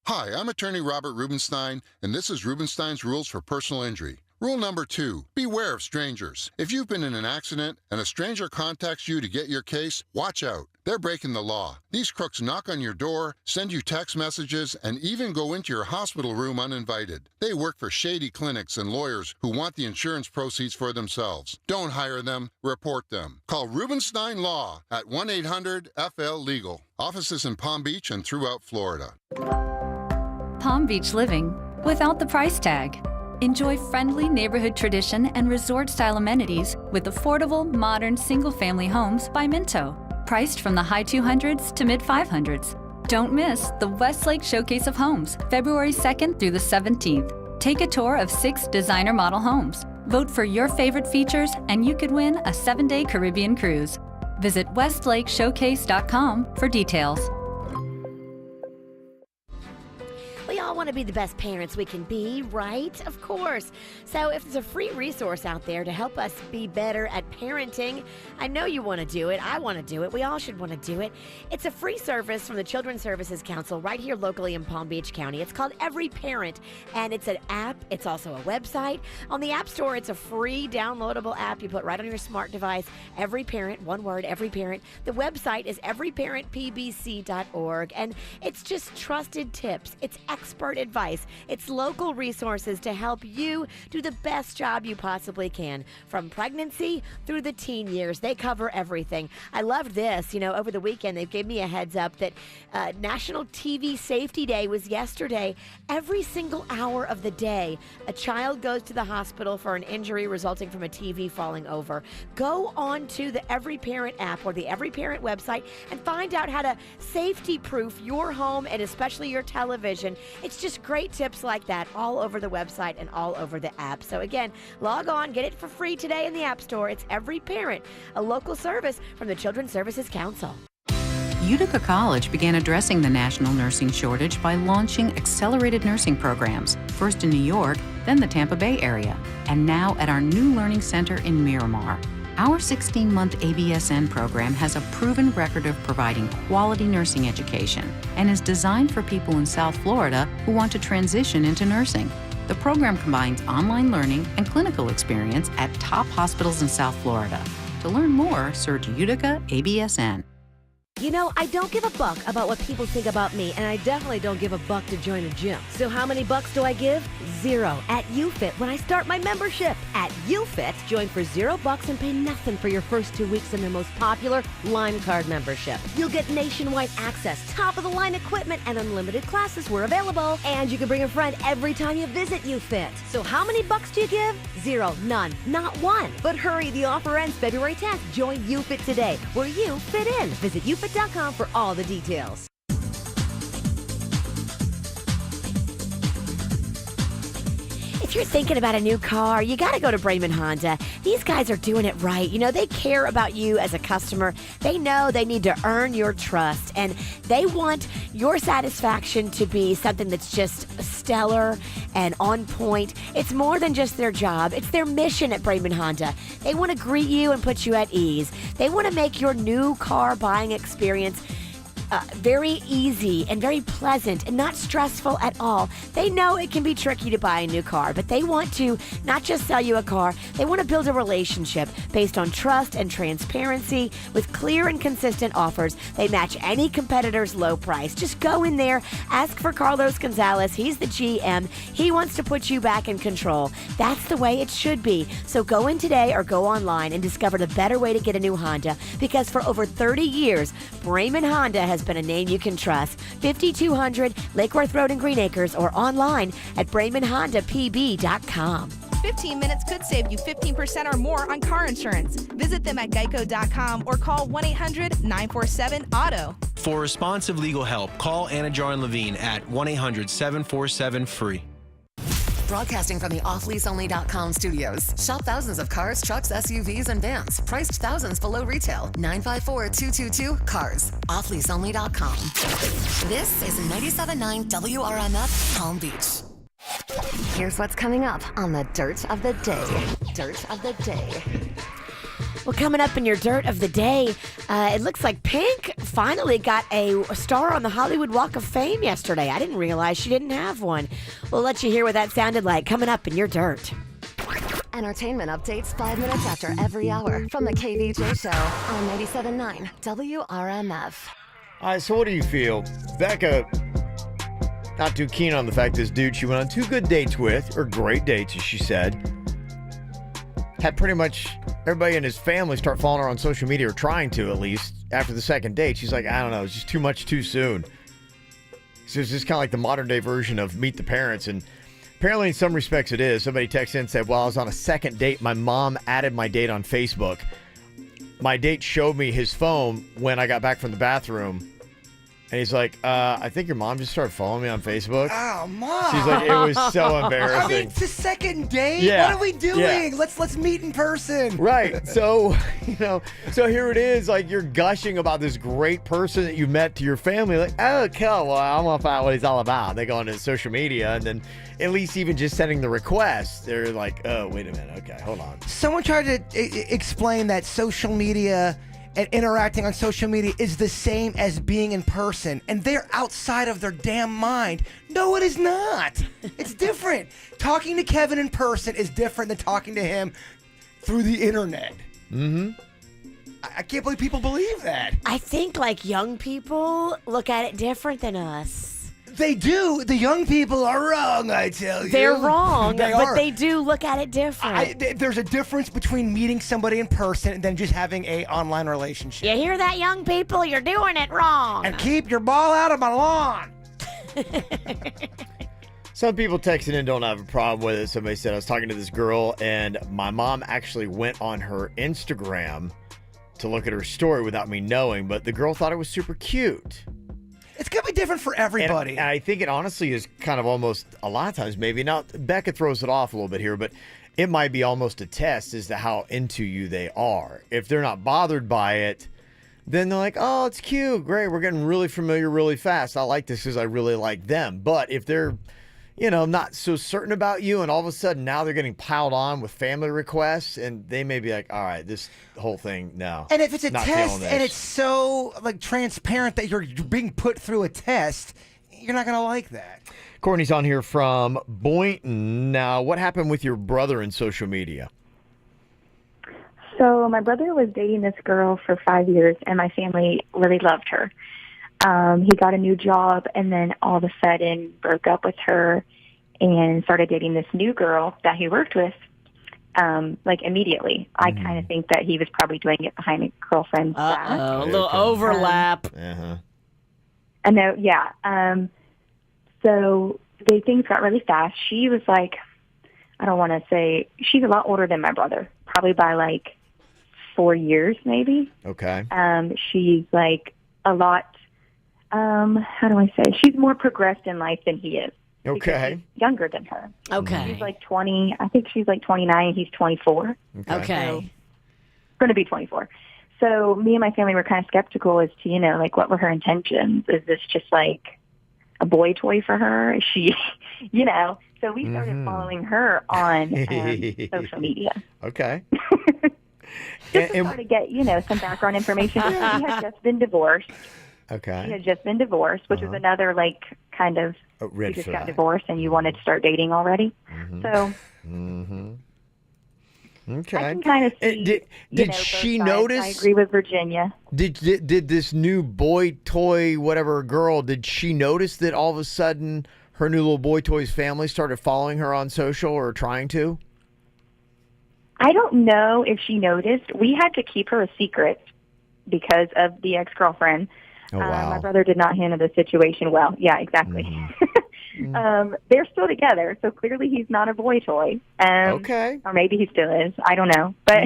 Hi, I'm attorney Robert Rubenstein, and this is Rubenstein's Rules for Personal Injury. Rule number 2, beware of strangers. If you've been in an accident and a stranger contacts you to get your case, watch out. They're breaking the law. These crooks knock on your door, send you text messages, and even go into your hospital room uninvited. They work for shady clinics and lawyers who want the insurance proceeds for themselves. Don't hire them, report them. Call Rubenstein Law at 1-800-FL-LEGAL. Offices in Palm Beach and throughout Florida. Palm Beach living without the price tag. Enjoy friendly neighborhood tradition and resort-style amenities with affordable, modern, single-family homes by Minto. Priced from the high 200s to mid 500s. Don't miss the Westlake Showcase of Homes, February 2nd through the 17th. Take a tour of 6 designer model homes. Vote for your favorite features and you could win a 7-day Caribbean cruise. Visit westlakeshowcase.com for details. We all want to be the best parents we can be, right? Of course. So if there's a free resource out there to help us be better at parenting, I know you want to do it. I want to do it. We all should want to do it. It's a free service from the Children's Services Council right here locally in Palm Beach County. It's called Every Parent, and it's an app. It's also a website. On the App Store, it's a free downloadable app you put right on your smart device. Every Parent, one word, Every Parent. The website is everyparentpbc.org, and it's just trusted tips. It's expert advice. It's local resources to help you do the best job you possibly can. From pregnancy through the teen years, they cover everything. I loved this. You know, over the weekend, they gave me a heads up that National TV Safety Day was yesterday. Every single hour of the day, a child goes to the hospital for an injury resulting from a TV falling over. Go on to the Every Parent app or the Every Parent website and find out how to safety-proof your home and especially your television. It's just great tips like that all over the website and all over the app. So again, log on, get it for free today in the App Store. It's Every Parent, a local service from the Children's Services Council. Utica College began addressing the national nursing shortage by launching accelerated nursing programs, first in New York, then the Tampa Bay area, and now at our new learning center in Miramar. Our 16-month ABSN program has a proven record of providing quality nursing education and is designed for people in South Florida who want to transition into nursing. The program combines online learning and clinical experience at top hospitals in South Florida. To learn more, search Utica ABSN. You know, I don't give a buck about what people think about me, and I definitely don't give a buck to join a gym. So how many bucks do I give? 0 at UFit when I start my membership. At UFit, join for $0 and pay nothing for your first 2 weeks in their most popular Lime Card membership. You'll get nationwide access, top-of-the-line equipment, and unlimited classes were available. And you can bring a friend every time you visit UFit. So how many bucks do you give? 0, none, not one. But hurry, the offer ends February 10th. Join UFit today, where you fit in. Visit UFit.com for all the details. If you're thinking about a new car, you got to go to Braman Honda. These guys are doing it right. You know, they care about you as a customer. They know they need to earn your trust, and they want your satisfaction to be something that's just stellar and on point. It's more than just their job. It's their mission at Braman Honda. They want to greet you and put you at ease. They want to make your new car buying experience very easy and very pleasant and not stressful at all. They know it can be tricky to buy a new car, but they want to not just sell you a car, they want to build a relationship based on trust and transparency with clear and consistent offers. They match any competitor's low price. Just go in there, ask for Carlos Gonzalez. He's the GM. He wants to put you back in control. That's the way it should be. So go in today or go online and discover the better way to get a new Honda, because for over 30 years, Brayman Honda has been a name you can trust. 5200 Lake Worth Road in Green Acres or online at BraymanHondaPB.com. 15 minutes could save you 15% or more on car insurance. Visit them at geico.com or call 1-800-947-AUTO. For responsive legal help, call Anna Jar and Levine at 1-800-747-FREE. Broadcasting from the offleaseonly.com studios. Shop thousands of cars, trucks, SUVs, and vans. Priced thousands below retail. 954-222-CARS. Offleaseonly.com. This is 97.9 WRMF Palm Beach. Here's what's coming up on the Dirt of the Day. Dirt of the Day. Well, coming up in your Dirt of the Day, it looks like Pink finally got a star on the Hollywood Walk of Fame yesterday. I didn't realize she didn't have one. We'll let you hear what that sounded like coming up in your Dirt. Entertainment updates 5 minutes after every hour from the KVJ Show on 97.9 WRMF. All right, so what do you feel? Becca, not too keen on the fact this dude she went on 2 good dates with, or great dates, as she said, had pretty much everybody in his family start following her on social media, or trying to at least, after the second date. She's like, I don't know, it's just too much too soon. So it's just kind of like the modern day version of Meet the Parents, and apparently in some respects it is. Somebody texted in and said, well, I was on a second date. My mom added my date on Facebook. My date showed me his phone when I got back from the bathroom. And he's like, I think your mom just started following me on Facebook. Oh, Mom. She's like, it was so embarrassing. I mean, it's the second date. Yeah. What are we doing? Yeah. Let's meet in person. Right. So, so here it is. Like, you're gushing about this great person that you met to your family. Like, oh, cool. Well, I'm going to find out what he's all about. They go on his social media, and then at least even just sending the request, they're like, oh, wait a minute. Okay, hold on. Someone tried to explain that social media and interacting on social media is the same as being in person, and they're outside of their damn mind. No, it is not. It's different. Talking to Kevin in person is different than talking to him through the internet. Mm-hmm. I can't believe people believe that. I think like young people look at it different than us. They do. The young people are wrong, I tell you. They're wrong, They but are. they do look at it different. There's a difference between meeting somebody in person and then just having a online relationship. You hear that, young people? You're doing it wrong. And keep your ball out of my lawn. Some people texting in don't have a problem with it. Somebody said, I was talking to this girl, and my mom actually went on her Instagram to look at her story without me knowing, but the girl thought it was super cute. It's going to be different for everybody. And I think it honestly is kind of almost, a lot of times maybe, now Becca throws it off a little bit here, but it might be almost a test as to how into you they are. If they're not bothered by it, then they're like, oh, it's cute, great, we're getting really familiar really fast. I like this because I really like them. But if they're, not so certain about you, and all of a sudden now they're getting piled on with family requests, and they may be like, all right, this whole thing, no. And if it's a not test feeling this. and it's so transparent that you're being put through a test, you're not going to like that. Courtney's on here from Boynton. Now, what happened with your brother in social media? So my brother was dating this girl for 5 years, and my family really loved her. He got a new job, and then all of a sudden broke up with her and started dating this new girl that he worked with, immediately. I kind of think that he was probably doing it behind a girlfriend's back. A little overlap. I know, yeah. So things got really fast. She was like, I don't want to say, she's a lot older than my brother, probably by 4 years maybe. Okay. She's a lot, how do I say, she's more progressed in life than he is. Okay. He's younger than her. Okay. She's 20, I think she's 29, he's 24. Okay. So, going to be 24. So me and my family were kind of skeptical as to, what were her intentions? Is this just a boy toy for her? Is she, so we started following her on social media. Okay. Just to try to get, some background information. She had just been divorced. Okay. She had just been divorced, which was another kind of red you just flag. got divorced and you wanted to start dating already. So Okay. I can kind of see. Did both she sides. notice? I agree with Virginia. Did this new boy toy whatever girl? Did she notice that all of a sudden her new little boy toys family started following her on social or trying to? I don't know if she noticed. We had to keep her a secret because of the ex-girlfriend. Oh, wow. My brother did not handle the situation well. Yeah, exactly. They're still together, so clearly he's not a boy toy. Okay. Or maybe he still is. I don't know. But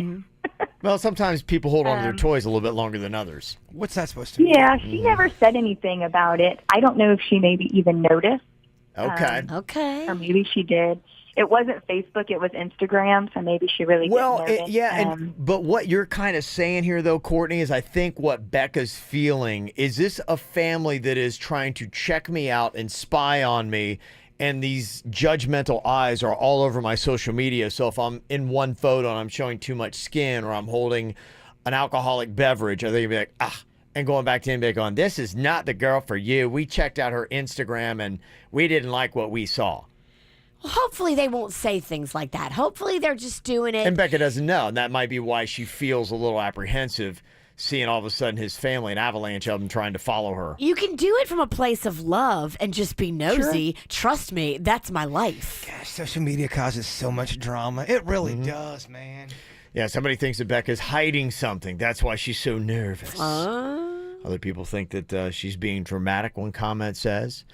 Well, sometimes people hold on to their toys a little bit longer than others. What's that supposed to mean? yeah, she never said anything about it. I don't know if she maybe even noticed. Okay. Okay. Or maybe she did. It wasn't Facebook, it was Instagram, so maybe she really didn't notice. But what you're kind of saying here, though, Courtney, is I think what Becca's feeling is this a family that is trying to check me out and spy on me, and these judgmental eyes are all over my social media. So if I'm in one photo and I'm showing too much skin or I'm holding an alcoholic beverage, I think you'd be like, and going back to him, going, this is not the girl for you. We checked out her Instagram and we didn't like what we saw. Well, hopefully they won't say things like that. Hopefully they're just doing it. And Becca doesn't know, and that might be why she feels a little apprehensive seeing all of a sudden his family, an avalanche of them trying to follow her. You can do it from a place of love and just be nosy. Sure. Trust me, that's my life. Gosh, social media causes so much drama. It really does, man. Yeah, somebody thinks that Becca's hiding something. That's why she's so nervous. Other people think that she's being dramatic, one comment says.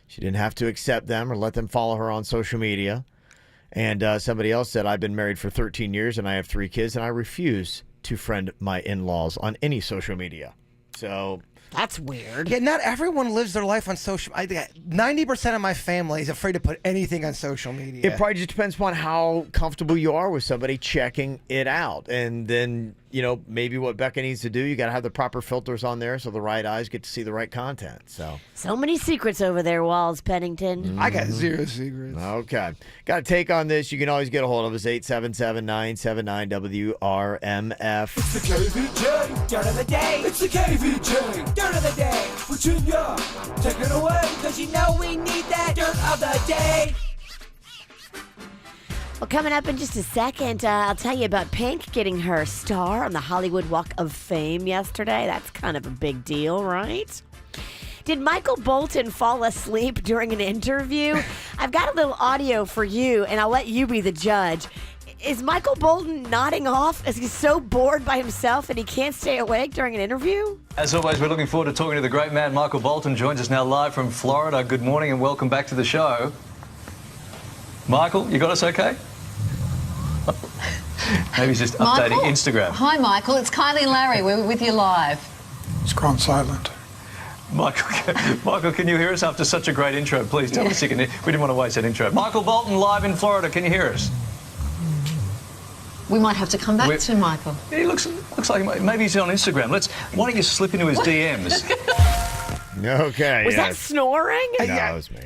She didn't have to accept them or let them follow her on social media. And somebody else said, I've been married for 13 years and I have 3 kids and I refuse to friend my in-laws on any social media. So that's weird. Yeah, not everyone lives their life on social. 90% of my family is afraid to put anything on social media. It probably just depends upon how comfortable you are with somebody checking it out. And then, maybe what Becca needs to do, you got to have the proper filters on there so the right eyes get to see the right content. So many secrets over there, Walls Pennington. I got 0 secrets. Okay. Got a take on this. You can always get a hold of us, 877-979-WRMF. It's the KVJ Dirt of the Day. It's the KVJ Dirt of the Day. Virginia, take it away, because you know we need that Dirt of the Day. Well, coming up in just a second, I'll tell you about Pink getting her star on the Hollywood Walk of Fame yesterday. That's kind of a big deal, right? Did Michael Bolton fall asleep during an interview? I've got a little audio for you, and I'll let you be the judge. Is Michael Bolton nodding off as he's so bored by himself and he can't stay awake during an interview? As always, we're looking forward to talking to the great man, Michael Bolton. Joins us now live from Florida. Good morning and welcome back to the show. Michael, you got us okay? Maybe he's just updating Instagram. Hi, Michael. It's Kylie and Larry. We're with you live. It's gone silent. Michael, can you hear us after such a great intro? Please tell us you can hear. We didn't want to waste that intro. Michael Bolton live in Florida. Can you hear us? We might have to come back to Michael. He looks like maybe he's on Instagram. Why don't you slip into his DMs? Okay. Was that snoring? No, that was me.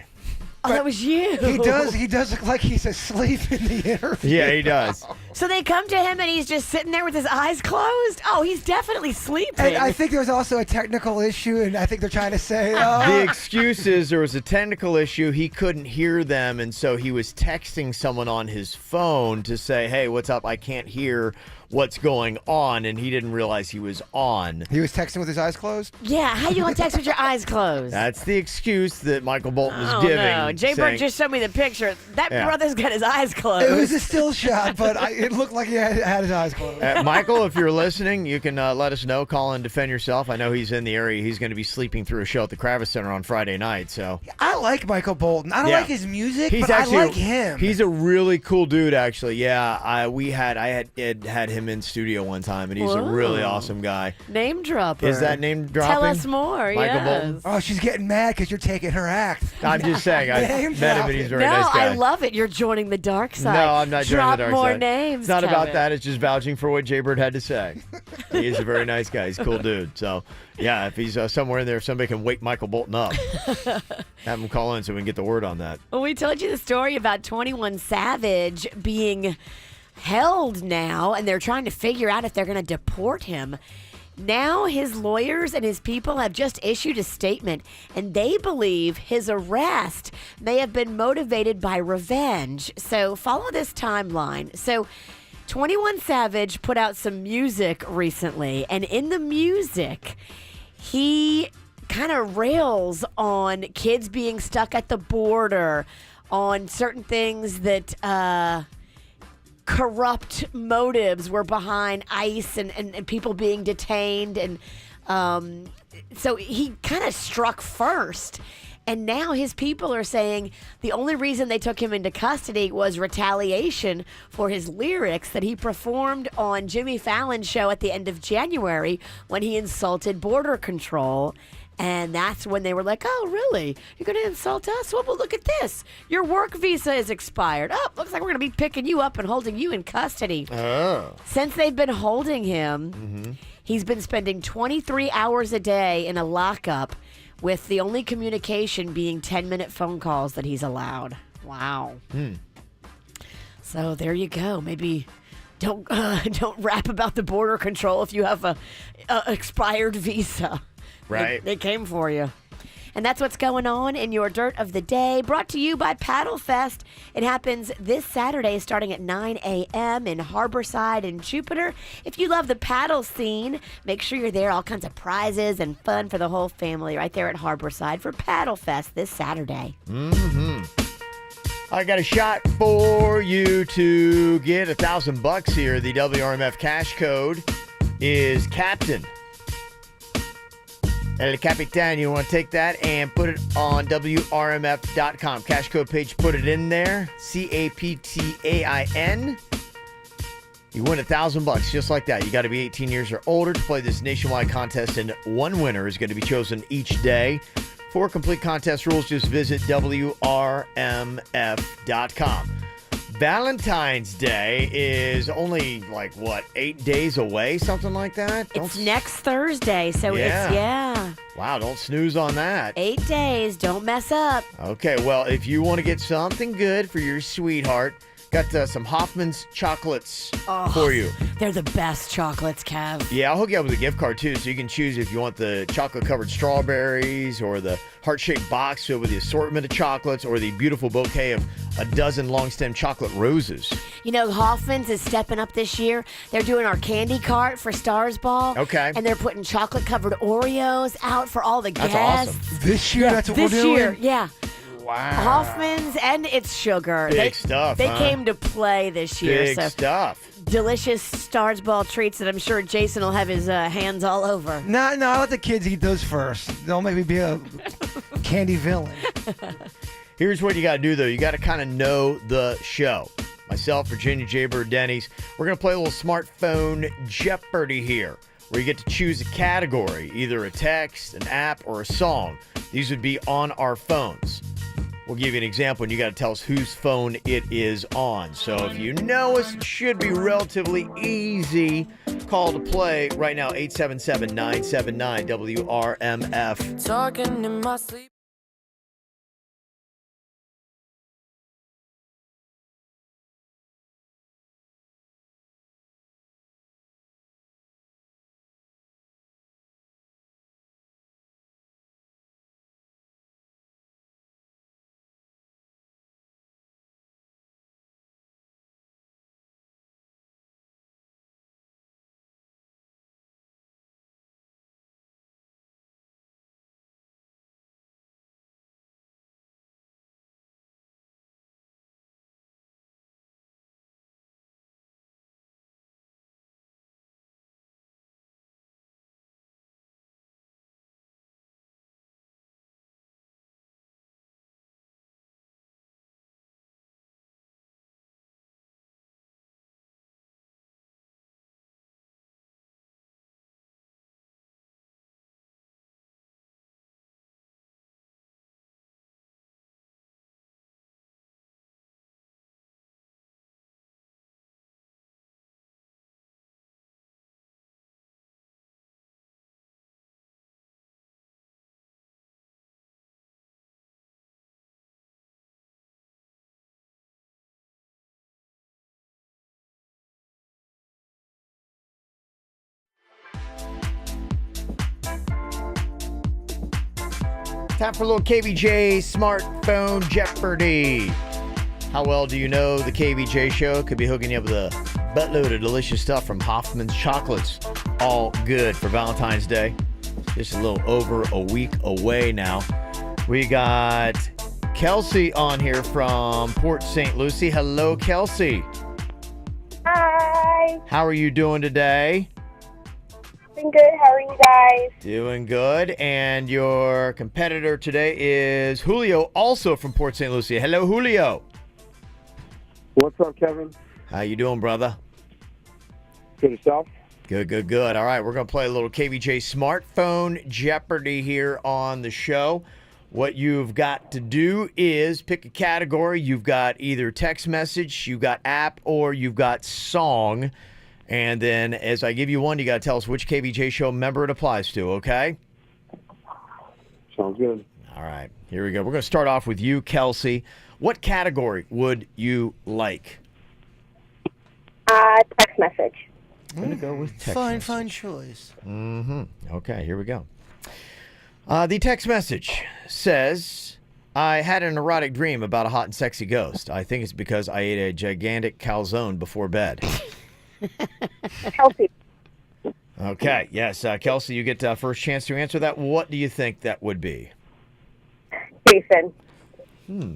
Oh, that was you. He does look like he's asleep in the interview. Yeah, he does. So they come to him and he's just sitting there with his eyes closed? Oh, he's definitely sleeping. And I think there's also a technical issue, and I think they're trying to say... The excuse is there was a technical issue. He couldn't hear them, and so he was texting someone on his phone to say, hey, what's up? I can't hear what's going on, and he didn't realize he was on. He was texting with his eyes closed? Yeah, how you gonna text with your eyes closed? That's the excuse that Michael Bolton was giving. No, Jay Bird just showed me the picture. That brother's got his eyes closed. It was a still shot, but it looked like he had his eyes closed. Michael, if you're listening, you can let us know. Call and defend yourself. I know he's in the area. He's going to be sleeping through a show at the Kravis Center on Friday night. So I like Michael Bolton. I don't like his music, but I like him. He's a really cool dude, actually. Yeah, I had him in studio one time, and he's a really awesome guy. Name dropper. Is that name dropping? Tell us more. Michael Bolton. Oh, she's getting mad because you're taking her act. I'm just saying. I met him, and he's a very nice guy. I love it. You're joining the dark side. No, I'm not joining the dark side. Drop more names. It's not about that. It's just vouching for what Jay Bird had to say. He is a very nice guy. He's a cool dude. So, yeah, if he's somewhere in there, if somebody can wake Michael Bolton up, have him call in so we can get the word on that. Well, we told you the story about 21 Savage being held now, and they're trying to figure out if they're going to deport him. Now his lawyers and his people have just issued a statement, and they believe his arrest may have been motivated by revenge. So follow this timeline. So 21 Savage put out some music recently, and in the music, he kind of rails on kids being stuck at the border, on certain things that corrupt motives were behind ICE and people being detained. And so he kind of struck first. And now his people are saying the only reason they took him into custody was retaliation for his lyrics that he performed on Jimmy Fallon's show at the end of January when he insulted border control. And that's when they were like, oh, really? You're going to insult us? Well, look at this. Your work visa is expired. Oh, looks like we're going to be picking you up and holding you in custody. Oh. Since they've been holding him, he's been spending 23 hours a day in a lockup with the only communication being 10-minute phone calls that he's allowed. Wow. So there you go. Maybe don't rap about the border control if you have a expired visa. Right. They came for you. And that's what's going on in your Dirt of the Day, brought to you by Paddle Fest. It happens this Saturday starting at 9 a.m. in Harborside and Jupiter. If you love the paddle scene, make sure you're there. All kinds of prizes and fun for the whole family right there at Harborside for Paddle Fest this Saturday. I got a shot for you to get $1,000 here. The WRMF cash code is Captain. El Capitan, you want to take that and put it on WRMF.com. Cash code page, put it in there. CAPTAIN. You win $1,000 just like that. You got to be 18 years or older to play this nationwide contest, and one winner is going to be chosen each day. For complete contest rules, just visit WRMF.com. Valentine's Day is only 8 days away, something like that? It's next Thursday, so it's. Wow, don't snooze on that. 8 days, don't mess up. Okay, well, if you want to get something good for your sweetheart, got some Hoffman's chocolates for you. They're the best chocolates, Kev. Yeah, I'll hook you up with a gift card, too, so you can choose if you want the chocolate-covered strawberries or the heart-shaped box filled with the assortment of chocolates or the beautiful bouquet of a dozen long-stem chocolate roses. You know, Hoffman's is stepping up this year. They're doing our candy cart for Stars Ball. Okay. And they're putting chocolate-covered Oreos out for all the guests. That's awesome. This year, that's what we're doing? This year, yeah. Wow. Hoffman's and it's sugar. Big stuff, They huh? came to play this year. Big stuff. Delicious Stars Ball treats that I'm sure Jason will have his hands all over. No, I let the kids eat those first. They'll maybe be a candy villain. Here's what you got to do, though. You got to kind of know the show. Myself, Virginia Jaybird, Denny's. We're going to play a little smartphone Jeopardy here, where you get to choose a category, either a text, an app, or a song. These would be on our phones. We'll give you an example, and you got to tell us whose phone it is on. So if you know us, it should be relatively easy. Call to play right now, 877-979-WRMF. Talking in my sleep. Time for a little KVJ Smartphone Jeopardy. How well do you know the KVJ show? Could be hooking you up with a buttload of delicious stuff from Hoffman's Chocolates. All good for Valentine's Day. Just a little over a week away now. We got Kelsey on here from Port St. Lucie. Hello, Kelsey. Hi. How are you doing today? Doing good. How are you guys? Doing good. And your competitor today is Julio, also from Port St. Lucie. Hello, Julio. What's up, Kevin? How you doing, brother? Good yourself? Good, good, good. All right, we're going to play a little KVJ Smartphone Jeopardy here on the show. What you've got to do is pick a category. You've got either text message, you've got app, or you've got song. And then as I give you one, you got to tell us which KVJ show member it applies to, okay? Sounds good. All right, here we go. We're going to start off with you, Kelsey. What category would you like? Text message. I'm going to go with text message. Fine choice. Mm-hmm. Okay, here we go. The text message says, I had an erotic dream about a hot and sexy ghost. I think it's because I ate a gigantic calzone before bed. Kelsey. Okay, yes, Kelsey, you get first chance to answer that. What do you think that would be? Jason.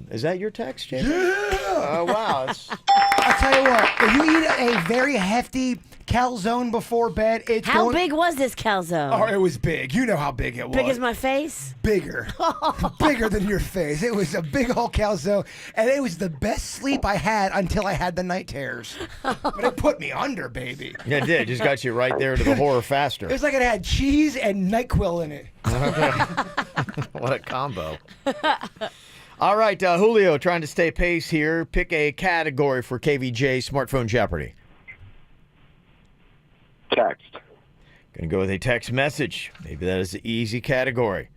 Is that your text, Jason? Yeah! Oh, wow. I'll tell you what, if you eat a very hefty calzone before bed, it's How big was this calzone? Oh, it was big. You know how big it was. Big as my face? Bigger. Bigger than your face. It was a big old calzone, and it was the best sleep I had until I had the night terrors. But it put me under, baby. Yeah, it did. Just got you right there to the horror faster. It was like it had cheese and NyQuil in it. What a combo. All right, Julio, trying to stay pace here. Pick a category for KVJ Smartphone Jeopardy. Text. Going to go with a text message. Maybe that is the easy category.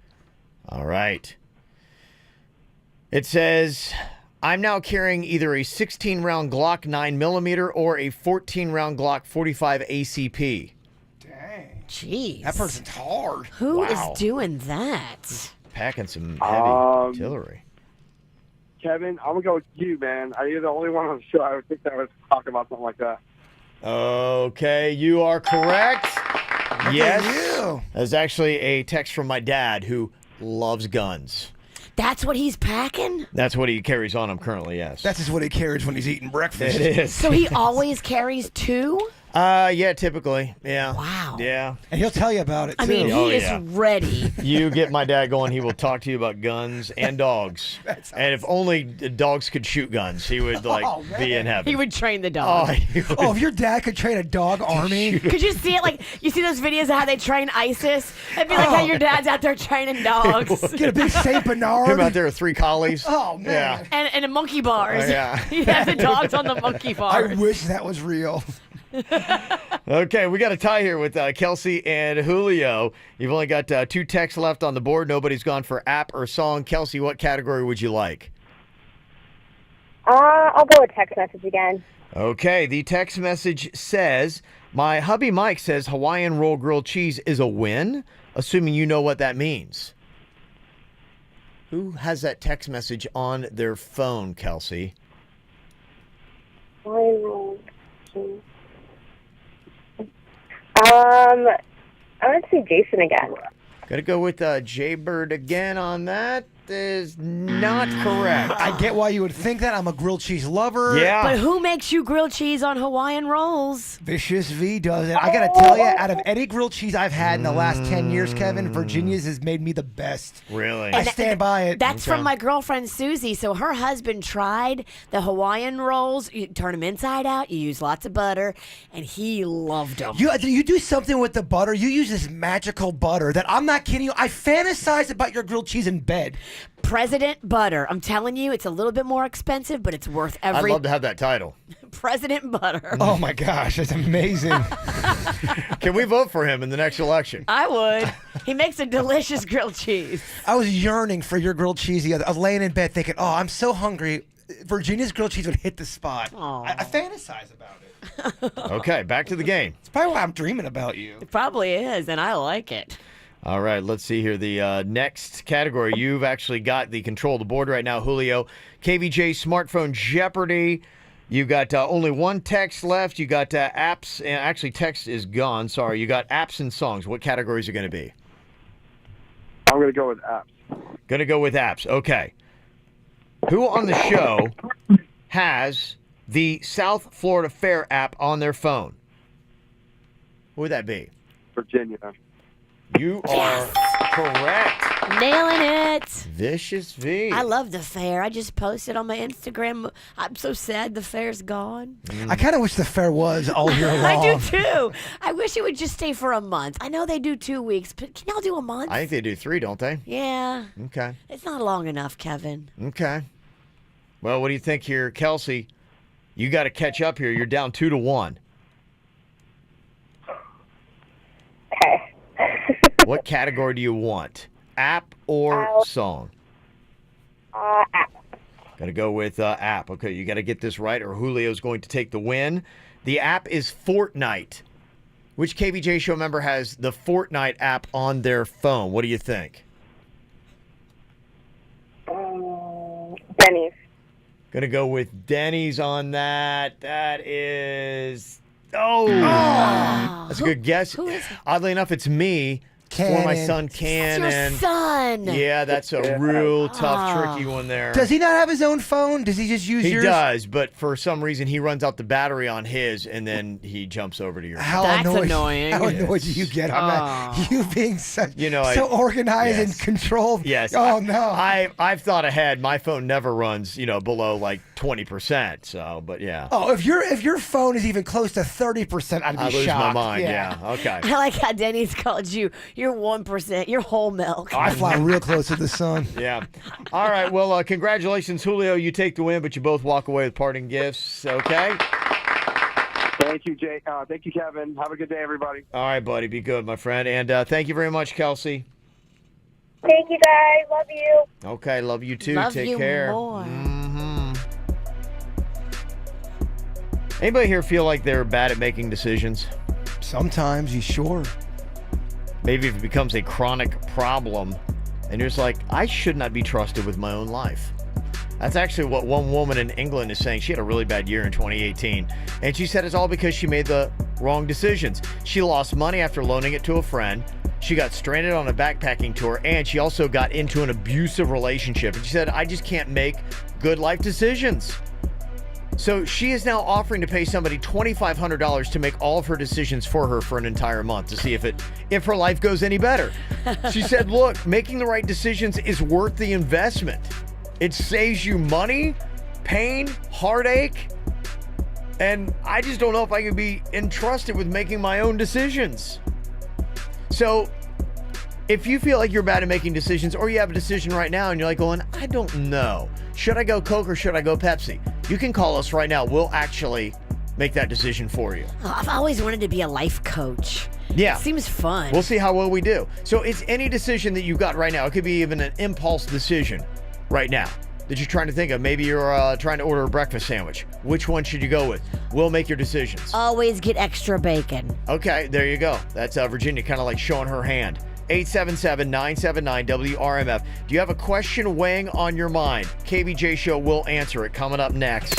All right. It says, I'm now carrying either a 16-round Glock 9mm or a 14-round Glock 45 ACP. Dang. Jeez. That person's hard. Who is Wow. doing that? Packing some heavy artillery. Kevin, I'm going to go with you, man. You're the only one on the show I would think that would talk about something like that. Okay, you are correct. Yes. You. That's actually a text from my dad who loves guns. That's what he's packing? That's what he carries on him currently, yes. That's just what he carries when he's eating breakfast. It is. So he always carries two? Yeah, typically. Yeah. Wow. Yeah. And he'll tell you about it, too. I mean, he is ready. You get my dad going, he will talk to you about guns and dogs. And if only dogs could shoot guns, he would be in heaven. He would train the dog. Oh, if your dad could train a dog army. Could you see it? Like, you see those videos of how they train ISIS? It'd be like how your dad's out there training dogs. Get a big St. Bernard. Him out there with 3 collies. Oh, man. Yeah. And a monkey bars. Yeah. He'd have the dogs on the monkey bars. I wish that was real. Okay, we got a tie here with Kelsey and Julio. You've only got 2 texts left on the board. Nobody's gone for app or song. Kelsey, what category would you like? I'll go with text message again. Okay, the text message says, my hubby Mike says Hawaiian roll grilled cheese is a win, assuming you know what that means. Who has that text message on their phone, Kelsey? I want to say Jason again. Got to go with Jaybird again on that. Is not correct. I get why you would think that. I'm a grilled cheese lover. Yeah. But who makes you grilled cheese on Hawaiian rolls? Vicious V does it. I got to tell you, out of any grilled cheese I've had in the last 10 years, Kevin, Virginia's has made me the best. Really? I stand by it. That's from my girlfriend Susie. So her husband tried the Hawaiian rolls. You turn them inside out. You use lots of butter, and he loved them. You do something with the butter. You use this magical butter that I'm not kidding you. I fantasize about your grilled cheese in bed. President Butter. I'm telling you, it's a little bit more expensive, but it's worth every... I'd love to have that title. President Butter. Oh, my gosh. That's amazing. Can we vote for him in the next election? I would. He makes a delicious grilled cheese. I was yearning for your grilled cheese the other. I was laying in bed thinking, oh, I'm so hungry. Virginia's grilled cheese would hit the spot. I fantasize about it. Okay, back to the game. It's probably why I'm dreaming about you. It probably is, and I like it. All right, let's see here. The next category, you've actually got the control of the board right now, Julio. KVJ Smartphone Jeopardy. You got only one text left. You got apps, and actually text is gone. Sorry. You got apps and songs. What categories are going to be? I'm going to go with apps. Going to go with apps. Okay. Who on the show has the South Florida Fair app on their phone? Who would that be? Virginia. You are correct. Nailing it. Vicious V. I love the fair. I just posted on my Instagram. I'm so sad the fair's gone. I kind of wish the fair was all year long. I do too. I wish it would just stay for a month. I know they do 2 weeks, but can y'all do a month? I think they do 3, don't they? Yeah. Okay. It's not long enough, Kevin. Okay. Well, what do you think here, Kelsey? You got to catch up here. You're down 2-1. Okay. What category do you want? App or song? App. Got to go with app. Okay, you got to get this right or Julio's going to take the win. The app is Fortnite. Which KVJ show member has the Fortnite app on their phone? What do you think? Denny's. Going to go with Denny's on that. That is... that's a good guess. Who is it? Oddly enough, it's me. For my son, Cannon. Your son. Yeah, that's a real tough, tricky one there. Does he not have his own phone? Does he just use yours? He does, but for some reason he runs out the battery on his, and then he jumps over to yours. That's annoying. How annoyed do you get on that? You being so organized and controlled. Yes. Oh, no. I've thought ahead. My phone never runs, below like 20%. So, but yeah. Oh, if your phone is even close to 30%, I'd be shocked. I lose my mind. Yeah. Okay. I like how Denny's called you. You're 1%. You're whole milk. Oh, I fly real close to the sun. Yeah. All right. Well, congratulations, Julio. You take the win, but you both walk away with parting gifts. Okay. Thank you, Jay. Thank you, Kevin. Have a good day, everybody. All right, buddy. Be good, my friend. And thank you very much, Kelsey. Thank you, guys. Love you. Okay. Love you too. Love Take you care. more. Anybody here feel like they're bad at making decisions? Sometimes, you sure? Maybe if it becomes a chronic problem and you're just like, I should not be trusted with my own life. That's actually what one woman in England is saying. She had a really bad year in 2018. And she said it's all because she made the wrong decisions. She lost money after loaning it to a friend. She got stranded on a backpacking tour. And she also got into an abusive relationship. And she said, I just can't make good life decisions. So she is now offering to pay somebody $2,500 to make all of her decisions for her for an entire month to see if her life goes any better. She said, look, making the right decisions is worth the investment. It saves you money, pain, heartache, and I just don't know if I can be entrusted with making my own decisions. So if you feel like you're bad at making decisions or you have a decision right now and you're like going, I don't know. Should I go Coke or should I go Pepsi? You can call us right now. We'll actually make that decision for you. Oh, I've always wanted to be a life coach. Yeah. It seems fun. We'll see how well we do. So it's any decision that you've got right now. It could be even an impulse decision right now that you're trying to think of. Maybe you're trying to order a breakfast sandwich. Which one should you go with? We'll make your decisions. Always get extra bacon. Okay, there you go. That's Virginia kind of like showing her hand. 877-979-WRMF. Do you have a question weighing on your mind? KVJ Show will answer it. Coming up next.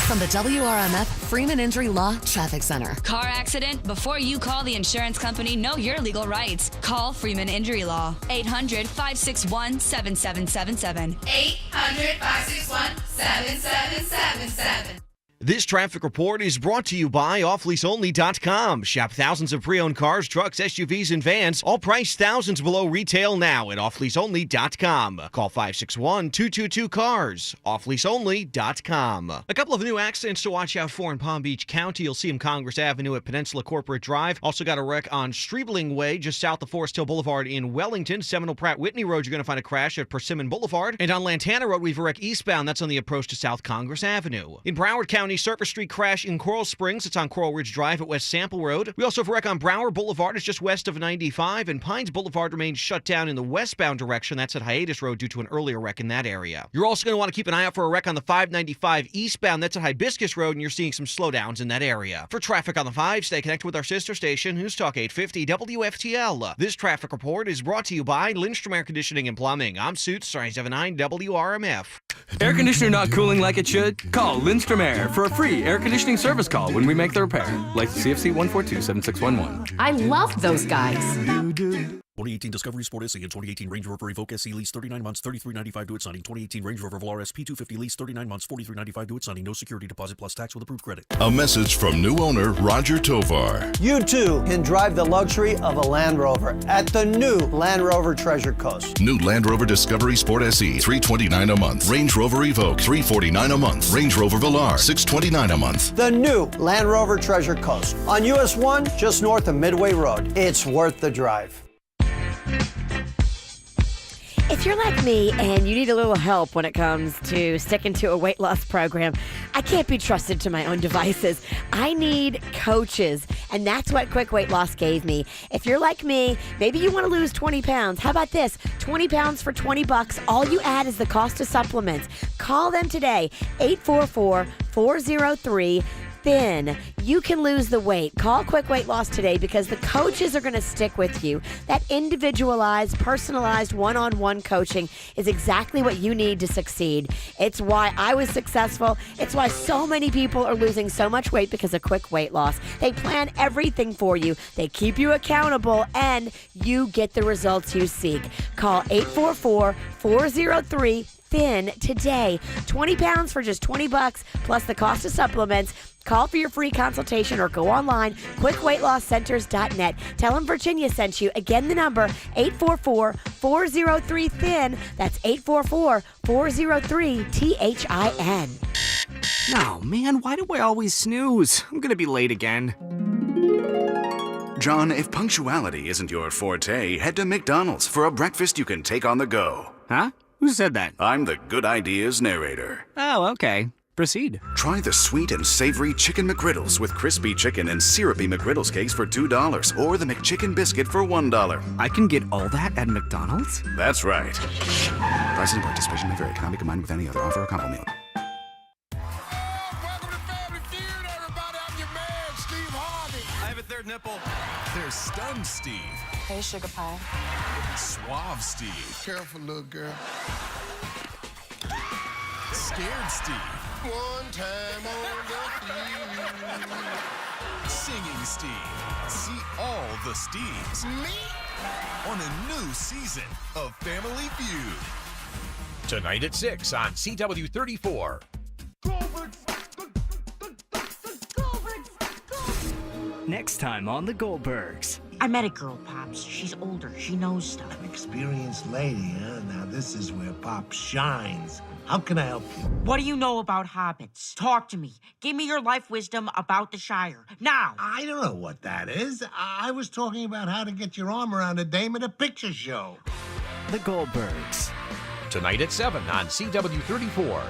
From the WRMF Freeman Injury Law Traffic Center. Car accident? Before you call the insurance company, know your legal rights. Call Freeman Injury Law. 800-561-7777. 800-561-7777. This traffic report is brought to you by offleaseonly.com. Shop thousands of pre-owned cars, trucks, SUVs, and vans, all priced thousands below retail now at offleaseonly.com. Call 561-222-CARS. offleaseonly.com. A couple of new accidents to watch out for in Palm Beach County. You'll see them Congress Avenue at Peninsula Corporate Drive. Also got a wreck on Strebling Way, just south of Forest Hill Boulevard in Wellington. Seminole Pratt Whitney Road, you're going to find a crash at Persimmon Boulevard. And on Lantana Road, we have a wreck eastbound. That's on the approach to South Congress Avenue. In Broward County, County Surface Street crash in Coral Springs. It's on Coral Ridge Drive at West Sample Road. We also have a wreck on Brower Boulevard. It's just west of 95, and Pines Boulevard remains shut down in the westbound direction. That's at Hiatus Road due to an earlier wreck in that area. You're also going to want to keep an eye out for a wreck on the 595 eastbound. That's at Hibiscus Road, and you're seeing some slowdowns in that area. For traffic on the 5, stay connected with our sister station, News Talk 850 WFTL. This traffic report is brought to you by Lindstrom Air Conditioning and Plumbing. I'm Suits 979 WRMF. Air conditioner not cooling like it should? Call Lindstrom Air for a free air conditioning service call when we make the repair. Like CFC 142-7611. I love those guys. 2018 Discovery Sport SE and 2018 Range Rover Evoque SE lease 39 months, $33.95 due at signing. 2018 Range Rover Velar SP 250 lease 39 months, $43.95 due at signing. No security deposit plus tax with approved credit. A message from new owner Roger Tovar. You too can drive the luxury of a Land Rover at the new Land Rover Treasure Coast. New Land Rover Discovery Sport SE, $329 a month. Range Rover Evoque, $349 a month. Range Rover Velar, $629 a month. The new Land Rover Treasure Coast on US 1, just north of Midway Road. It's worth the drive. If you're like me and you need a little help when it comes to sticking to a weight loss program, I can't be trusted to my own devices. I need coaches, and that's what Quick Weight Loss gave me. If you're like me, maybe you want to lose 20 pounds. How about this? 20 pounds for $20. All you add is the cost of supplements. Call them today, 844-403 Thin. You can lose the weight. Call Quick Weight Loss today because the coaches are going to stick with you. That individualized, personalized, one-on-one coaching is exactly what you need to succeed. It's why I was successful. It's why so many people are losing so much weight because of Quick Weight Loss. They plan everything for you. They keep you accountable, and you get the results you seek. Call 844-403 Thin today. 20 pounds for just $20 plus the cost of supplements. Call for your free consultation or go online, quickweightlosscenters.net. Tell them Virginia sent you. Again, the number, 844-403-THIN. That's 844-403-THIN. No, man, why do I always snooze? I'm gonna be late again. John, if punctuality isn't your forte, head to McDonald's for a breakfast you can take on the go. Huh? Who said that? I'm the Good Ideas narrator. Oh, okay. Proceed. Try the sweet and savory Chicken McGriddles with crispy chicken and syrupy McGriddles cakes for $2, or the McChicken biscuit for $1. I can get all that at McDonald's? That's right. Prices and participation may vary. Cannot be combined with any other offer or combo meal. Nipple. There's Stunned Steve. Hey, Sugar Pie. Suave Steve. Careful, little girl. Scared Steve. One time on the field. Singing Steve. See all the Steves. Me? On a new season of Family Feud. Tonight at 6 on CW34. Next time on The Goldbergs. I met a girl, Pops. She's older. She knows stuff. An experienced lady, huh? Now this is where Pop shines. How can I help you? What do you know about hobbits? Talk to me. Give me your life wisdom about the Shire. Now! I don't know what that is. I was talking about how to get your arm around a dame at a picture show. The Goldbergs. Tonight at 7 on CW34.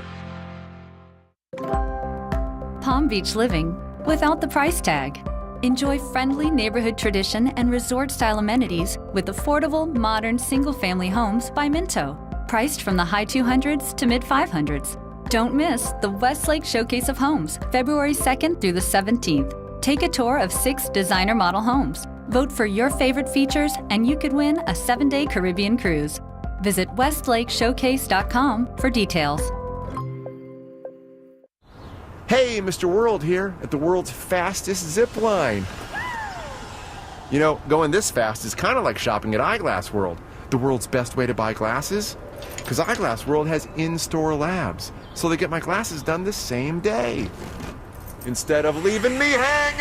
Palm Beach Living without the price tag. Enjoy friendly neighborhood tradition and resort-style amenities with affordable, modern, single-family homes by Minto. Priced from the high 200s to mid-500s. Don't miss the Westlake Showcase of Homes, February 2nd through the 17th. Take a tour of 6 designer model homes. Vote for your favorite features, and you could win a 7-day Caribbean cruise. Visit westlakeshowcase.com for details. Hey, Mr. World here at the world's fastest zip line. You know, going this fast is kind of like shopping at Eyeglass World, the world's best way to buy glasses. Because Eyeglass World has in-store labs, so they get my glasses done the same day. Instead of leaving me hanging!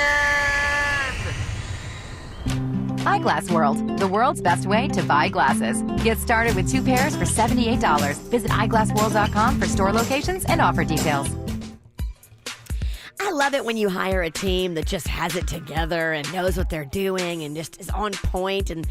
Eyeglass World, the world's best way to buy glasses. Get started with 2 pairs for $78. Visit eyeglassworld.com for store locations and offer details. I love it when you hire a team that just has it together and knows what they're doing and just is on point. And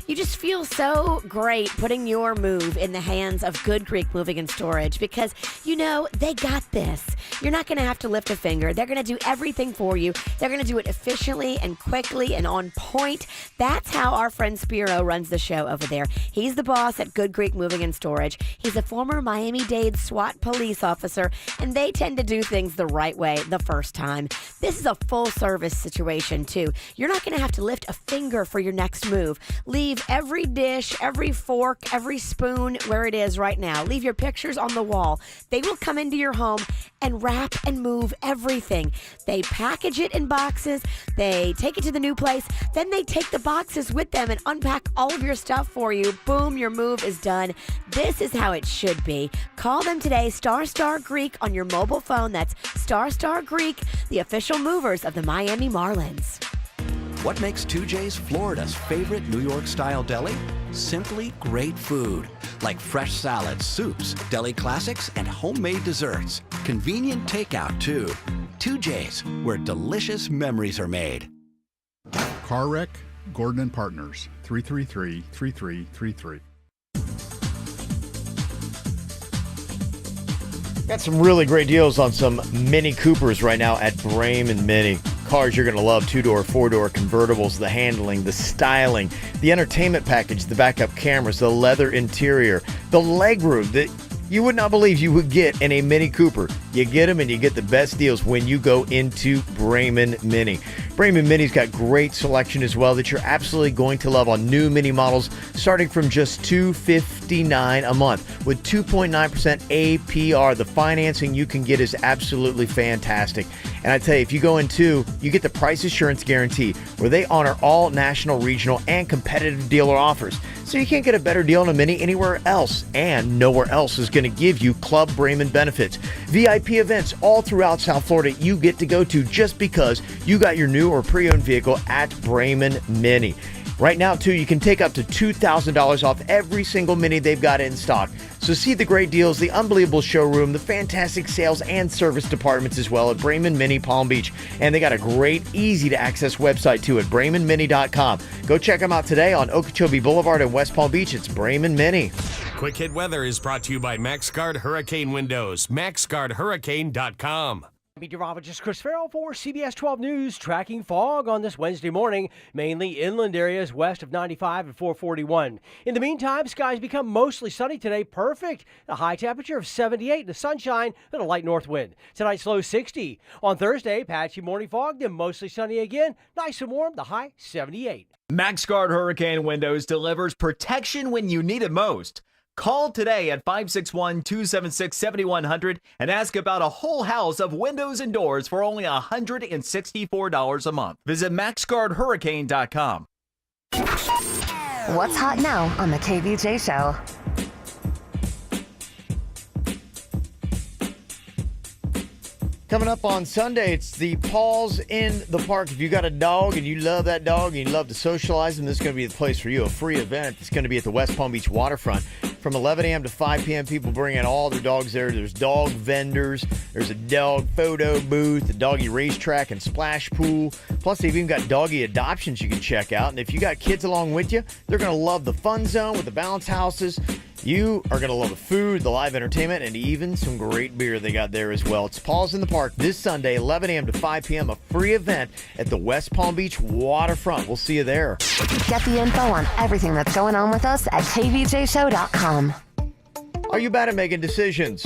You just feel so great putting your move in the hands of Good Greek Moving and Storage because, they got this. You're not going to have to lift a finger. They're going to do everything for you. They're going to do it efficiently and quickly and on point. That's how our friend Spiro runs the show over there. He's the boss at Good Greek Moving and Storage. He's a former Miami-Dade SWAT police officer, and they tend to do things the right way the first time. This is a full-service situation, too. You're not going to have to lift a finger for your next move. Leave every dish, every fork, every spoon where it is right now. Leave your pictures on the wall. They will come into your home and wrap and move everything. They package it in boxes. They take it to the new place. Then they take the boxes with them and unpack all of your stuff for you. Boom, your move is done. This is how it should be. Call them today, Star Greek on your mobile phone. That's Star Greek, the official movers of the Miami Marlins. What makes 2J's Florida's favorite New York-style deli? Simply great food, like fresh salads, soups, deli classics, and homemade desserts. Convenient takeout, too. 2J's, where delicious memories are made. Car wreck, Gordon and Partners, 333-3333. Got some really great deals on some Mini Coopers right now at Brayman Mini. Cars you're going to love, 2-door, 4-door convertibles, the handling, the styling, the entertainment package, the backup cameras, the leather interior, the legroom that you would not believe you would get in a Mini Cooper. You get them and you get the best deals when you go into Brayman Mini. Brayman Mini's got great selection as well that you're absolutely going to love on new Mini models starting from just $259 a month with 2.9% APR. The financing you can get is absolutely fantastic. And I tell you, if you go into, you get the price assurance guarantee where they honor all national, regional, and competitive dealer offers. So you can't get a better deal on a Mini anywhere else, and nowhere else is going to give you Club Brayman benefits. VIP events all throughout South Florida you get to go to just because you got your new or pre-owned vehicle at Brayman Mini. Right now, too, you can take up to $2,000 off every single Mini they've got in stock. So see the great deals, the unbelievable showroom, the fantastic sales and service departments as well at Brayman Mini Palm Beach. And they got a great, easy-to-access website, too, at BraymanMini.com. Go check them out today on Okeechobee Boulevard in West Palm Beach. It's Brayman Mini. Quick Hit Weather is brought to you by MaxGuard Hurricane Windows. MaxGuardHurricane.com. Meteorologist Chris Farrell for CBS 12 News, tracking fog on this Wednesday morning, mainly inland areas west of 95 and 441. In the meantime, skies become mostly sunny today. Perfect. A high temperature of 78, the sunshine, and a light north wind. Tonight's low 60. On Thursday, patchy morning fog, then mostly sunny again. Nice and warm, the high 78. MaxGuard Hurricane Windows delivers protection when you need it most. Call today at 561-276-7100 and ask about a whole house of windows and doors for only $164 a month. Visit MaxGuardHurricane.com. What's hot now on the KVJ Show? Coming up on Sunday, it's the Paws in the Park. If you got a dog and you love that dog and you love to socialize them, this is going to be the place for you. A free event. It's going to be at the West Palm Beach waterfront. From 11 a.m. to 5 p.m., people bring in all their dogs there. There's dog vendors. There's a dog photo booth, a doggy racetrack, and splash pool. Plus, they've even got doggy adoptions you can check out. And if you got kids along with you, they're going to love the fun zone with the bounce houses. You are going to love the food, the live entertainment, and even some great beer they got there as well. It's Paws in the Park this Sunday, 11 a.m. to 5 p.m., a free event at the West Palm Beach waterfront. We'll see you there. Get the info on everything that's going on with us at kvjshow.com. Are you bad at making decisions?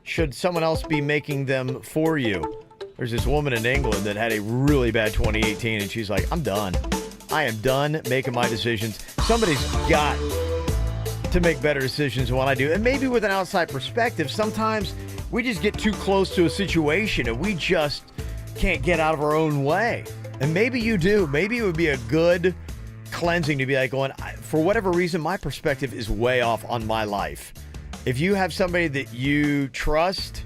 Should someone else be making them for you? There's this woman in England that had a really bad 2018, and she's like, I'm done. I am done making my decisions. Somebody's got to make better decisions than what I do. And maybe with an outside perspective, sometimes we just get too close to a situation and we just can't get out of our own way. And maybe you do. Maybe it would be a good cleansing to be like going, for whatever reason, my perspective is way off on my life. If you have somebody that you trust,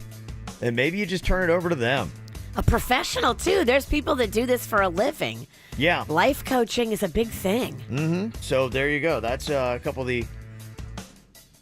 then maybe you just turn it over to them. A professional, too. There's people that do this for a living. Yeah. Life coaching is a big thing. Mm-hmm. So there you go. That's a couple of the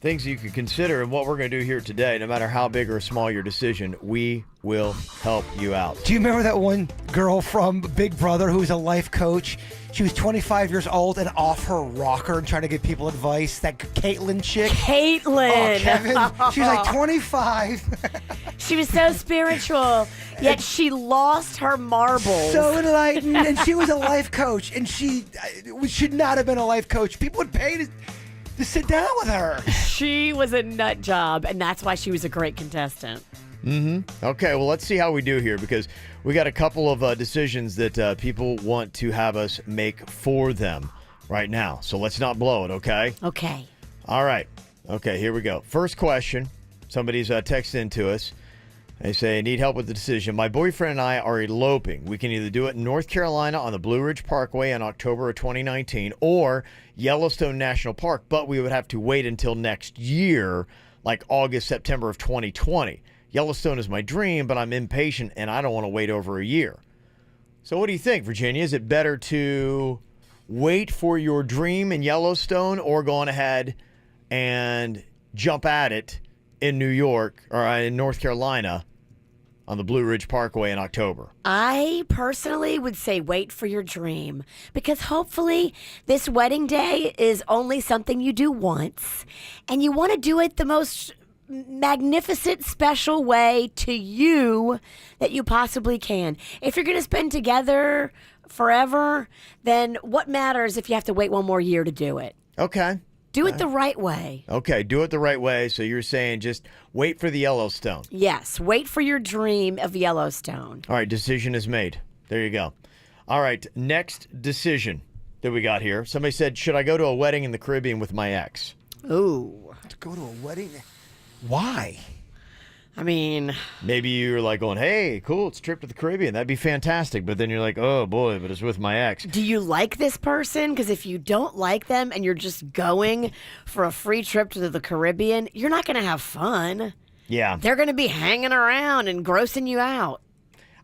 things you could consider. And what we're going to do here today, no matter how big or small your decision, we will help you out. Do you remember that one girl from Big Brother who was a life coach? She was 25 years old and off her rocker and trying to give people advice. That Caitlyn chick. Caitlyn. Oh, Kevin. She was like 25. She was so spiritual, yet she lost her marbles. So enlightened, and she was a life coach, and she should not have been a life coach. People would pay to sit down with her. She was a nut job, and that's why she was a great contestant. Okay, well, let's see how we do here, because we got a couple of decisions that people want to have us make for them right now. So let's not blow it, okay? Okay. All right. Okay, here we go. First question. Somebody's texted into us. They say, need help with the decision. My boyfriend and I are eloping. We can either do it in North Carolina on the Blue Ridge Parkway in October of 2019 or Yellowstone National Park, but we would have to wait until next year, like August, September of 2020. Yellowstone is my dream, but I'm impatient and I don't want to wait over a year. So what do you think, Virginia? Is it better to wait for your dream in Yellowstone or go on ahead and jump at it in New York or in North Carolina on the Blue Ridge Parkway in October? I personally would say wait for your dream, because hopefully this wedding day is only something you do once, and you want to do it the most magnificent, special way to you that you possibly can. If you're going to spend together forever, then what matters if you have to wait one more year to do it? Okay. Do it the right way. Okay, do it the right way. So you're saying just wait for the Yellowstone. Yes, wait for your dream of Yellowstone. All right, decision is made. There you go. All right, next decision that we got here. Somebody said, should I go to a wedding in the Caribbean with my ex? Ooh. To go to a wedding? Why? I mean, maybe you're like going, hey, cool, it's a trip to the Caribbean. That'd be fantastic. But then you're like, oh, boy, but it's with my ex. Do you like this person? Because if you don't like them and you're just going for a free trip to the Caribbean, you're not going to have fun. Yeah. They're going to be hanging around and grossing you out.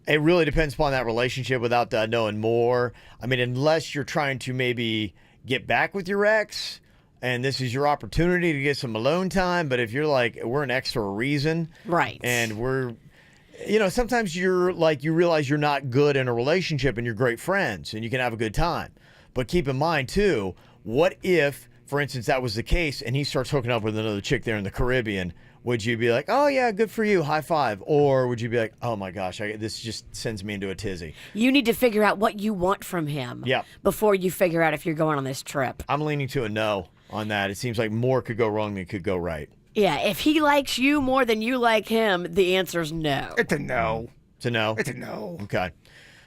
It really depends upon that relationship without knowing more. I mean, unless you're trying to maybe get back with your ex, and this is your opportunity to get some alone time. But if you're like, we're an ex for a reason. Right. And we're, sometimes you're like, you realize you're not good in a relationship and you're great friends and you can have a good time. But keep in mind, too, what if, for instance, that was the case and he starts hooking up with another chick there in the Caribbean? Would you be like, oh, yeah, good for you, high five? Or would you be like, oh, my gosh, this just sends me into a tizzy? You need to figure out what you want from him before you figure out if you're going on this trip. I'm leaning to a no on that. It seems like more could go wrong than could go right. Yeah, if he likes you more than you like him, the answer's no. It's a no. It's a no? It's a no. Okay.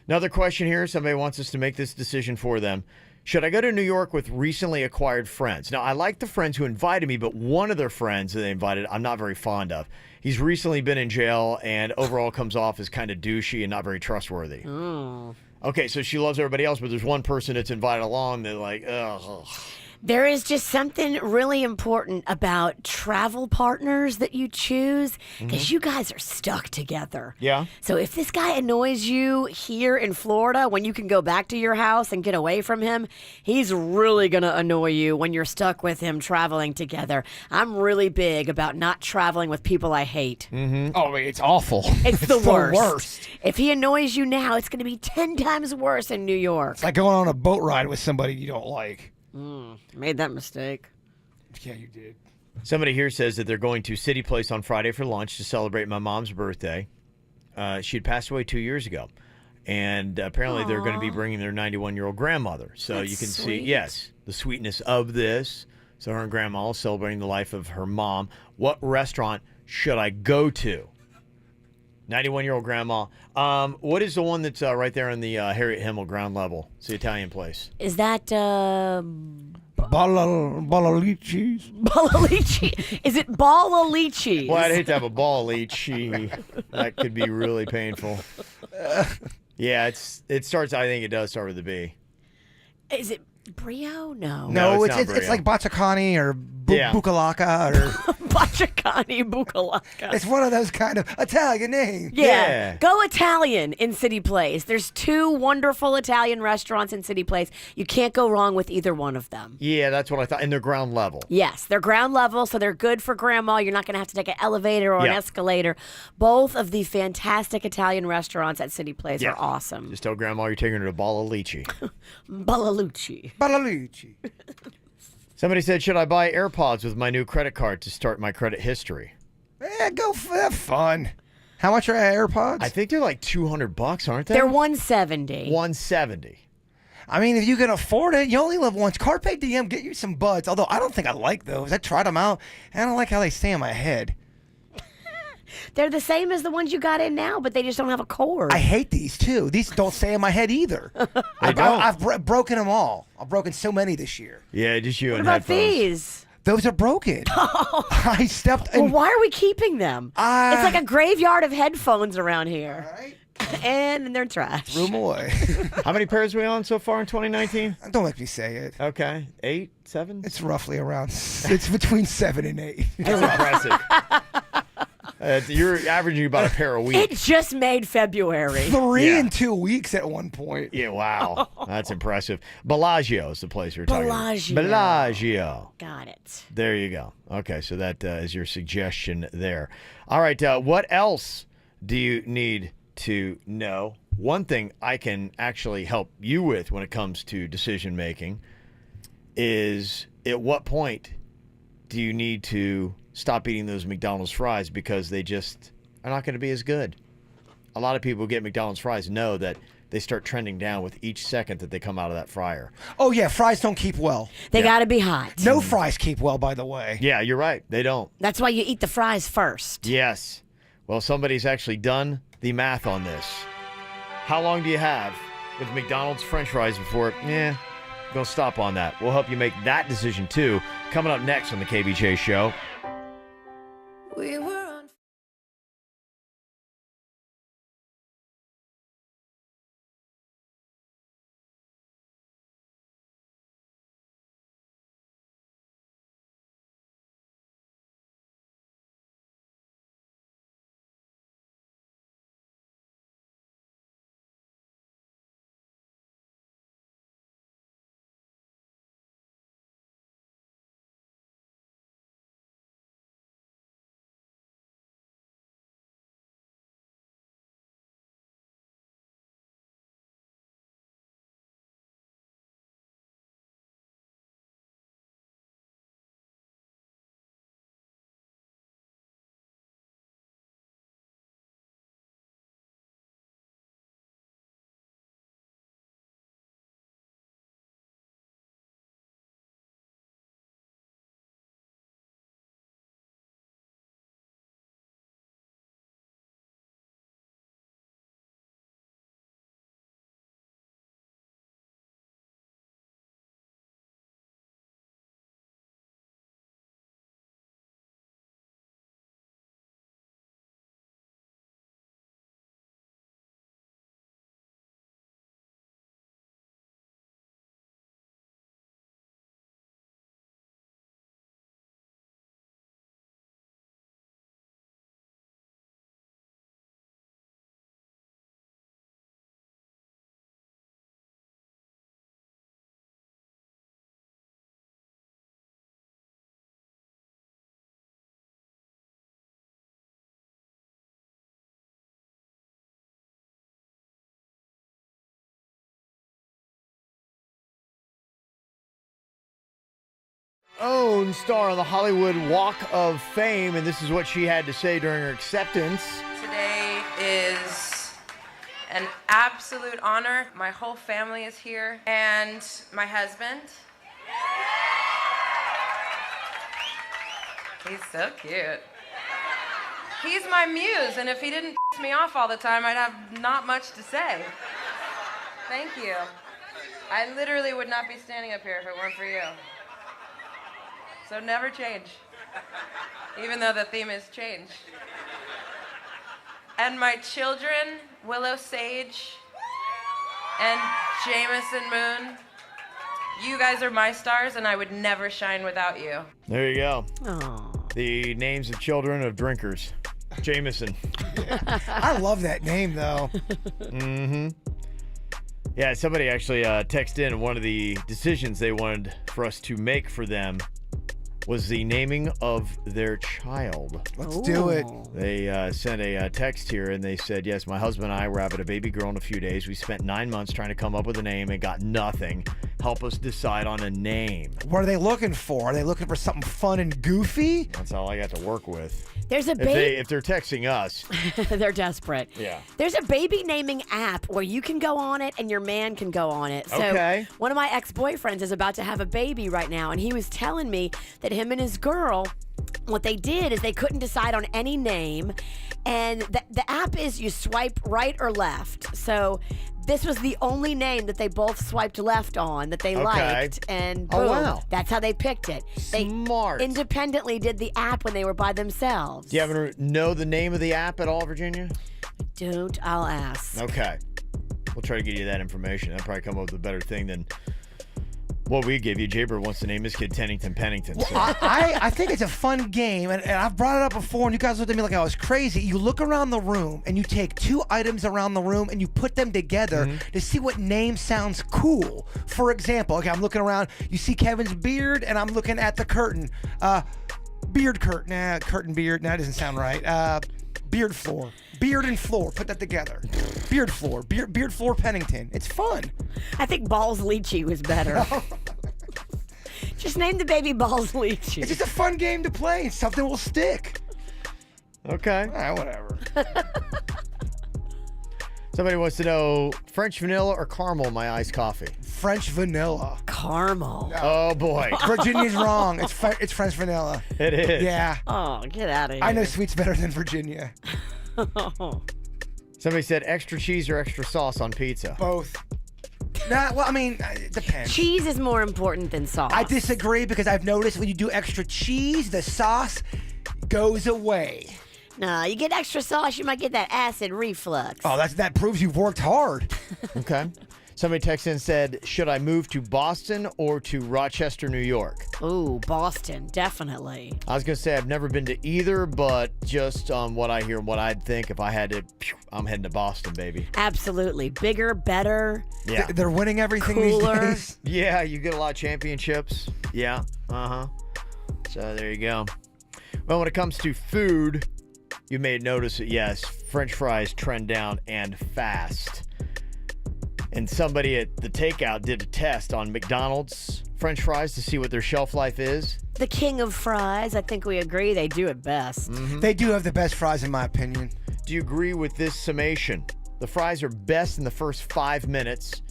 Another question here. Somebody wants us to make this decision for them. Should I go to New York with recently acquired friends? Now, I like the friends who invited me, but one of their friends that they invited, I'm not very fond of. He's recently been in jail and overall comes off as kind of douchey and not very trustworthy. Mm. Okay, so she loves everybody else, but there's one person that's invited along that like, ugh. There is just something really important about travel partners that you choose, because you guys are stuck together. Yeah. So if this guy annoys you here in Florida when you can go back to your house and get away from him, he's really going to annoy you when you're stuck with him traveling together. I'm really big about not traveling with people I hate. Mm-hmm. Oh, it's awful. It's the worst. If he annoys you now, it's going to be 10 times worse in New York. It's like going on a boat ride with somebody you don't like. Made that mistake. Yeah, you did. Somebody here says that they're going to City Place on Friday for lunch to celebrate my mom's birthday. She had passed away 2 years ago. And apparently they're going to be bringing their 91-year-old grandmother. So That's you can sweet. see, yes, the sweetness of this. So her and grandma are celebrating the life of her mom. What restaurant should I go to? 91-year-old grandma. What is the one that's right there on the Harriet Himmel ground level? It's the Italian place. Is that Balalicis? Balalici? Is it Balalici? Well, I'd hate to have a Balalici. That could be really painful. Yeah, it starts. I think it does start with a B. Is it Brio? No. No, it's not it's Brio. like Bazzicani or Bucalaka or Bacciacani Bucalaka. It's one of those kind of Italian names. Yeah. Go Italian in City Place. There's 2 wonderful Italian restaurants in City Place. You can't go wrong with either one of them. Yeah, that's what I thought. And they're ground level. Yes, they're ground level, so they're good for grandma. You're not going to have to take an elevator or an escalator. Both of the fantastic Italian restaurants at City Place are awesome. Just tell grandma you're taking her to Ballalucci. Ballalucci. Ballalucci. Somebody said, should I buy AirPods with my new credit card to start my credit history? Go for that fun. How much are AirPods? I think they're like $200, aren't they? They're $170. $170. I mean, if you can afford it, you only live once. Carpe Diem, get you some buds. Although I don't think I like those. I tried them out, and I don't like how they stay in my head. They're the same as the ones you got in now, but they just don't have a cord. I hate these, too. These don't stay in my head either. I've broken them all. I've broken so many this year. Yeah, just you what and about headphones. these? Those are broken. I stepped in. Well, why are we keeping them? It's like a graveyard of headphones around here. All right. And they're trash. Threw them away. How many pairs are we on so far in 2019? Don't make me say it. Okay. 8, 7? It's roughly around. It's between 7 and 8. That's impressive. You're averaging about a pair a week. It just made February. 3 in 2 weeks at one point. Yeah, wow. That's impressive. Bellagio is the place we're talking Bellagio. about. Bellagio. Got it. There you go. Okay, so that is your suggestion there. All right, what else do you need to know? One thing I can actually help you with when it comes to decision making is at what point do you need to stop eating those McDonald's fries because they just are not going to be as good. A lot of people who get McDonald's fries know that they start trending down with each second that they come out of that fryer. Oh, yeah, fries don't keep well. They got to be hot. No fries keep well, by the way. Yeah, you're right. They don't. That's why you eat the fries first. Yes. Well, somebody's actually done the math on this. How long do you have with McDonald's French fries before, go stop on that. We'll help you make that decision, too. Coming up next on the KBJ Show. We were on. Own star on the Hollywood Walk of Fame, and this is what she had to say during her acceptance. Today is an absolute honor. My whole family is here, and my husband. He's so cute. He's my muse, and if he didn't piss me off all the time, I'd have not much to say. Thank you. I literally would not be standing up here if it weren't for you. So never change, even though the theme is change. And my children, Willow Sage and Jameson Moon, you guys are my stars, and I would never shine without you. There you go. Aww. The names of children of drinkers. Jameson. I love that name, though. Mm-hmm. Yeah, somebody actually texted in one of the decisions they wanted for us to make for them was the naming of their child. Let's do it. They sent a text here, and they said, yes, my husband and I were having a baby girl in a few days. We spent 9 months trying to come up with a name and got nothing. Help us decide on a name. What are they looking for? Are they looking for something fun and goofy? That's all I got to work with. There's a baby. If they're texting us. They're desperate. Yeah. There's a baby naming app where you can go on it and your man can go on it. So Okay. one of my ex-boyfriends is about to have a baby right now, and he was telling me that him and his girl, what they did is they couldn't decide on any name, and the app is you swipe right or left. So this was the only name that they both swiped left on that they liked, and boom, that's how they picked it. Smart. They independently did the app when they were by themselves. Do you happen to know the name of the app at all, Virginia? Don't. I'll ask. Okay. We'll try to get you that information. That'll probably come up with a better thing than what we give you. Jaybird wants to name his kid Tennington Pennington. Well, So. I think it's a fun game, and I've brought it up before, and you guys looked at me like I was crazy. You look around the room, and you take two items around the room, and you put them together to see what name sounds cool. For example, okay, I'm looking around. You see Kevin's beard, and I'm looking at the curtain. Beard curtain. Nah, curtain beard. Nah, that doesn't sound right. Beard floor. Beard and floor. Put that together. Beard floor. Beard floor Pennington. It's fun. I think Balls Lychee was better. Just name the baby Balls Lychee. It's just a fun game to play, and something will stick. Okay. Whatever. Somebody wants to know French vanilla or caramel in my iced coffee. French vanilla. Caramel. Oh, boy. Virginia's wrong. It's French vanilla. It is. Yeah. Oh, get out of here. I know sweet's better than Virginia. Somebody said extra cheese or extra sauce on pizza. Both. Nah, well, I mean, it depends. Cheese is more important than sauce. I disagree because I've noticed when you do extra cheese, the sauce goes away. No, you get extra sauce, you might get that acid reflux. Oh, that proves you've worked hard. Okay. Somebody texted in and said, should I move to Boston or to Rochester, New York? Ooh, Boston, definitely. I was going to say I've never been to either, but just on what I hear and what I'd think if I had to, I'm heading to Boston, baby. Absolutely. Bigger, better. Yeah. They're winning everything cooler. these days. Yeah, you get a lot of championships. Yeah. Uh-huh. So there you go. Well, when it comes to food, you may notice that, yes, French fries trend down and fast. And somebody at the takeout did a test on McDonald's French fries to see what their shelf life is. The king of fries, I think we agree they do it best. Mm-hmm. They do have the best fries, in my opinion. Do you agree with this summation? The fries are best in the first 5 minutes,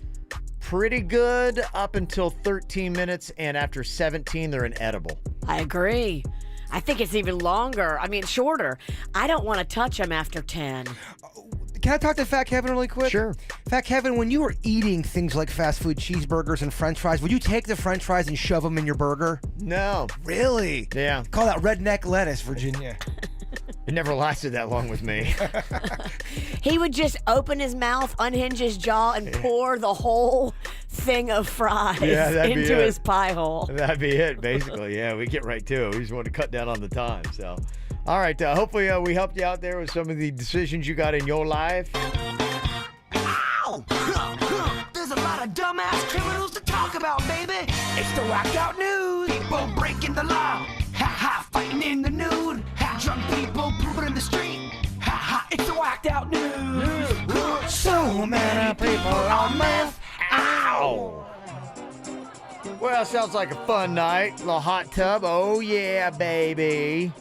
pretty good up until 13 minutes, and after 17, they're inedible. I agree. I think it's even longer. I mean, shorter. I don't want to touch them after 10. Can I talk to Fat Kevin really quick? Sure. Fat Kevin, when you were eating things like fast food cheeseburgers and French fries, would you take the French fries and shove them in your burger? No. Really? Yeah. Call that redneck lettuce, Virginia. It never lasted that long with me. He would just open his mouth, unhinge his jaw, and pour the whole thing of fries into his pie hole. That'd be it, basically. Yeah, we get right to it. We just want to cut down on the time. So, all right. Hopefully, we helped you out there with some of the decisions you got in your life. Ow! There's a lot of dumbass criminals to talk about, baby. It's the whacked out news. People breaking the law. Ha ha, fighting in the nude. Ha, drunk people pooping in the street. Ha ha, it's the whacked out news. So many people on meth. Ow! Well, sounds like a fun night. A little hot tub. Oh, yeah, baby.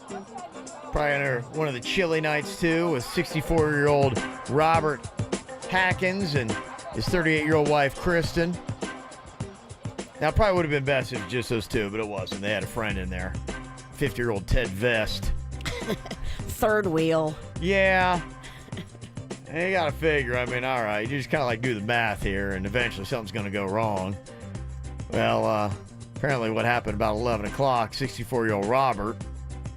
Probably under one of the chilly nights, too, with 64-year-old Robert Hackins and his 38-year-old wife, Kristen. Now, it probably would have been best if just those two, but it wasn't. They had a friend in there. 50-year-old Ted Vest. Third wheel. Yeah. And you got to figure, I mean, all right, you just kind of like do the math here, and eventually something's going to go wrong. Well, apparently what happened about 11 o'clock, 64-year-old Robert,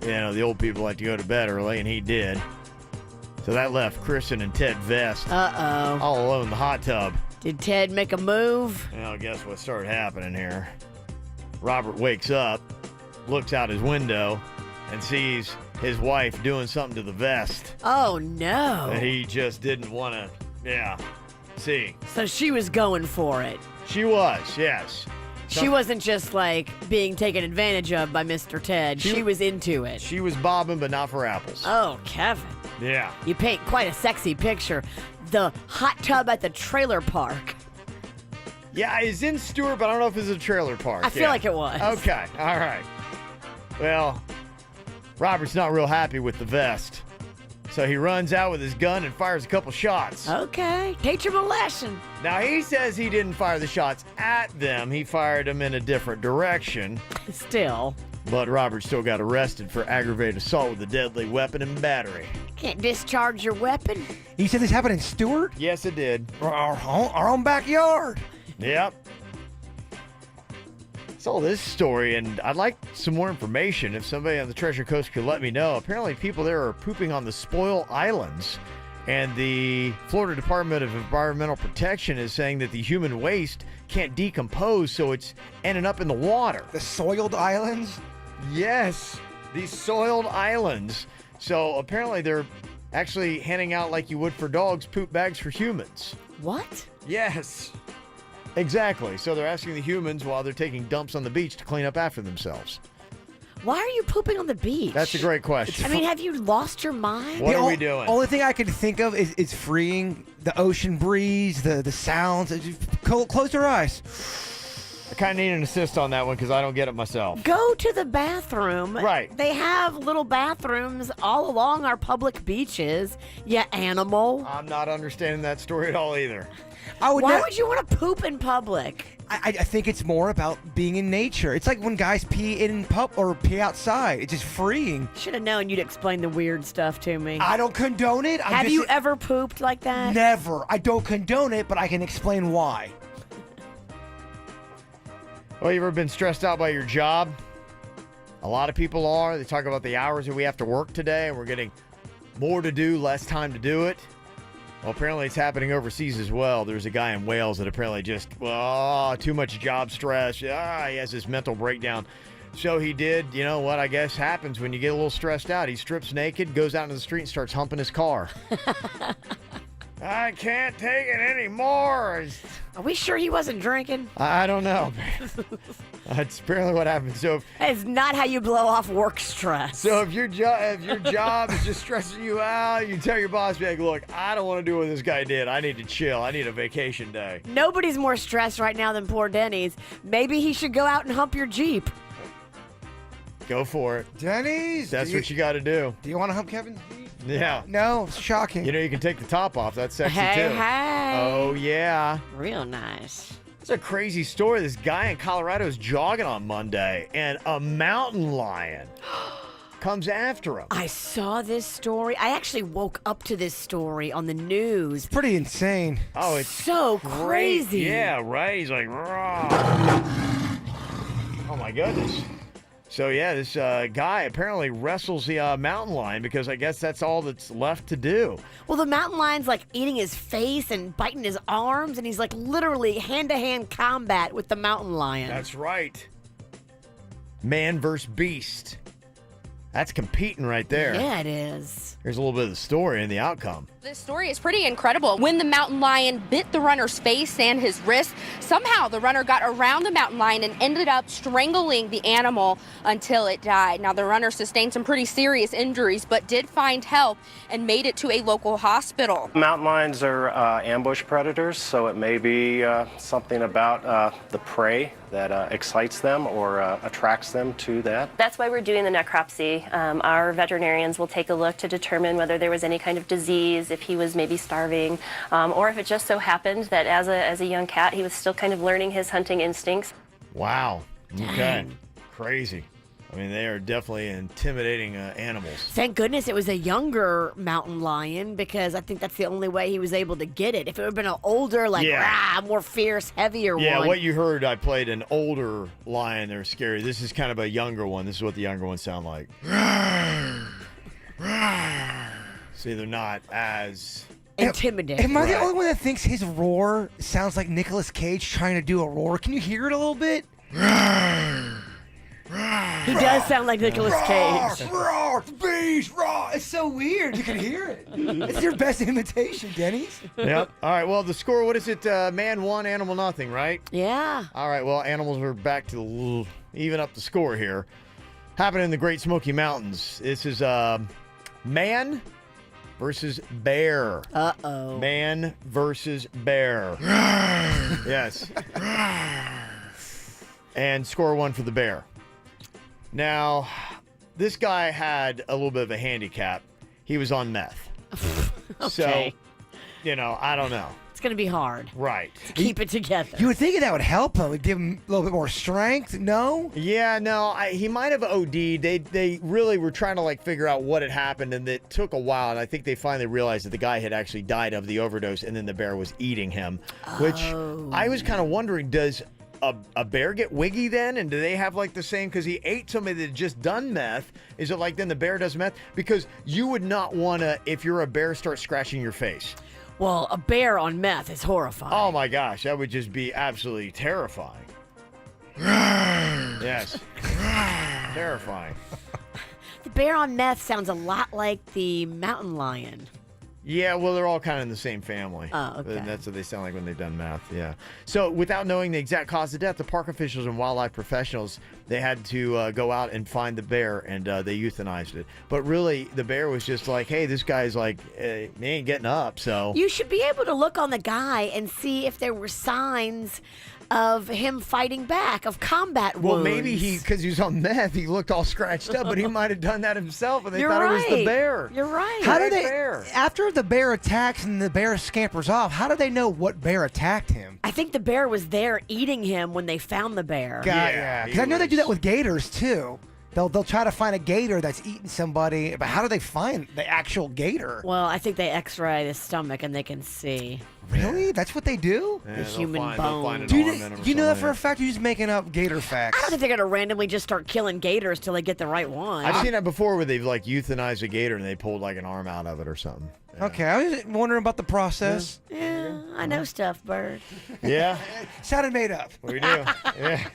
you know, the old people like to go to bed early, and he did. So that left Kristen and Ted Vest all alone in the hot tub. Did Ted make a move? Well, guess what started happening here? Robert wakes up, looks out his window, and sees his wife doing something to the vest Oh, no. that he just didn't want to, see. So she was going for it. She was, yes. She wasn't just like being taken advantage of by Mr. Ted. She was into it. She was bobbing, but not for apples. Oh, Kevin. Yeah. You paint quite a sexy picture. The hot tub at the trailer park. Yeah, it's in Stewart, but I don't know if it's a trailer park. I feel like it was. Okay, all right. Well, Robert's not real happy with the vest. So he runs out with his gun and fires a couple shots. Okay, teach him a lesson. Now, he says he didn't fire the shots at them. He fired them in a different direction. Still. But Robert still got arrested for aggravated assault with a deadly weapon and battery. Can't discharge your weapon. You said this happened in Stewart? Yes, it did. Our own backyard. Yep. Saw this story, and I'd like some more information. If somebody on the Treasure Coast could let me know. Apparently, people there are pooping on the spoil islands, and the Florida Department of Environmental Protection is saying that the human waste can't decompose, so it's ending up in the water. The soiled islands? Yes, these soiled islands. So apparently, they're actually handing out, like you would for dogs, poop bags for humans. What? Yes. Exactly. So they're asking the humans while they're taking dumps on the beach to clean up after themselves. Why are you pooping on the beach? That's a great question. I mean, have you lost your mind? What are we doing? Only thing I can think of is freeing the ocean breeze, the sounds. Close your eyes. I kind of need an assist on that one because I don't get it myself. Go to the bathroom. Right. They have little bathrooms all along our public beaches, you animal. I'm not understanding that story at all either. Why would you want to poop in public? I think it's more about being in nature. It's like when guys pee in pub or pee outside. It's just freeing. Should have known you'd explain the weird stuff to me. I don't condone it. Have you ever pooped like that? Never. I don't condone it, but I can explain why. Well, you ever been stressed out by your job? A lot of people are. They talk about the hours that we have to work today, and we're getting more to do, less time to do it. Well, apparently it's happening overseas as well. There's a guy in Wales that apparently just, too much job stress. He has this mental breakdown. So he did, you know what I guess happens when you get a little stressed out. He strips naked, goes out into the street, and starts humping his car. I can't take it anymore. Are we sure he wasn't drinking? I don't know. That's apparently what happened. So it's not how you blow off work stress. So if your job is just stressing you out, you tell your boss, be like, look, I don't want to do what this guy did. I need to chill. I need a vacation day. Nobody's more stressed right now than poor Denny's. Maybe he should go out and hump your Jeep. Go for it. Denny's? That's what you got to do. Do you want to hump Kevin's Jeep? Yeah. No, it's shocking. You know, you can take the top off. That's sexy, too. Hey. Oh, yeah. Real nice. It's a crazy story. This guy in Colorado is jogging on Monday, and a mountain lion comes after him. I saw this story. I actually woke up to this story on the news. Pretty insane. Oh, it's so crazy. Yeah, right? He's like, raw. Oh, my goodness. So, yeah, this guy apparently wrestles the mountain lion because I guess that's all that's left to do. Well, the mountain lion's like eating his face and biting his arms, and he's like literally hand-to-hand combat with the mountain lion. That's right. Man versus beast. That's competing right there. Yeah, it is. Here's a little bit of the story and the outcome. This story is pretty incredible. When the mountain lion bit the runner's face and his wrist, somehow the runner got around the mountain lion and ended up strangling the animal until it died. Now, the runner sustained some pretty serious injuries, but did find help and made it to a local hospital. Mountain lions are ambush predators, so it may be something about the prey that excites them or attracts them to that. That's why we're doing the necropsy. Our veterinarians will take a look to determine whether there was any kind of disease, if he was maybe starving, or if it just so happened that as a young cat, he was still kind of learning his hunting instincts. Wow. Okay. Dang. Crazy. I mean, they are definitely intimidating animals. Thank goodness it was a younger mountain lion, because I think that's the only way he was able to get it. If it would have been an older, more fierce, heavier one. Yeah, what you heard, I played an older lion. They're scary. This is kind of a younger one. This is what the younger ones sound like. See, they're not as intimidating. Am I the only one that thinks his roar sounds like Nicolas Cage trying to do a roar? Can you hear it a little bit? He does sound like Nicolas Cage. Roar, the beast, roar. It's so weird. You can hear it. It's your best imitation, Denny's. Yep. All right. Well, the score, what is it? Man 1, animal nothing, right? Yeah. All right. Well, animals are back to even up the score here. Happening in the Great Smoky Mountains. This is man versus bear. Uh-oh. Man versus bear. Yes. And score 1 for the bear. Now, this guy had a little bit of a handicap. He was on meth. Okay. So, I don't know. It's going to be hard. Right. To keep it together. You would think that would help him. It'd give him a little bit more strength. No? Yeah, no. He might have OD'd. They really were trying to figure out what had happened, and it took a while. And I think they finally realized that the guy had actually died of the overdose, and then the bear was eating him. Which I was kind of wondering, does a bear get wiggy then? And do they have the same? Because he ate somebody that had just done meth. Is it then the bear does meth? Because you would not want to, if you're a bear, start scratching your face. Well, a bear on meth is horrifying. Oh my gosh, that would just be absolutely terrifying. Yes. Terrifying. The bear on meth sounds a lot like the mountain lion. Yeah, well, they're all kind of in the same family. Oh, okay. And that's what they sound like when they've done meth, yeah. So without knowing the exact cause of death, the park officials and wildlife professionals, they had to go out and find the bear, and they euthanized it. But really, the bear was just like, hey, this guy's he ain't getting up, so. You should be able to look on the guy and see if there were signs of him fighting back, of combat wounds. Well, maybe because he was on meth, he looked all scratched up, but he might have done that himself, and they You're thought right. it was the bear. You're right. How do they, bear. after the bear attacks and the bear scampers off, how do they know what bear attacked him? I think the bear was there eating him when they found the bear. Yeah. Because I know they do that with gators, too. They'll try to find a gator that's eating somebody, but how do they find the actual gator? Well, I think they x-ray the stomach and they can see. Really? That's what they do? Yeah, The human they'll bone. find an Do arm in him or you know that something. for a fact? Or you're just making up gator facts? I don't think they're going to randomly just start killing gators till they get the right one. I've seen that before where they've euthanized a gator and they pulled an arm out of it or something. Okay, I was wondering about the process. Yeah, I know stuff, Bird. Yeah. Sounded made up. We do. Yeah.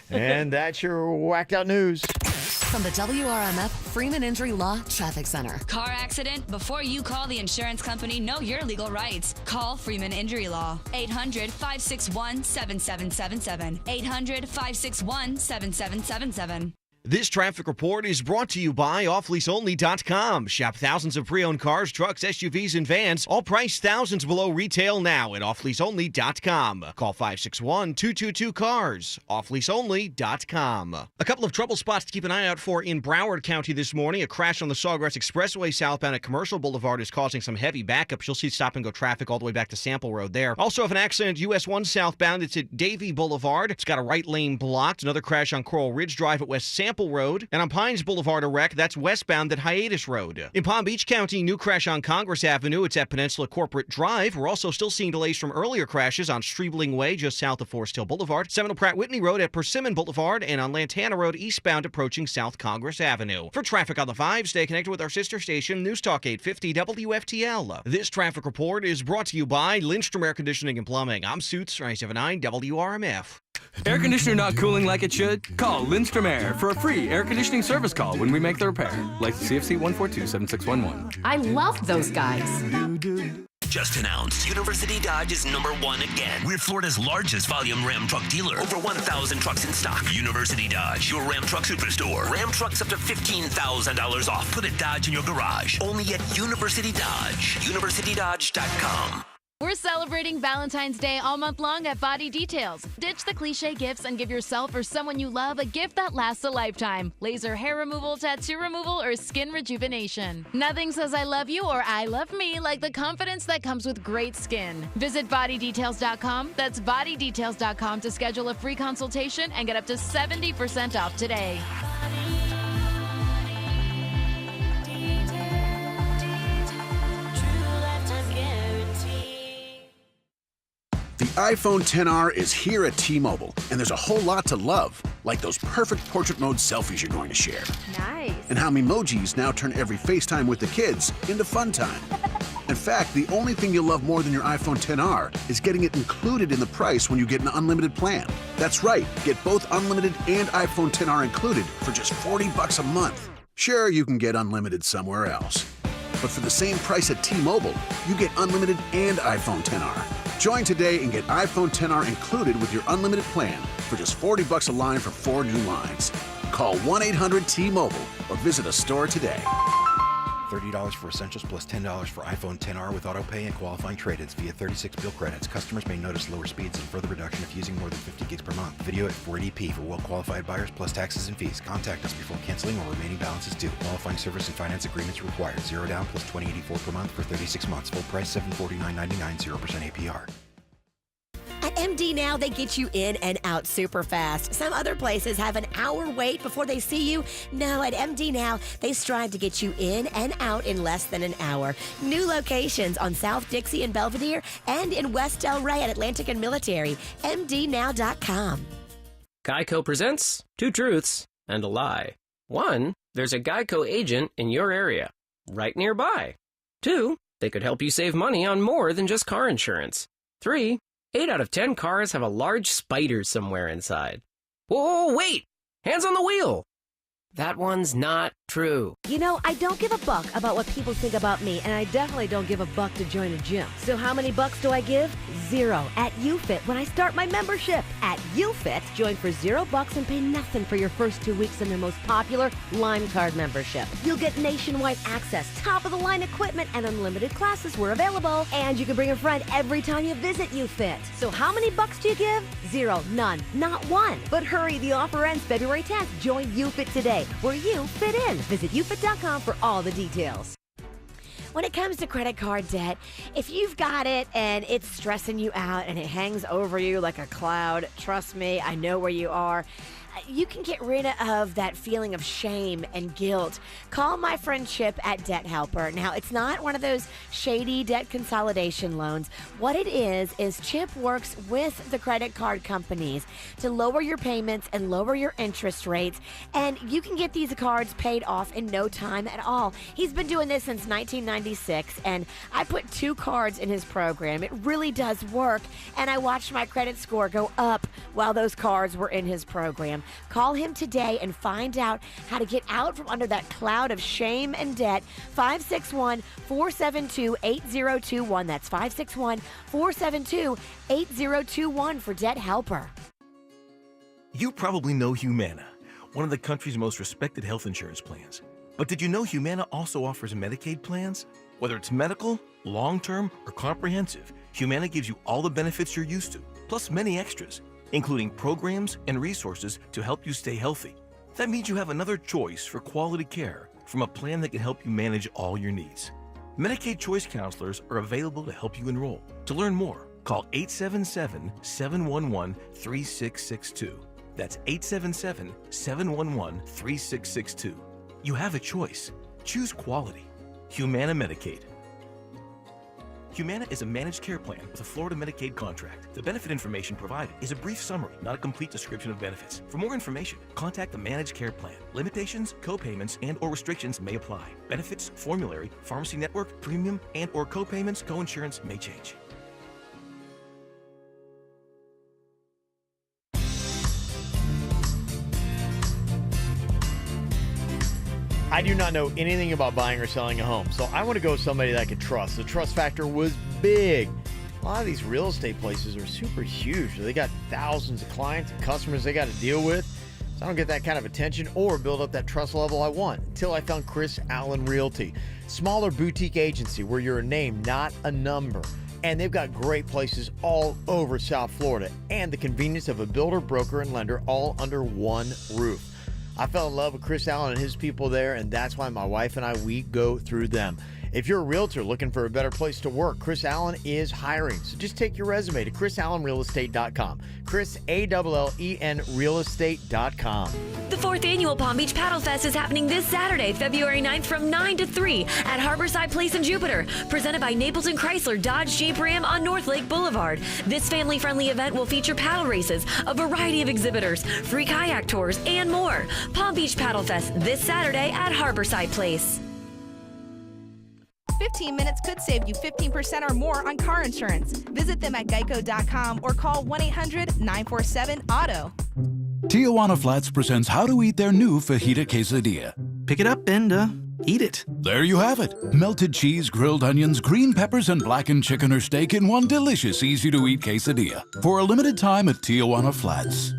And that's your whacked out news. From the WRMF Freeman Injury Law Traffic Center. Car accident? Before you call the insurance company, know your legal rights. Call Freeman Injury Law. 800-561-7777. 800-561-7777. This traffic report is brought to you by offleaseonly.com. Shop thousands of pre-owned cars, trucks, SUVs, and vans, all priced thousands below retail now at offleaseonly.com. Call 561-222-CARS. offleaseonly.com. A couple of trouble spots to keep an eye out for in Broward County this morning. A crash on the Sawgrass Expressway southbound at Commercial Boulevard is causing some heavy backups. You'll see stop-and-go traffic all the way back to Sample Road there. Also have an accident US 1 southbound. It's at Davie Boulevard. It's got a right lane blocked. Another crash on Coral Ridge Drive at West Sample Road, and on Pines Boulevard a wreck that's westbound at Hiatus Road. In Palm Beach County, new crash on Congress Avenue. It's at Peninsula Corporate Drive. We're also still seeing delays from earlier crashes on Streebling Way just south of Forest Hill Boulevard, Seminole Pratt Whitney Road at Persimmon Boulevard, and on Lantana Road eastbound approaching South Congress Avenue. For traffic on the 5, stay connected with our sister station News Talk 850 WFTL. This traffic report is brought to you by Lindstrom Air Conditioning and Plumbing. I'm Suits 979 WRMF. Air conditioner not cooling like it should? Call Lindstrom Air for a free air conditioning service call when we make the repair. License CFC 1427611. I love those guys. Just announced, University Dodge is #1 again. We're Florida's largest volume Ram truck dealer. Over 1,000 trucks in stock. University Dodge, your Ram truck superstore. Ram trucks up to $15,000 off. Put a Dodge in your garage. Only at University Dodge. UniversityDodge.com. We're celebrating Valentine's Day all month long at Body Details. Ditch the cliche gifts and give yourself or someone you love a gift that lasts a lifetime. Laser hair removal, tattoo removal, or skin rejuvenation. Nothing says I love you or I love me like the confidence that comes with great skin. Visit bodydetails.com. That's bodydetails.com to schedule a free consultation and get up to 70% off today. The iPhone XR is here at T-Mobile, and there's a whole lot to love, like those perfect portrait mode selfies you're going to share. Nice. And how Memojis now turn every FaceTime with the kids into fun time. In fact, the only thing you'll love more than your iPhone XR is getting it included in the price when you get an unlimited plan. That's right, get both unlimited and iPhone XR included for just $40 a month. Sure, you can get unlimited somewhere else, but for the same price at T-Mobile, you get unlimited and iPhone XR. Join today and get iPhone XR included with your unlimited plan for just $40 a line for 4 new lines. Call 1-800-T-Mobile or visit a store today. $30 for Essentials plus $10 for iPhone XR with autopay and qualifying trade-ins via 36 bill credits. Customers may notice lower speeds and further reduction if using more than 50 gigs per month. Video at 480p for well-qualified buyers plus taxes and fees. Contact us before canceling or remaining balances due. Qualifying service and finance agreements required. 0 down plus $20.84 per month for 36 months. Full price $749.99, 0% APR. At MD Now, they get you in and out super fast. Some other places have an hour wait before they see you. No, at MD Now, they strive to get you in and out in less than an hour. New locations on South Dixie and Belvedere and in West Del Rey at Atlantic and Military. MDNow.com. Geico presents 2 truths and a lie. 1, there's a Geico agent in your area, right nearby. 2, they could help you save money on more than just car insurance. 3, 8 out of 10 cars have a large spider somewhere inside. Whoa, wait! Hands on the wheel! That one's not true. You know, I don't give a buck about what people think about me, and I definitely don't give a buck to join a gym. So how many bucks do I give? 0 at UFit when I start my membership. At UFit, join for $0 and pay nothing for your first 2 weeks in their most popular Lime Card membership. You'll get nationwide access, top-of-the-line equipment, and unlimited classes were available. And you can bring a friend every time you visit UFit. So how many bucks do you give? 0, none, not one. But hurry, the offer ends February 10th. Join UFit today, where you fit in. Visit ufit.com for all the details. When it comes to credit card debt, if you've got it and it's stressing you out and it hangs over you like a cloud, trust me, I know where you are. You can get rid of that feeling of shame and guilt. Call my friend Chip at Debt Helper. Now, it's not one of those shady debt consolidation loans. What it is Chip works with the credit card companies to lower your payments and lower your interest rates, and you can get these cards paid off in no time at all. He's been doing this since 1996, and I put 2 cards in his program. It really does work, and I watched my credit score go up while those cards were in his program. Call him today and find out how to get out from under that cloud of shame and debt. 561-472-8021. That's 561-472-8021 for Debt Helper. You probably know Humana, one of the country's most respected health insurance plans. But did you know Humana also offers Medicaid plans? Whether it's medical, long-term, or comprehensive, Humana gives you all the benefits you're used to, plus many extras, including programs and resources to help you stay healthy. That means you have another choice for quality care from a plan that can help you manage all your needs. Medicaid Choice Counselors are available to help you enroll. To learn more, call 877-711-3662. That's 877-711-3662. You have a choice. Choose quality. Humana Medicaid. Humana is a managed care plan with a Florida Medicaid contract. The benefit information provided is a brief summary, not a complete description of benefits. For more information, contact the managed care plan. Limitations, co-payments, and/or restrictions may apply. Benefits, formulary, pharmacy network, premium, and/or co-payments, co-insurance may change. I do not know anything about buying or selling a home, so I want to go with somebody that I could trust. The trust factor was big. A lot of these real estate places are super huge. They got thousands of clients and customers they got to deal with. So I don't get that kind of attention or build up that trust level I want until I found Chris Allen Realty. Smaller boutique agency where you're a name, not a number. And they've got great places all over South Florida and the convenience of a builder, broker, and lender all under one roof. I fell in love with Chris Allen and his people there, and that's why my wife and we go through them. If you're a realtor looking for a better place to work, Chris Allen is hiring. So just take your resume to chrisallenrealestate.com. Chris, A-L-L-E-N, realestate.com. The 4th Annual Palm Beach Paddle Fest is happening this Saturday, February 9th from 9 to 3 at Harborside Place in Jupiter, presented by Napleton Chrysler Dodge Jeep Ram on North Lake Boulevard. This family-friendly event will feature paddle races, a variety of exhibitors, free kayak tours, and more. Palm Beach Paddle Fest this Saturday at Harborside Place. 15 minutes could save you 15% or more on car insurance. Visit them at geico.com or call 1-800-947-AUTO. Tijuana Flats presents how to eat their new fajita quesadilla. Pick it up and eat it. There you have it. Melted cheese, grilled onions, green peppers, and blackened chicken or steak in one delicious, easy-to-eat quesadilla. For a limited time at Tijuana Flats.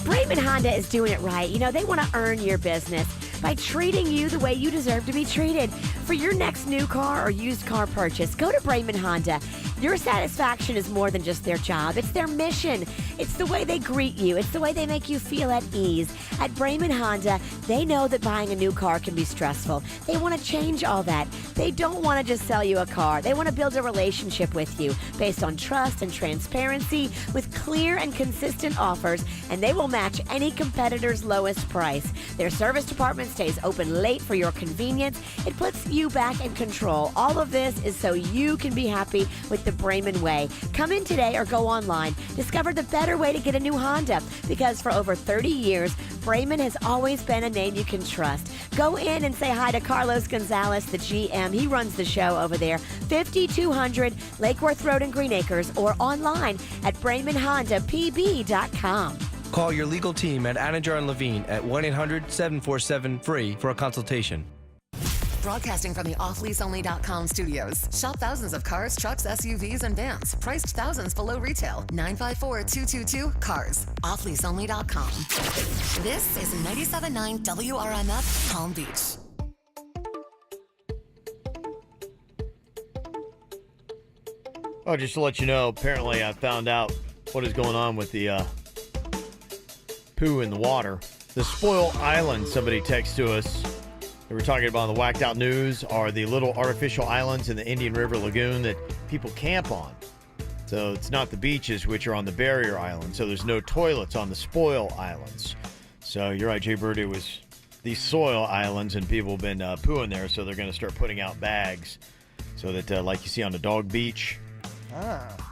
Braman Honda is doing it right. You know, they want to earn your business by treating you the way you deserve to be treated. For your next new car or used car purchase, go to Braman Honda. Your satisfaction is more than just their job. It's their mission. It's the way they greet you. It's the way they make you feel at ease. At Braman Honda, they know that buying a new car can be stressful. They want to change all that. They don't want to just sell you a car. They want to build a relationship with you based on trust and transparency with clear and consistent offers, and they will match any competitor's lowest price. Their service department stays open late for your convenience. It puts you back in control. All of this is so you can be happy with the Braman way. Come in today or go online. Discover the better way to get a new Honda, because for over 30 years, Braman has always been a name you can trust. Go in and say hi to Carlos Gonzalez, the GM. He runs the show over there, 5200 Lake Worth Road in Green Acres, or online at BramanHondaPB.com. Call your legal team at Anajar and Levine at 1-800-747-FREE for a consultation. Broadcasting from the offleaseonly.com studios. Shop thousands of cars, trucks, SUVs, and vans. Priced thousands below retail. 954-222-CARS. Offleaseonly.com. This is 97.9 WRMF Palm Beach. Oh, just to let you know, apparently I found out what is going on with the poo in the water. The Spoil Island, somebody texted to us. They were talking about on the Whacked Out News, are the little artificial islands in the Indian River Lagoon that people camp on. So it's not the beaches, which are on the barrier island. So there's no toilets on the Spoil Islands. So you're right, Jay Bird, it was these soil islands, and people have been pooing there, so they're going to start putting out bags so that, like you see on the dog beach,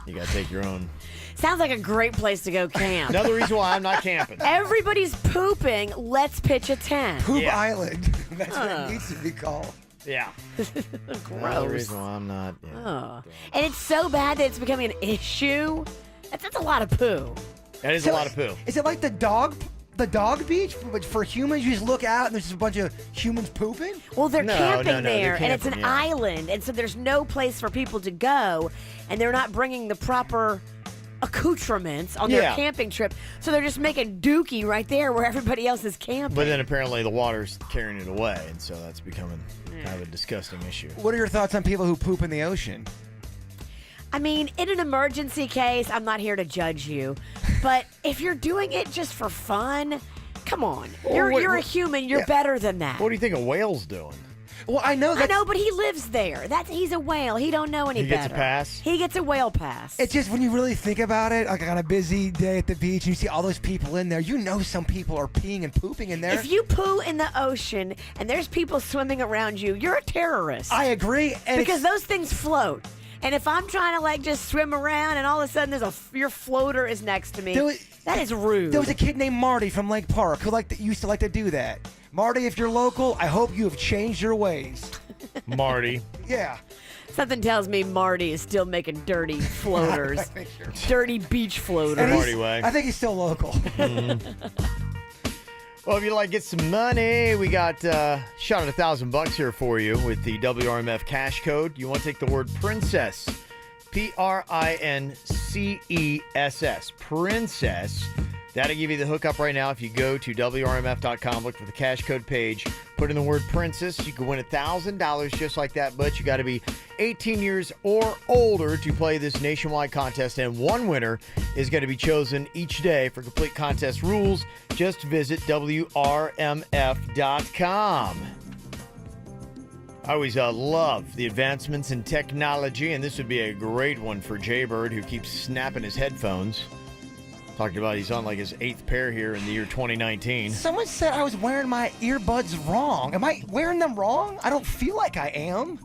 you got to take your own. Sounds like a great place to go camp. Another reason why I'm not camping. Everybody's pooping. Let's pitch a tent. Poop Island. That's what it needs to be called. Yeah. Another reason why I'm not. Yeah. And it's so bad that it's becoming an issue. That's a lot of poo. That is a lot of poo. Is it like the dog beach? But for humans, you just look out and there's just a bunch of humans pooping? Well, they're camping there, they're and it's an island, and so there's no place for people to go, and they're not bringing the proper accoutrements on their camping trip, so they're just making dookie right there where everybody else is camping. But then apparently the water's carrying it away, and so that's becoming kind of a disgusting issue. What are your thoughts on people who poop in the ocean? I mean, in an emergency case, I'm not here to judge you, but if you're doing it just for fun, come on. You're a human. You're better than that. What do you think a whale's doing? Well, I know, but he lives there. He's a whale. He don't know any better. He gets a pass? He gets a whale pass. It's just when you really think about it, like on a busy day at the beach, and you see all those people in there, you know some people are peeing and pooping in there. If you poo in the ocean and there's people swimming around you, you're a terrorist. I agree. Because those things float. And if I'm trying to just swim around and all of a sudden your floater is next to me, that is rude. There was a kid named Marty from Lake Park who used to like to do that. Marty, if you're local, I hope you have changed your ways. Marty. Yeah. Something tells me Marty is still making dirty floaters. Dirty beach floaters. Marty way. I think he's still local. Well, if you'd like to get some money, we got shot at $1,000 here for you with the WRMF cash code. You want to take the word princess, Princess, princess. That'll give you the hookup right now. If you go to WRMF.com, look for the cash code page, put in the word princess, you can win $1,000 just like that, but you got to be 18 years or older to play this nationwide contest, and one winner is going to be chosen each day. For complete contest rules, just visit WRMF.com. I always love the advancements in technology, and this would be a great one for Jaybird, who keeps snapping his headphones. Talked about he's on his 8th pair here in the year 2019. Someone said I was wearing my earbuds wrong. Am I wearing them wrong? I don't feel like I am.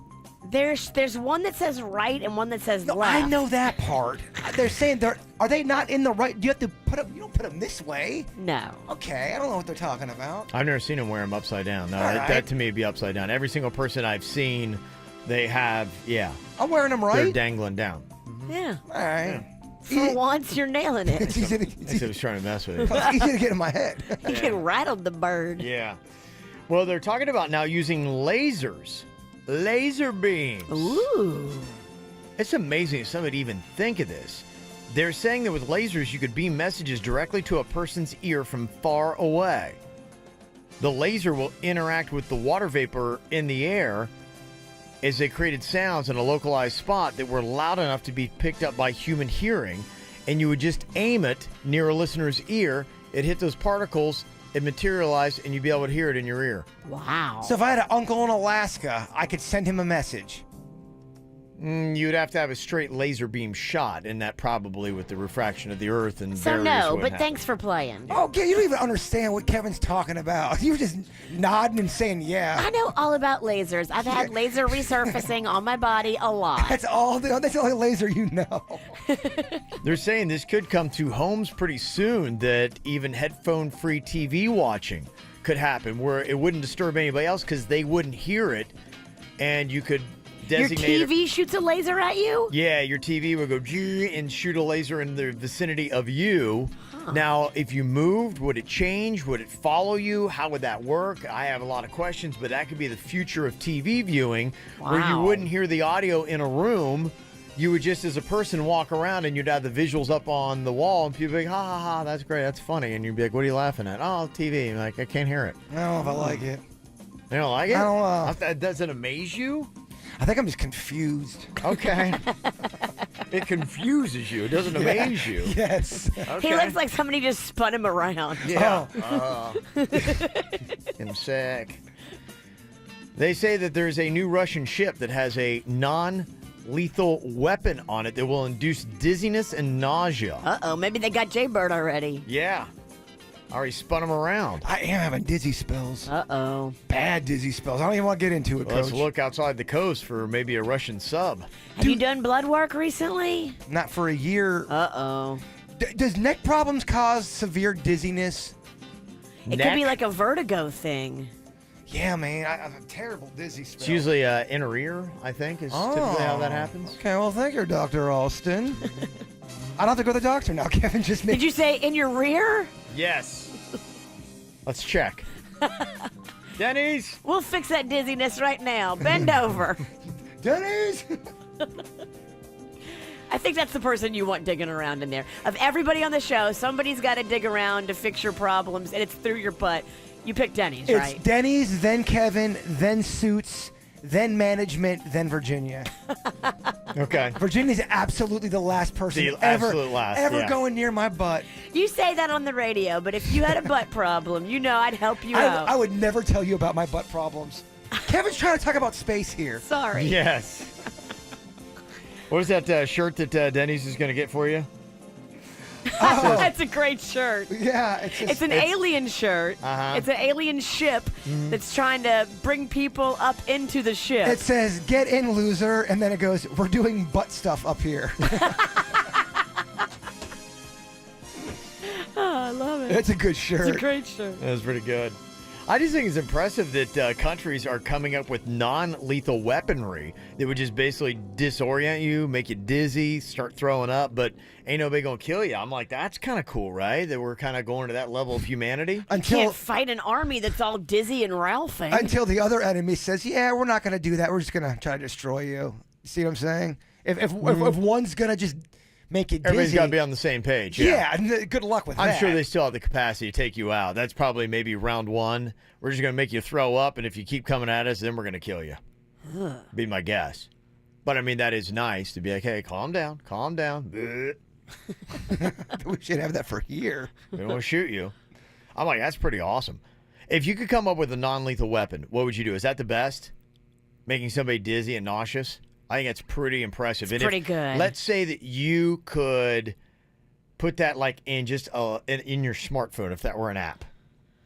There's one that says right and one that says No, left. I know that part. They're saying are they not in the right? Do you have to put them? You don't put them this way. No. Okay, I don't know what they're talking about. I've never seen them wear them upside down. No, All that right. to me would be upside down. Every single person I've seen, they have, I'm wearing them they're right. dangling down. Yeah. All right. For once, you're nailing it. It's easy to, I was trying to mess with it. it's easy to get in my head. You can rattle the bird. Yeah. Well, they're talking about now using lasers. Laser beams. Ooh. It's amazing if somebody even think of this. They're saying that with lasers, you could beam messages directly to a person's ear from far away. The laser will interact with the water vapor in the air as they created sounds in a localized spot that were loud enough to be picked up by human hearing, and you would just aim it near a listener's ear. It hit those particles, it materialized, and you'd be able to hear it in your ear. Wow. So if I had an uncle in Alaska, I could send him a message. You'd have to have a straight laser beam shot, and that probably with the refraction of the earth and So barriers no, wouldn't but happen. thanks for playing. Oh, you don't even understand what Kevin's talking about. You were just nodding and saying, yeah. I know all about lasers. I've had laser resurfacing on my body a lot. That's the only laser you know. They're saying this could come to homes pretty soon, that even headphone-free TV watching could happen, where it wouldn't disturb anybody else because they wouldn't hear it, and you could Your designate TV shoots a laser at you? Yeah, your TV would go and shoot a laser in the vicinity of you. Now, if you moved, would it change? Would it follow you? How would that work? I have a lot of questions, but that could be the future of TV viewing, where you Wow. wouldn't hear the audio in a room. You would just, as a person, walk around and you'd have the visuals up on the wall, and people would be like, ha, ha, ha, that's great, that's funny. And you'd be like, what are you laughing at? Oh, TV. I'm like, I can't hear it. I don't know if I like it. You don't like it? I don't know. Does it amaze you? I think I'm just confused. Okay. It confuses you. It doesn't amaze you. Yes. Okay. He looks like somebody just spun him around. Yeah. I'm sick. They say that there's a new Russian ship that has a non-lethal weapon on it that will induce dizziness and nausea. Uh-oh, maybe they got Jaybird already. Yeah. Already spun him around. I am having dizzy spells. Uh-oh. Bad dizzy spells. I don't even want to get into it, Well, let's Coach. look outside the coast for maybe a Russian sub. Have you done blood work recently? Not for a year. Uh-oh. Does neck problems cause severe dizziness? It could be like a vertigo thing. Yeah, man. I have a terrible dizzy spell. It's usually inner ear, I think, is typically how that happens. Okay, well, thank you, Dr. Alston. I don't have to go to the doctor now. Kevin just made... Did you say in your rear? Yes. Let's check. Denny's! We'll fix that dizziness right now. Bend over. Denny's! I think that's the person you want digging around in there. Of everybody on the show, somebody's got to dig around to fix your problems, and it's through your butt. You pick Denny's, It's right? Denny's, then Kevin, then Suits, then management, then Virginia. Okay. Virginia's absolutely the last person The ever, absolute last, ever yeah. going near my butt. You say that on the radio, but if you had a butt problem, you know I'd help you out. I would never tell you about my butt problems. Kevin's trying to talk about space here. Sorry. Yes. What is that shirt that Denny's is going to get for you? Oh. That's a great shirt. Yeah, It's an alien shirt. Uh-huh. It's an alien ship that's trying to bring people up into the ship. It says, get in, loser, and then it goes, we're doing butt stuff up here. Oh, I love it. It's a good shirt. It's a great shirt. That was pretty good. I just think it's impressive that countries are coming up with non-lethal weaponry that would just basically disorient you, make you dizzy, start throwing up, but ain't nobody gonna kill you. I'm like, that's kind of cool, right? That we're kind of going to that level of humanity. You can't fight an army that's all dizzy and ralphing. Until the other enemy says, yeah, we're not going to do that. We're just going to try to destroy you. See what I'm saying? If one's going to just make it dizzy. Everybody's got to be on the same page. Yeah, good luck with that. I'm sure they still have the capacity to take you out. That's probably maybe round one. We're just going to make you throw up, and if you keep coming at us, then we're going to kill you. Be my guess. But, I mean, that is nice to be like, hey, calm down, calm down. We should have that for here. We don't want to shoot you. I'm like, that's pretty awesome. If you could come up with a non-lethal weapon, what would you do? Is that the best? Making somebody dizzy and nauseous? I think that's pretty impressive. It's pretty good. Let's say that you could put that like in just in your smartphone, if that were an app.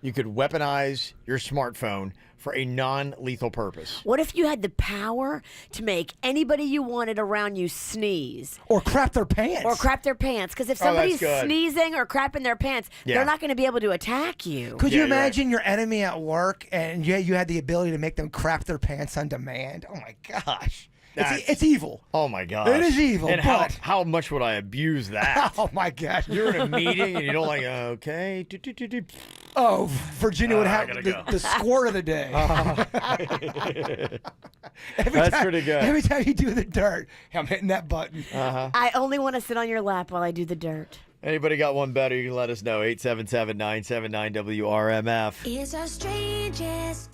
You could weaponize your smartphone for a non-lethal purpose. What if you had the power to make anybody you wanted around you sneeze? Or crap their pants. Because if Oh, somebody's that's good. sneezing or crapping their pants, Yeah. they're not going to be able to attack you. Could you imagine your enemy at work and you had the ability to make them crap their pants on demand? Oh my gosh. It's evil. Oh my gosh. It is evil, And but- how much would I abuse that? Oh my gosh. You're in a meeting and you don't like, okay. Oh, Virginia would I have gotta the, go. the squirt of the day. That's pretty good. Every time you do the dirt, I'm hitting that button. I only want to sit on your lap while I do the dirt. Anybody got one better, you can let us know. 877-979-WRMF. It's the strangest.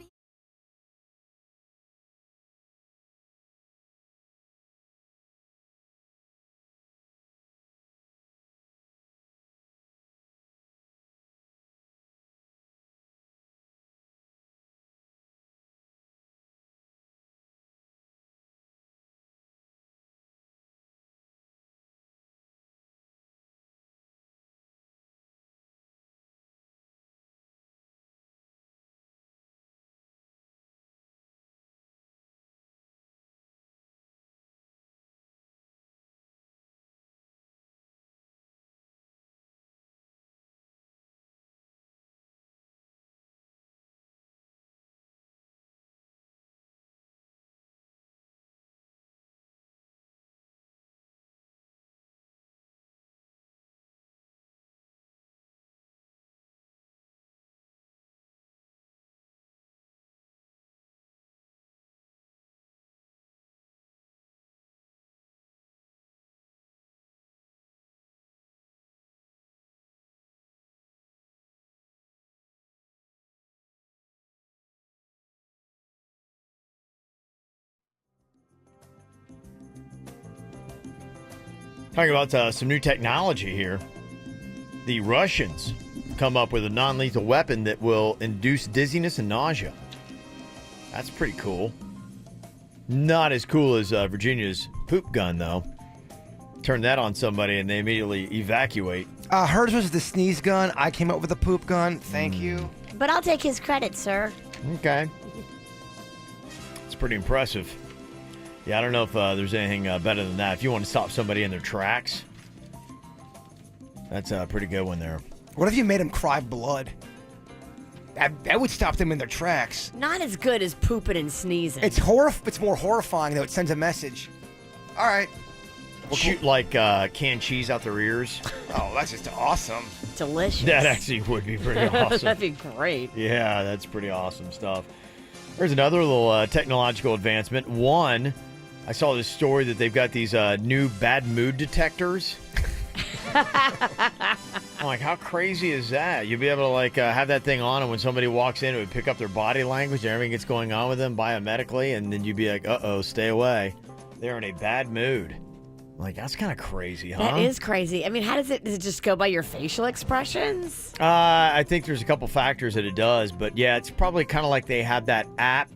Talking about some new technology here. The Russians come up with a non-lethal weapon that will induce dizziness and nausea. That's pretty cool. Not as cool as Virginia's poop gun, though. Turn that on somebody and they immediately evacuate. Hers was the sneeze gun. I came up with a poop gun. Thank you. But I'll take his credit, sir. Okay. It's pretty impressive. Yeah, I don't know if there's anything better than that. If you want to stop somebody in their tracks, that's a pretty good one there. What if you made them cry blood? That would stop them in their tracks. Not as good as pooping and sneezing. It's more horrifying, though. It sends a message. All right. Shoot like canned cheese out their ears. Oh, that's just awesome. Delicious. That actually would be pretty awesome. That'd be great. Yeah, that's pretty awesome stuff. There's another little technological advancement. One, I saw this story that they've got these new bad mood detectors. I'm like, how crazy is that? You'll be able to like have that thing on, and when somebody walks in, it would pick up their body language and everything that's going on with them biomedically, and then you'd be like, uh-oh, stay away. They're in a bad mood. Like, that's kind of crazy, huh? That is crazy. I mean, does it just go by your facial expressions? I think there's a couple factors that it does, but yeah, it's probably kind of like they have that app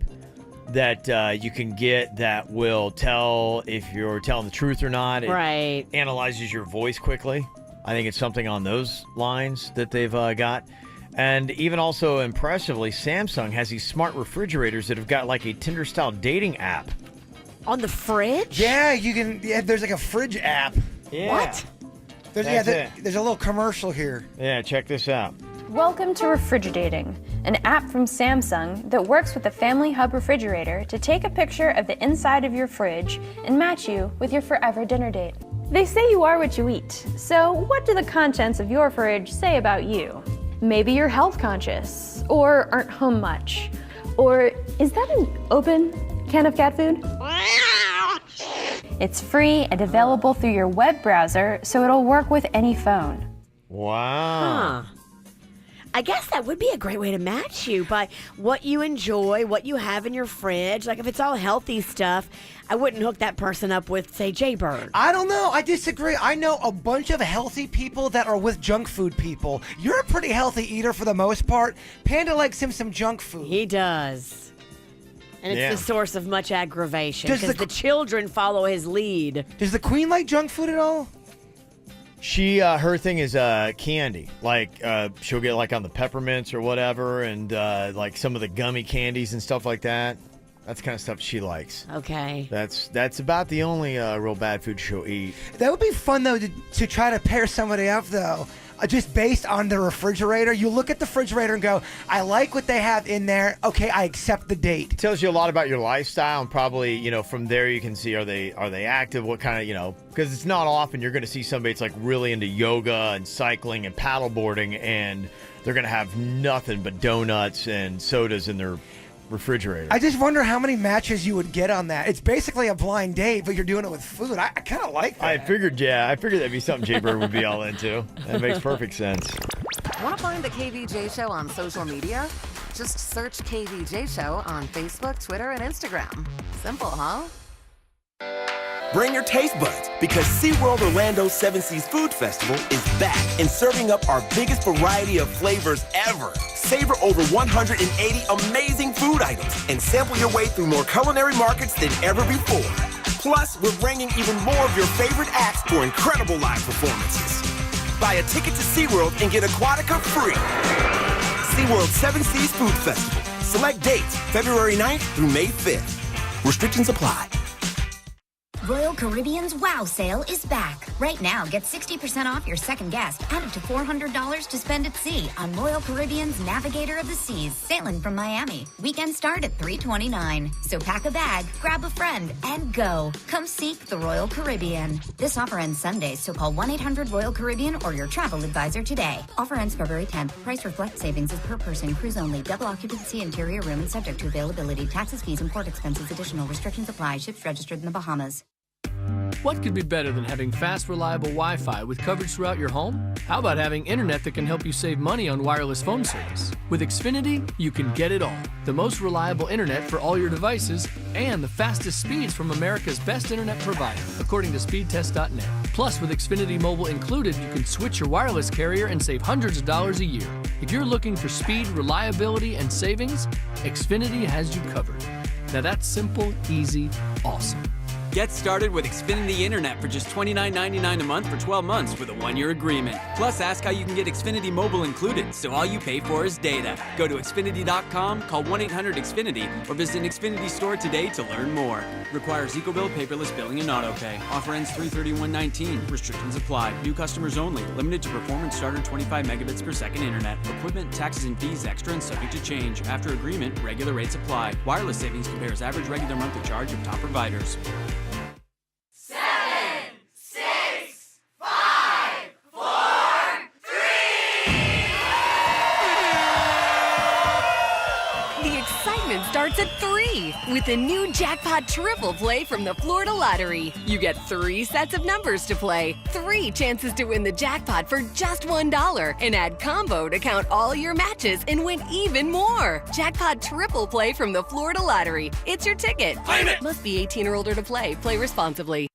that you can get that will tell if you're telling the truth or not. It Right. analyzes your voice quickly. I think it's something on those lines that they've got. And even also impressively, Samsung has these smart refrigerators that have got like a Tinder-style dating app. On the fridge? Yeah, you can. Yeah, there's like a fridge app. Yeah. What? There's a little commercial here. Yeah, check this out. Welcome to Refrigidating, an app from Samsung that works with the Family Hub refrigerator to take a picture of the inside of your fridge and match you with your forever dinner date. They say you are what you eat, so what do the contents of your fridge say about you? Maybe you're health conscious, or aren't home much, or is that an open can of cat food? It's free and available through your web browser, so it'll work with any phone. Wow. Huh. I guess that would be a great way to match you by what you enjoy, what you have in your fridge. Like if it's all healthy stuff, I wouldn't hook that person up with, say, Jaybird. I don't know. I disagree. I know a bunch of healthy people that are with junk food people. You're a pretty healthy eater for the most part. Panda likes him some junk food. He does. And it's Yeah. the source of much aggravation Does because the children follow his lead. Does the queen like junk food at all? Her thing is candy. Like she'll get like on the peppermints or whatever, and like some of the gummy candies and stuff like that. That's the kind of stuff she likes. Okay. That's about the only real bad food she'll eat. That would be fun, though, to try to pair somebody up, though. Just based on the refrigerator. You look at the refrigerator and go, I like what they have in there. Okay, I accept the date. It tells you a lot about your lifestyle, and probably, from there you can see, are they active? What kind of, because it's not often you're going to see somebody that's like really into yoga and cycling and paddleboarding, and they're going to have nothing but donuts and sodas in their refrigerator. I just wonder how many matches you would get on that. It's basically a blind date, but you're doing it with food. I kind of like that. I figured that'd be something Jay Bird would be all into. That makes perfect sense. Want to find the KVJ Show on social media? Just search KVJ Show on Facebook, Twitter, and Instagram. Simple, huh? Bring your taste buds, because SeaWorld Orlando's Seven Seas Food Festival is back and serving up our biggest variety of flavors ever. Savor over 180 amazing food items and sample your way through more culinary markets than ever before. Plus, we're bringing even more of your favorite acts for incredible live performances. Buy a ticket to SeaWorld and get Aquatica free. SeaWorld Seven Seas Food Festival. Select dates February 9th through May 5th. Restrictions apply. Royal Caribbean's Wow Sale is back. Right now, get 60% off your second guest and up to $400 to spend at sea on Royal Caribbean's Navigator of the Seas, sailing from Miami. Weekends start at $329. So pack a bag, grab a friend, and go. Come seek the Royal Caribbean. This offer ends Sunday, so call 1-800-ROYAL-CARIBBEAN or your travel advisor today. Offer ends February 10th. Price reflects savings is per person. Cruise only. Double occupancy interior room and subject to availability. Taxes, fees, and port expenses. Additional restrictions apply. Ships registered in the Bahamas. What could be better than having fast, reliable Wi-Fi with coverage throughout your home? How about having internet that can help you save money on wireless phone service? With Xfinity, you can get it all. The most reliable internet for all your devices and the fastest speeds from America's best internet provider, according to speedtest.net. Plus, with Xfinity Mobile included, you can switch your wireless carrier and save hundreds of dollars a year. If you're looking for speed, reliability, and savings, Xfinity has you covered. Now that's simple, easy, awesome. Get started with Xfinity Internet for just $29.99 a month for 12 months with a 1-year agreement. Plus, ask how you can get Xfinity Mobile included, so all you pay for is data. Go to Xfinity.com, call 1-800-XFINITY, or visit an Xfinity store today to learn more. Requires EcoBill, paperless billing, and auto-pay. Offer ends 3/31/19. Restrictions apply. New customers only. Limited to performance starter 25 megabits per second internet. Equipment, taxes, and fees extra and subject to change. After agreement, regular rates apply. Wireless savings compares average regular monthly charge of top providers. 7, 6, 5, 4, 3. The excitement starts at 3 with the new Jackpot Triple Play from the Florida Lottery. You get 3 sets of numbers to play, 3 chances to win the jackpot for just $1, and add combo to count all your matches and win even more. Jackpot Triple Play from the Florida Lottery. It's your ticket. Claim it. Must be 18 or older to play. Play responsibly.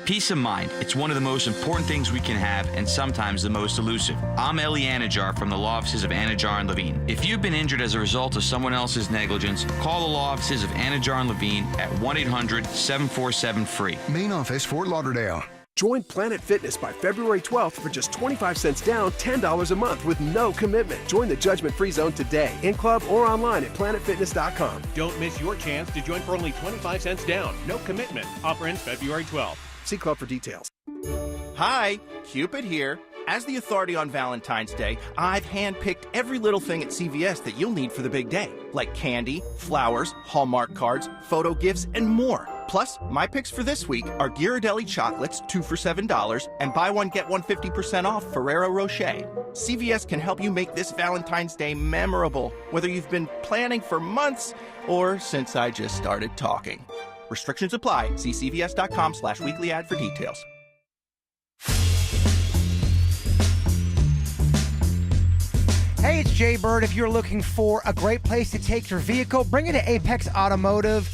Peace of mind. It's one of the most important things we can have, and sometimes the most elusive. I'm Eli Anajar from the law offices of Anajar and Levine. If you've been injured as a result of someone else's negligence, call the law offices of Anajar and Levine at 1-800-747-FREE. Main office, Fort Lauderdale. Join Planet Fitness by February 12th for just 25 cents down, $10 a month with no commitment. Join the judgment-free zone today, in club or online at planetfitness.com. Don't miss your chance to join for only 25 cents down. No commitment. Offer ends February 12th. See club for details. Hi, Cupid here. As the authority on Valentine's Day, I've handpicked every little thing at CVS that you'll need for the big day, like candy, flowers, Hallmark cards, photo gifts, and more. Plus, my picks for this week are Ghirardelli chocolates, 2 for $7, and buy one, get one 50% off Ferrero Rocher. CVS can help you make this Valentine's Day memorable, whether you've been planning for months or since I just started talking. Restrictions apply. See cvs.com/weekly ad for details. Hey, it's Jay Bird. If you're looking for a great place to take your vehicle, bring it to Apex Automotive.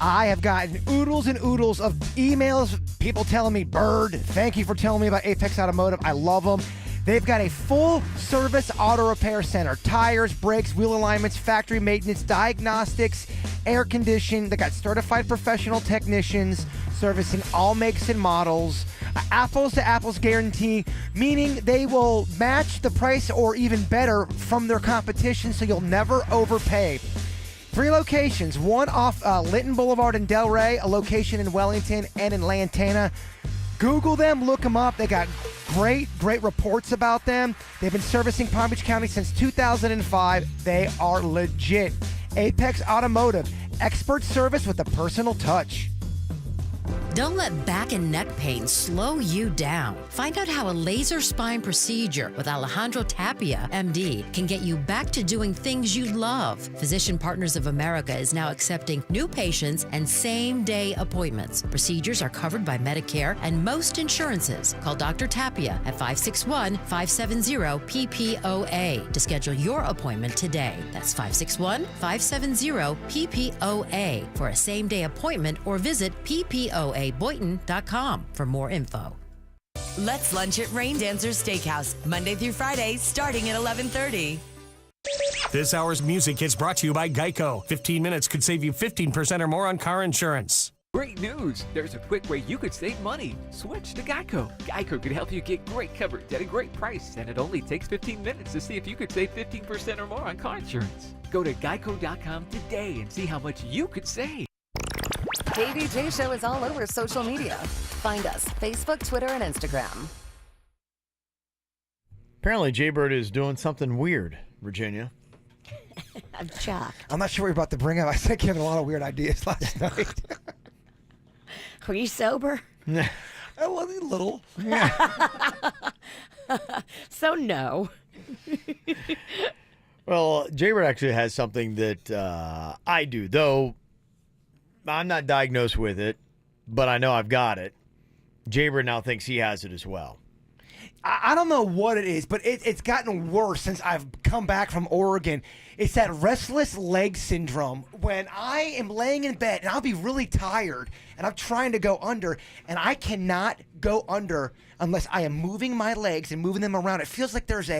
I have gotten oodles and oodles of emails, people telling me, Bird, thank you for telling me about Apex Automotive. I love them. They've got a full-service auto repair center. Tires, brakes, wheel alignments, factory maintenance, diagnostics, air conditioning. They got certified professional technicians. servicing all makes and models. Apples to apples guarantee, meaning they will match the price or even better from their competition, so you'll never overpay. 3 locations, one off Linton Boulevard in Delray, a location in Wellington and in Lantana. Google them, look them up. They got great reports about them. They've been servicing Palm Beach County since 2005. They are legit. Apex Automotive, expert service with a personal touch. Don't let back and neck pain slow you down. Find out how a laser spine procedure with Alejandro Tapia, MD, can get you back to doing things you love. Physician Partners of America is now accepting new patients and same-day appointments. Procedures are covered by Medicare and most insurances. Call Dr. Tapia at 561-570-PPOA to schedule your appointment today. That's 561-570-PPOA for a same-day appointment or visit PPOA Boynton.com for more info. Let's lunch at Rain Dancers Steakhouse, Monday through Friday, starting at 11:30. This hour's music is brought to you by Geico. 15 minutes could save you 15% or more on car insurance. Great news! There's a quick way you could save money. Switch to Geico. Geico could help you get great coverage at a great price, and it only takes 15 minutes to see if you could save 15% or more on car insurance. Go to geico.com today and see how much you could save. KVJ Show is all over social media. Find us Facebook, Twitter, and Instagram. Apparently, Jaybird is doing something weird, Virginia. I'm shocked. I'm not sure what you're about to bring up. I said you had a lot of weird ideas last night. Were you sober? I was a little. So no. Well, Jaybird actually has something that I do, though I'm not diagnosed with it, but I know I've got it. Jaybird now thinks he has it as well. I don't know what it is, but it's gotten worse since I've come back from Oregon. It's that restless leg syndrome when I am laying in bed and I'll be really tired and I'm trying to go under and I cannot go under unless I am moving my legs and moving them around. It feels like there's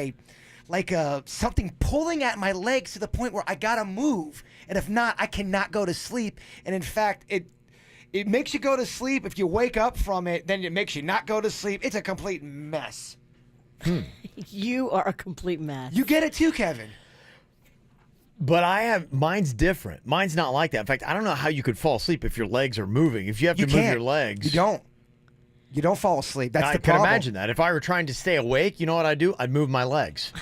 something pulling at my legs to the point where I gotta move. And if not, I cannot go to sleep. And in fact, it makes you go to sleep. If you wake up from it, then it makes you not go to sleep. It's a complete mess. You are a complete mess. You get it too, Kevin. But mine's different. Mine's not like that. In fact, I don't know how you could fall asleep if your legs are moving. If you have to move your legs. You don't. You don't fall asleep. That's the problem. I can problem. imagine that. If I were trying to stay awake, you know what I'd do? I'd move my legs.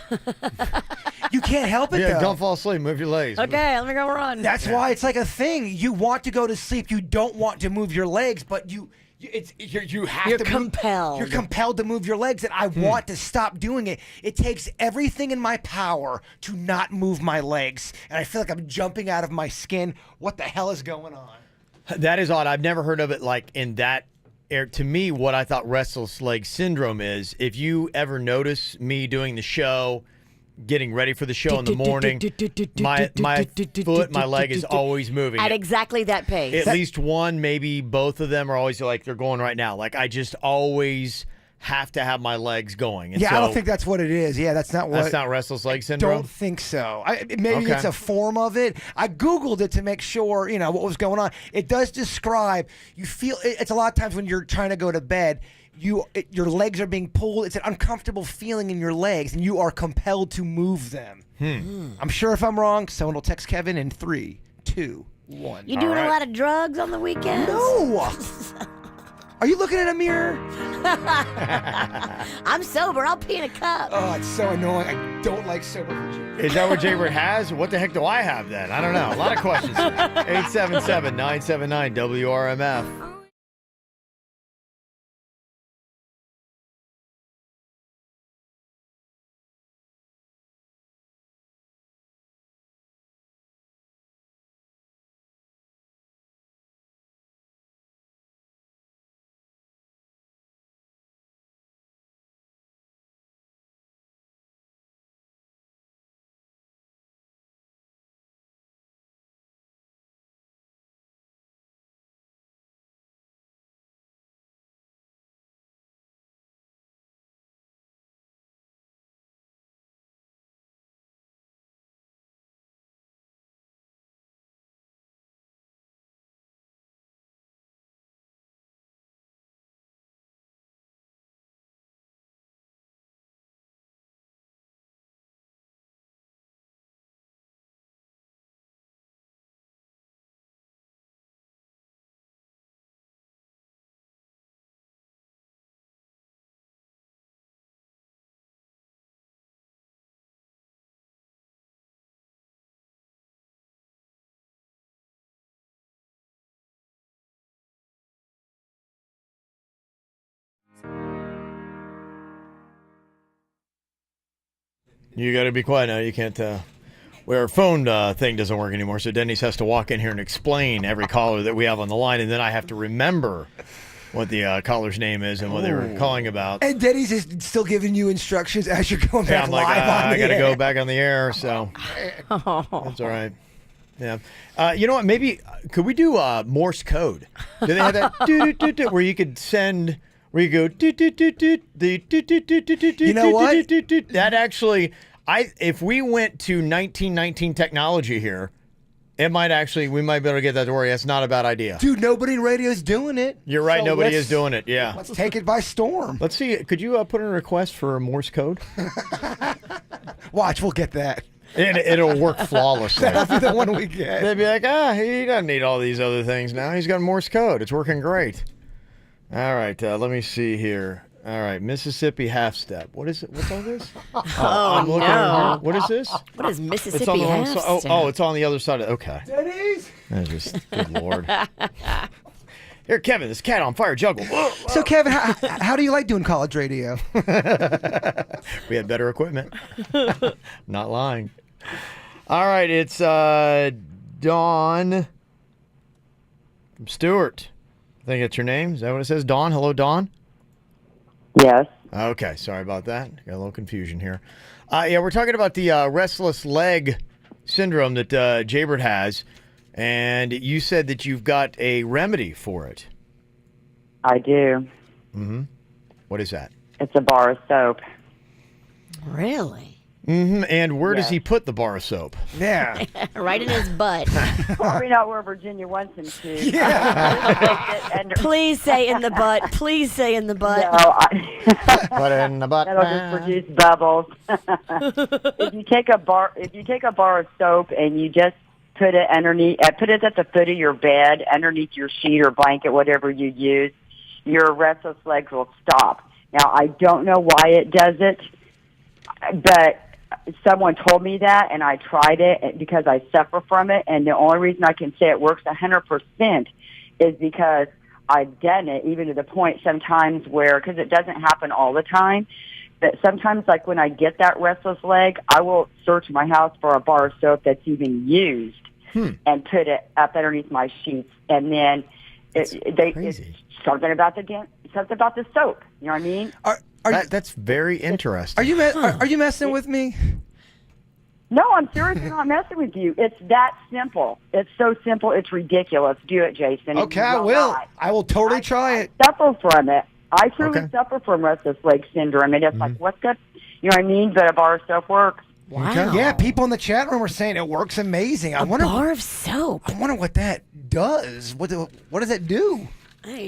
You can't help it, though. Don't fall asleep. Move your legs. Okay, let me go run. That's why it's like a thing. You want to go to sleep. You don't want to move your legs, but you have You're to. compelled. You're compelled to move your legs, and I want to stop doing it. It takes everything in my power to not move my legs, and I feel like I'm jumping out of my skin. What the hell is going on? That is odd. I've never heard of it like in that. To me, what I thought restless leg syndrome is, if you ever notice me doing the show, getting ready for the show in the morning, my leg is always moving. At exactly that pace. At least one, maybe both of them are always like they're going right now. Like I just always have to have my legs going. And I don't think that's what it is. Yeah, that's not what. That's not restless leg syndrome? I don't think so. Maybe it's a form of it. I Googled it to make sure, what was going on. It does describe, you feel, it's a lot of times when you're trying to go to bed, your legs are being pulled. It's an uncomfortable feeling in your legs, and you are compelled to move them. I'm sure if I'm wrong, someone will text Kevin in 3, 2, 1. You doing a lot of drugs on the weekends? No. Are you looking in a mirror? I'm sober. I'll pee in a cup. Oh, it's so annoying. I don't like sober Virginia. Is that what Jaybird has? What the heck do I have then? I don't know. A lot of questions. 877-979-WRMF. You got to be quiet now. You can't. Our phone thing doesn't work anymore, so Denny's has to walk in here and explain every caller that we have on the line, and then I have to remember what the caller's name is and what they were calling about. And Denny's is still giving you instructions as you're going back I'm like, live on I got to the go air. back on the air, so that's all right. Yeah. You know what? Maybe could we do Morse code? Do they have that where you could send, where you go, you know what? That actually, if we went to 1919 technology here, we might be able to get that to work. That's not a bad idea. Dude, nobody in radio is doing it. You're right. So Nobody is doing it. Yeah. Let's take it by storm. Let's see. Could you put in a request for Morse code? Watch, we'll get that. And it'll work flawlessly. That'll be the one we get. They'd be like, he doesn't need all these other things now. He's got Morse code. It's working great. All right, let me see here. All right, Mississippi half step. What is it? What's all this? I'm looking over here. What is this? What is It's on Mississippi the wrong half side. step? Oh, it's on the other side. Okay. Denny's? That's just, good Lord. Here, Kevin, this cat on fire juggle. So, Kevin, how do you like doing college radio? We had better equipment. Not lying. All right, it's Dawn from Stewart. I think that's your name. Is that what it says? Dawn? Hello, Dawn? Yes. Okay, sorry about that. Got a little confusion here. Yeah, we're talking about the restless leg syndrome that Jaybird has, and you said that you've got a remedy for it. I do. Mm-hmm. What is that? It's a bar of soap. Really? Mm-hmm. And where does he put the bar of soap? Yeah. Right in his butt. Probably not where Virginia wants him to. Yeah. Please say in the butt. Please say in the butt. No, Put it in the butt. that'll just produce bubbles. If you take a bar of soap and you just put it underneath, put it at the foot of your bed, underneath your sheet or blanket, whatever you use, your restless legs will stop. Now, I don't know why it does it, but someone told me that, and I tried it because I suffer from it, and the only reason I can say it works 100% is because I've done it, even to the point sometimes where, because it doesn't happen all the time, but sometimes, like when I get that restless leg, I will search my house for a bar of soap that's even used and put it up underneath my sheets, and then it's something about the soap. You know what I mean? That's very interesting. Are you messing with me? No, I'm seriously not messing with you. It's that simple. It's so simple. It's ridiculous. Do it, Jason. Okay, I will. I will totally try it. I suffer from it. I truly suffer from restless leg syndrome, and it's like, what's that? You know what I mean? But a bar of soap works. Wow. Okay. Yeah, people in the chat room are saying it works amazing. A bar of soap. I wonder what that does. What does it do?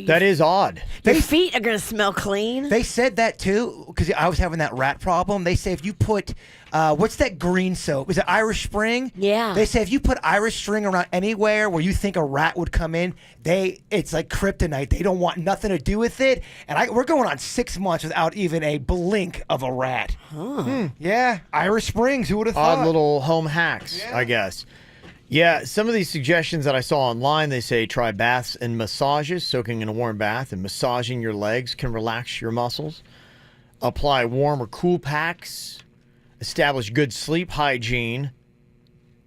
That is odd. Your feet are going to smell clean. They said that too, because I was having that rat problem. They say if you put, what's that green soap? Is it Irish Spring? Yeah. They say if you put Irish Spring around anywhere where you think a rat would come in, it's like kryptonite. They don't want nothing to do with it. And we're going on 6 months without even a blink of a rat. Yeah, Irish Springs. Who would have thought? Odd little home hacks, I guess. Yeah, some of these suggestions that I saw online, they say try baths and massages. Soaking in a warm bath and massaging your legs can relax your muscles. Apply warm or cool packs. Establish good sleep hygiene.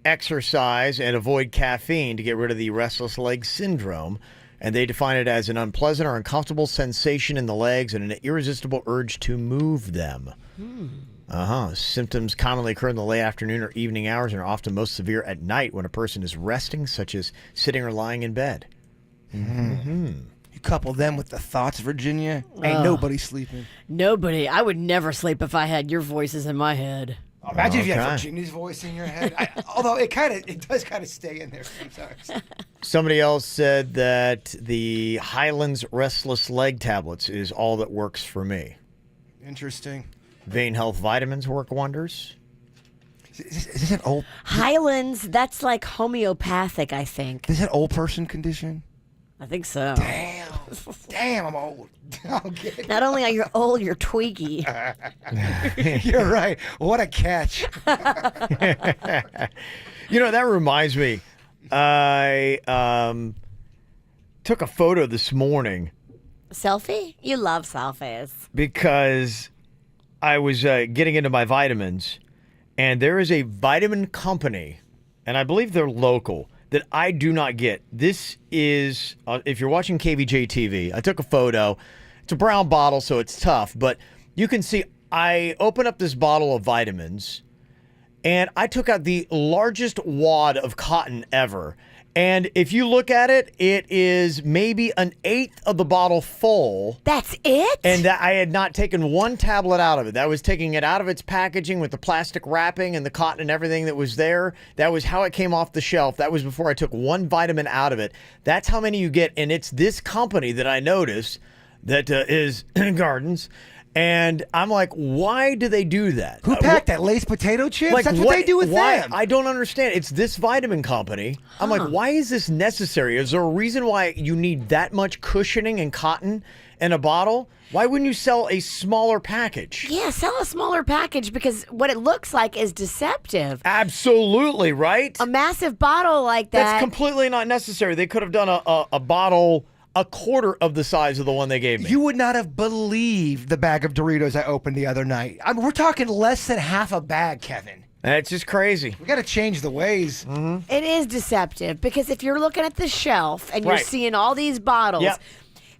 Exercise and avoid caffeine to get rid of the restless leg syndrome. And they define it as an unpleasant or uncomfortable sensation in the legs and an irresistible urge to move them. Symptoms commonly occur in the late afternoon or evening hours and are often most severe at night when a person is resting, such as sitting or lying in bed. You couple them with the thoughts, Virginia, ain't nobody sleeping. Nobody. I would never sleep if I had your voices in my head. Imagine if you had Virginia's voice in your head. Although it does kind of stay in there sometimes. Somebody else said that the Highlands Restless Leg tablets is all that works for me. Interesting. Vein Health vitamins work wonders. Is this an old... Highlands, that's like homeopathic, I think. Is that an old person condition? I think so. Damn, I'm old. Okay. Not only are you old, you're tweaky. You're right. What a catch. That reminds me. I took a photo this morning. Selfie? You love selfies. Because I was getting into my vitamins, And there is a vitamin company, and I believe they're local, that I do not get. This is, if you're watching KVJ TV, I took a photo. It's a brown bottle, so it's tough, but you can see I open up this bottle of vitamins, and I took out the largest wad of cotton ever. And if you look at it, it is maybe an eighth of the bottle full. That's it? And that I had not taken one tablet out of it. That was taking it out of its packaging with the plastic wrapping and the cotton and everything that was there. That was how it came off the shelf. That was before I took one vitamin out of it. That's how many you get. And it's this company that I noticed that is Gardens. And I'm like, why do they do that? Who packed that? Lay's potato chips? Like, That's what they do with them. I don't understand. It's this vitamin company. I'm like, why is this necessary? Is there a reason why you need that much cushioning and cotton in a bottle? Why wouldn't you sell a smaller package? Yeah, sell a smaller package because what it looks like is deceptive. Absolutely, right? A massive bottle like that. That's completely not necessary. They could have done a bottle a quarter of the size of the one they gave me. You would not have believed the bag of Doritos I opened the other night. I mean, we're talking less than half a bag, Kevin. That's just crazy. We got to change the ways. Mm-hmm. It is deceptive because if you're looking at the shelf and you're Right. seeing all these bottles, Yep.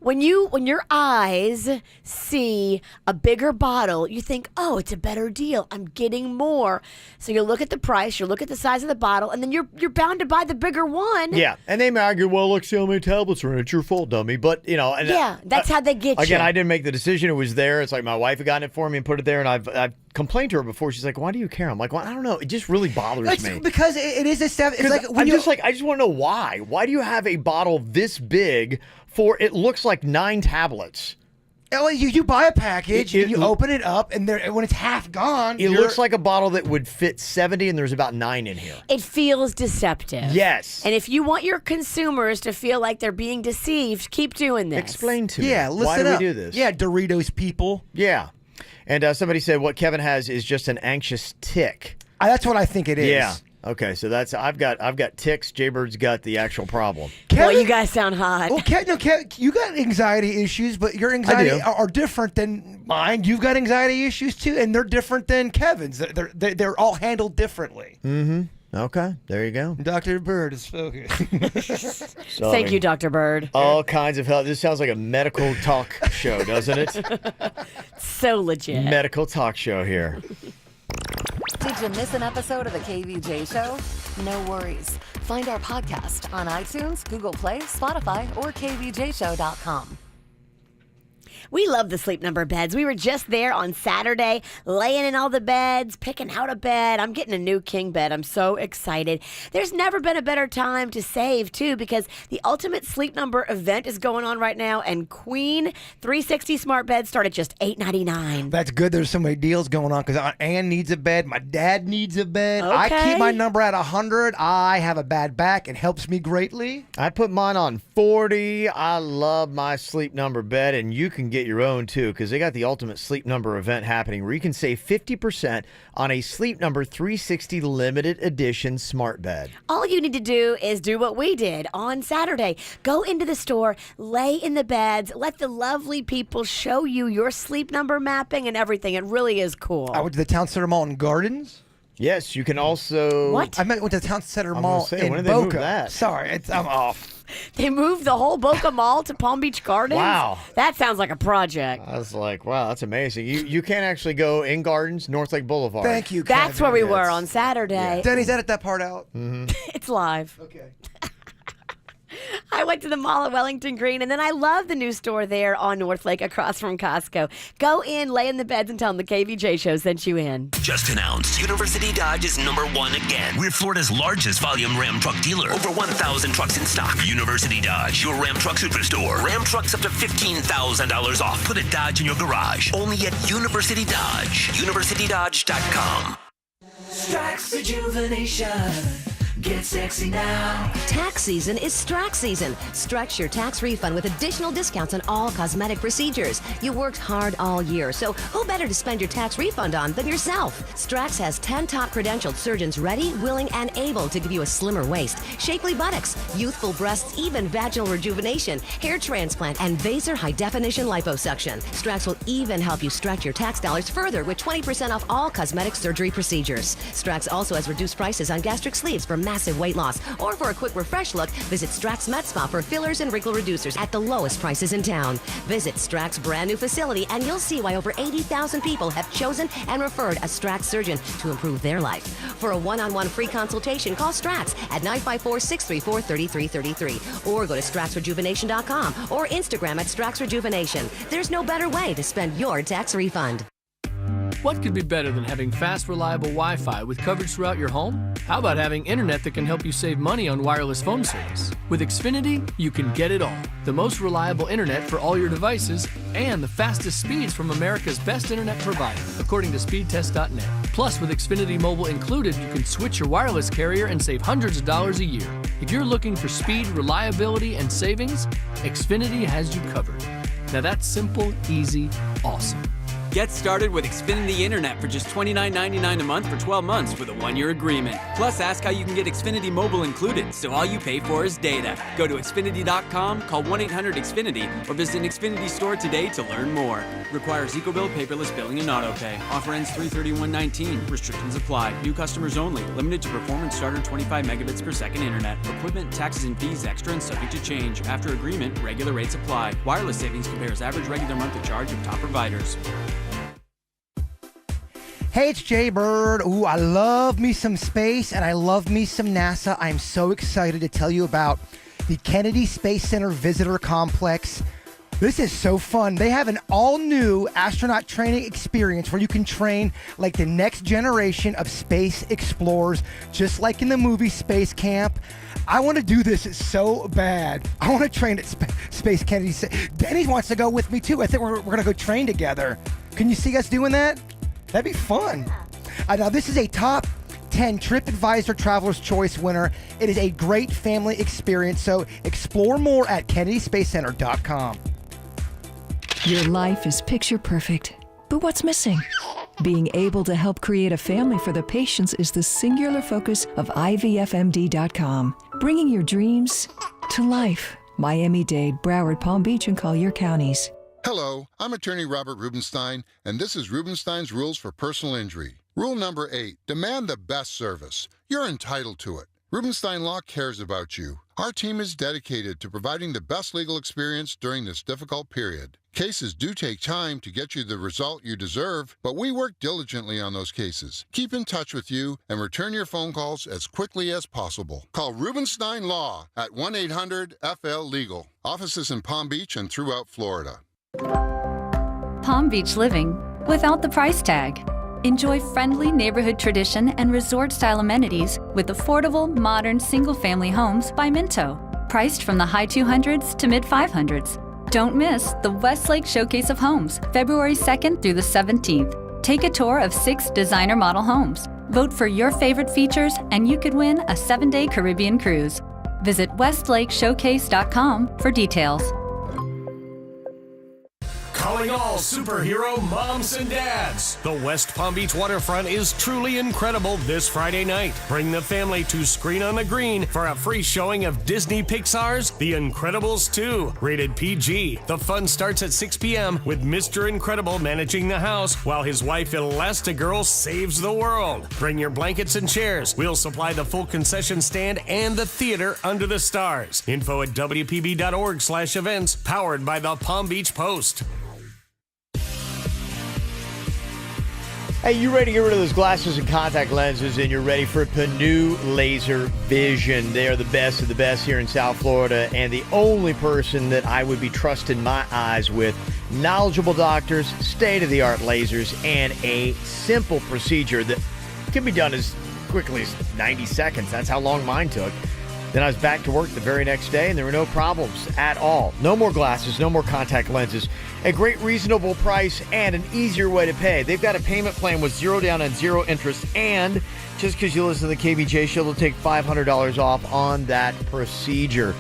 when your eyes see a bigger bottle, you think, oh, it's a better deal. I'm getting more. So you look at the price, you look at the size of the bottle, and then you're bound to buy the bigger one. Yeah, and they may argue, well, look, see how many tablets are in it. It's your fault, dummy. But, you know. And, yeah, that's how they get you. Again, I didn't make the decision. It was there. It's like my wife had gotten it for me and put it there, and I've complained to her before. She's like, why do you care? I'm like, well, I don't know. It just really bothers me. Because it is a step. It's like when I just want to know why. Why do you have a bottle this big for, it looks like 9 tablets? You buy a package, and you open it up, and when it's half gone, It looks like a bottle that would fit 70, and there's about 9 in here. It feels deceptive. Yes. And if you want your consumers to feel like they're being deceived, keep doing this. Explain to me. Yeah, listen Why do up. we do this? Yeah, Doritos people. Yeah. And somebody said what Kevin has is just an anxious tick. That's what I think it is. Yeah. Okay, so that's I've got ticks. Jaybird's got the actual problem. Boy, you guys sound hot. Well, you got anxiety issues, but your anxiety are different than mine. You've got anxiety issues too, and they're different than Kevin's. They're all handled differently. Mm-hmm. Okay, there you go. Dr. Bird has spoken. Thank you, Dr. Bird. All kinds of help. This sounds like a medical talk show, doesn't it? So legit. Medical talk show here. Did you miss an episode of the KVJ Show? No worries. Find our podcast on iTunes, Google Play, Spotify, or kvjshow.com. We love the Sleep Number beds. We were just there on Saturday, laying in all the beds, picking out a bed. I'm getting a new king bed. I'm so excited. There's never been a better time to save, too, because the Ultimate Sleep Number event is going on right now, and Queen 360 smart beds start at just $8.99. That's good. There's so many deals going on because Ann needs a bed. My dad needs a bed. I Okay. keep my number at 100. I have a bad back. It helps me greatly. I put mine on 40. I love my Sleep Number bed, and you can get your own too, because they got the Ultimate Sleep Number event happening where you can save 50% on a Sleep Number 360 limited edition smart bed. All you need to do is do what we did on Saturday. Go into the store, lay in the beds, let the lovely people show you your Sleep Number mapping and everything. It really is cool. I went to the Town Center Mall in Gardens. Yes, you can also. What? I went to the Town Center I'm Mall gonna say, in when did they move Boca. that? Sorry, I'm off. They moved the whole Boca Mall to Palm Beach Gardens? Wow. That sounds like a project. I was like, wow, that's amazing. You can't actually go in Gardens, North Lake Boulevard. Thank you, That's Kevin. where we were on Saturday. Denny's, edit that part out. Mm-hmm. It's live. Okay. I went to the mall at Wellington Green, and then I love the new store there on North Lake across from Costco. Go in, lay in the beds, and tell them the KVJ show sent you in. Just announced, University Dodge is #1 again. We're Florida's largest volume Ram truck dealer. Over 1,000 trucks in stock. University Dodge, your Ram truck superstore. Ram trucks up to $15,000 off. Put a Dodge in your garage. Only at University Dodge. UniversityDodge.com. Strikes rejuvenation. Get sexy now. Tax season is Strax season. Strax your tax refund with additional discounts on all cosmetic procedures. You worked hard all year, so who better to spend your tax refund on than yourself? Strax has 10 top credentialed surgeons ready, willing, and able to give you a slimmer waist, shapely buttocks, youthful breasts, even vaginal rejuvenation, hair transplant, and Vaser high-definition liposuction. Strax will even help you stretch your tax dollars further with 20% off all cosmetic surgery procedures. Strax also has reduced prices on gastric sleeves for massive weight loss, or for a quick refresh look, visit Strax Med Spa for fillers and wrinkle reducers at the lowest prices in town. Visit Strax's brand new facility and you'll see why over 80,000 people have chosen and referred a Strax surgeon to improve their life. For a one-on-one free consultation, call Strax at 954-634-3333 or go to straxrejuvenation.com or Instagram at Strax Rejuvenation. There's no better way to spend your tax refund. What could be better than having fast, reliable Wi-Fi with coverage throughout your home? How about having internet that can help you save money on wireless phone service? With Xfinity, you can get it all. The most reliable internet for all your devices and the fastest speeds from America's best internet provider, according to speedtest.net. Plus, with Xfinity Mobile included, you can switch your wireless carrier and save hundreds of dollars a year. If you're looking for speed, reliability, and savings, Xfinity has you covered. Now that's simple, easy, awesome. Get started with Xfinity Internet for just $29.99 a month for 12 months with a 1-year agreement. Plus, ask how you can get Xfinity Mobile included, so all you pay for is data. Go to Xfinity.com, call 1-800-XFINITY, or visit an Xfinity store today to learn more. Requires EcoBill, paperless billing, and autopay. Offer ends 3/31/19. Restrictions apply. New customers only. Limited to performance starter 25 megabits per second internet. Equipment, taxes, and fees extra and subject to change. After agreement, regular rates apply. Wireless savings compares average regular monthly charge of top providers. Hey, it's Jay Bird. Ooh, I love me some space and I love me some NASA. I'm so excited to tell you about the Kennedy Space Center Visitor Complex. This is so fun. They have an all-new astronaut training experience where you can train like the next generation of space explorers, just like in the movie Space Camp. I want to do this so bad. I want to train at Space Kennedy. Denny wants to go with me too. I think we're going to go train together. Can you see us doing that? That'd be fun. Now, this is a top 10 TripAdvisor Traveler's Choice winner. It is a great family experience, so explore more at KennedySpaceCenter.com. Your life is picture perfect, but what's missing? Being able to help create a family for the patients is the singular focus of IVFMD.com, bringing your dreams to life. Miami-Dade, Broward, Palm Beach, and Collier counties. Hello, I'm attorney Robert Rubenstein, and this is Rubenstein's Rules for Personal Injury. Rule number 8, demand the best service. You're entitled to it. Rubenstein Law cares about you. Our team is dedicated to providing the best legal experience during this difficult period. Cases do take time to get you the result you deserve, but we work diligently on those cases. Keep in touch with you and return your phone calls as quickly as possible. Call Rubenstein Law at 1-800-FL-LEGAL. Offices in Palm Beach and throughout Florida. Palm Beach living without the price tag. Enjoy friendly neighborhood tradition and resort-style amenities with affordable, modern, single-family homes by Minto. Priced from the high 200s to mid-500s. Don't miss the Westlake Showcase of Homes, February 2nd through the 17th. Take a tour of 6 designer model homes. Vote for your favorite features and you could win a 7-day Caribbean cruise. Visit westlakeshowcase.com for details. Calling all superhero moms and dads. The West Palm Beach waterfront is truly incredible this Friday night. Bring the family to Screen on the Green for a free showing of Disney Pixar's The Incredibles 2, rated PG. The fun starts at 6 p.m. with Mr. Incredible managing the house while his wife Elastigirl saves the world. Bring your blankets and chairs. We'll supply the full concession stand and the theater under the stars. Info at WPB.org/events, powered by the Palm Beach Post. Hey, you ready to get rid of those glasses and contact lenses, and you're ready for Panu Laser Vision. They are the best of the best here in South Florida, and the only person that I would be trusting my eyes with. Knowledgeable doctors, state-of-the-art lasers, and a simple procedure that can be done as quickly as 90 seconds. That's how long mine took. Then I was back to work the very next day, and there were no problems at all. No more glasses, no more contact lenses. A great reasonable price and an easier way to pay. They've got a payment plan with 0 down and 0 interest and Just because you listen to the KVJ show, they'll take $500 off on that procedure.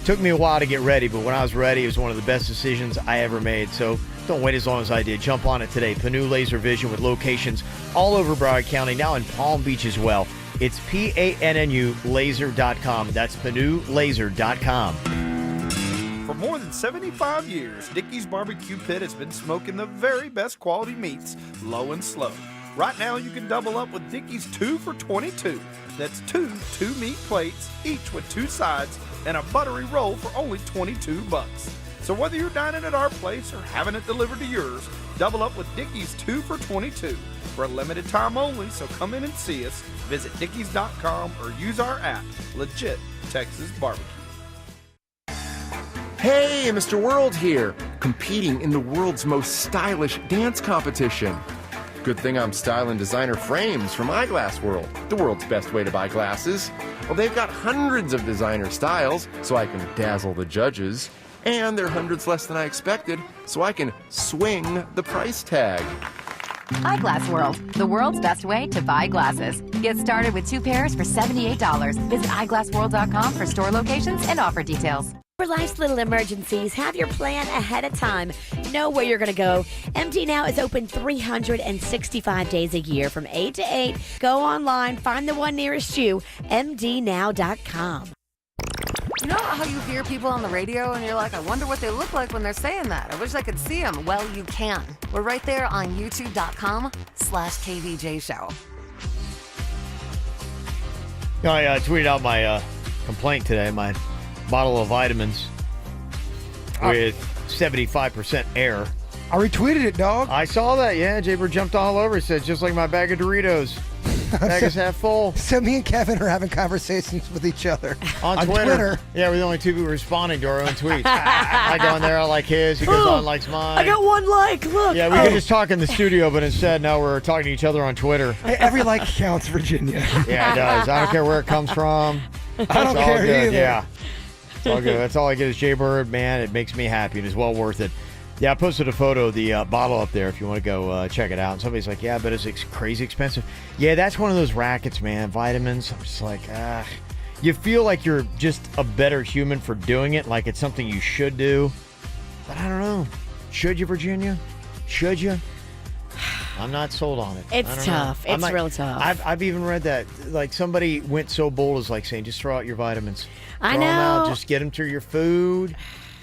Took me a while to get ready, but when I was ready, it was one of the best decisions I ever made. So don't wait as long as I did. Jump on it today. Panu Laser Vision with locations all over Broward County, now in Palm Beach as well. It's PANNU laser.com. That's PanuLaser.com. For more than 75 years, Dickey's Barbecue Pit has been smoking the very best quality meats, low and slow. Right now, you can double up with Dickey's 2 for $22. That's two meat plates, each with 2 sides, and a buttery roll for only $22. So whether you're dining at our place or having it delivered to yours, double up with Dickey's 2 for $22. For a limited time only, so come in and see us. Visit Dickeys.com or use our app, Legit Texas Barbecue. Hey, Mr. World here, competing in the world's most stylish dance competition. Good thing I'm styling designer frames from Eyeglass World, the world's best way to buy glasses. Well, they've got hundreds of designer styles, so I can dazzle the judges. And they're hundreds less than I expected, so I can swing the price tag. Eyeglass World, the world's best way to buy glasses. Get started with 2 pairs for $78. Visit eyeglassworld.com for store locations and offer details. For life's little emergencies, have your plan ahead of time. Know where you're going to go. MD Now is open 365 days a year from 8 to 8. Go online, find the one nearest you, mdnow.com. You know how you hear people on the radio and you're like, I wonder what they look like when they're saying that. I wish I could see them. Well, you can. We're right there on youtube.com/KVJ show. I tweeted out my complaint today, my bottle of vitamins with 75% air. I retweeted it, dog. I saw that, yeah. Jaybird jumped all over. He said, just like my bag of Doritos. Bag is half full. So me and Kevin are having conversations with each other. On Twitter. Yeah, we're the only 2 people responding to our own tweets. I go in there, I like his. He goes on, likes mine. I got 1 like, look. Yeah, we could just talk in the studio, but instead now we're talking to each other on Twitter. Hey, every like counts, Virginia. Yeah, it does. I don't care where it comes from. I don't care good. either. Yeah. It's all good. That's all I get is Jaybird. Man, it makes me happy and it's well worth it. Yeah, I posted a photo of the bottle up there if you want to go check it out. And somebody's like, yeah, but it's crazy expensive. Yeah, that's one of those rackets, man. Vitamins. I'm just like, you feel like you're just a better human for doing it, like it's something you should do. But I don't know. Should you, Virginia? Should you? I'm not sold on it. It's tough. It's real tough. I've even read that. Like somebody went so bold as like saying, just throw out your vitamins. I Throw them out. know. Just get them through your food.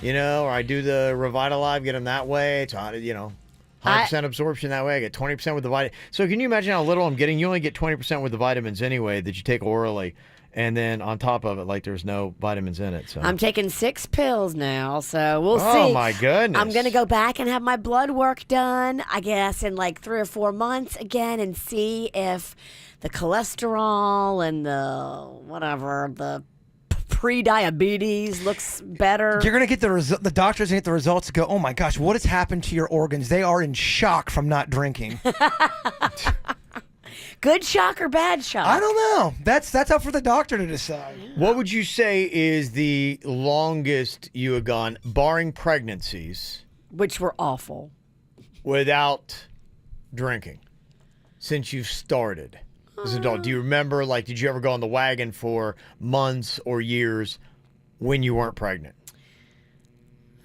You know, or I do the Revitalive, get them that way. It's, 100% absorption that way. I get 20% with the vitamin. So can you imagine how little I'm getting? You only get 20% with the vitamins anyway that you take orally. And then on top of it, like there's no vitamins in it. So I'm taking 6 pills now, so we'll see. Oh, my goodness. I'm going to go back and have my blood work done, I guess, in like 3 or 4 months again and see if the cholesterol and the pre-diabetes looks better. You're going to get the doctors get the results and go, oh my gosh, what has happened to your organs? They are in shock from not drinking. Good shock or bad shock? I don't know. That's up for the doctor to decide. What would you say is the longest you have gone, barring pregnancies, which were awful, without drinking since you've started? As an adult, do you remember, like, did you ever go on the wagon for months or years when you weren't pregnant?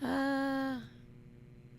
I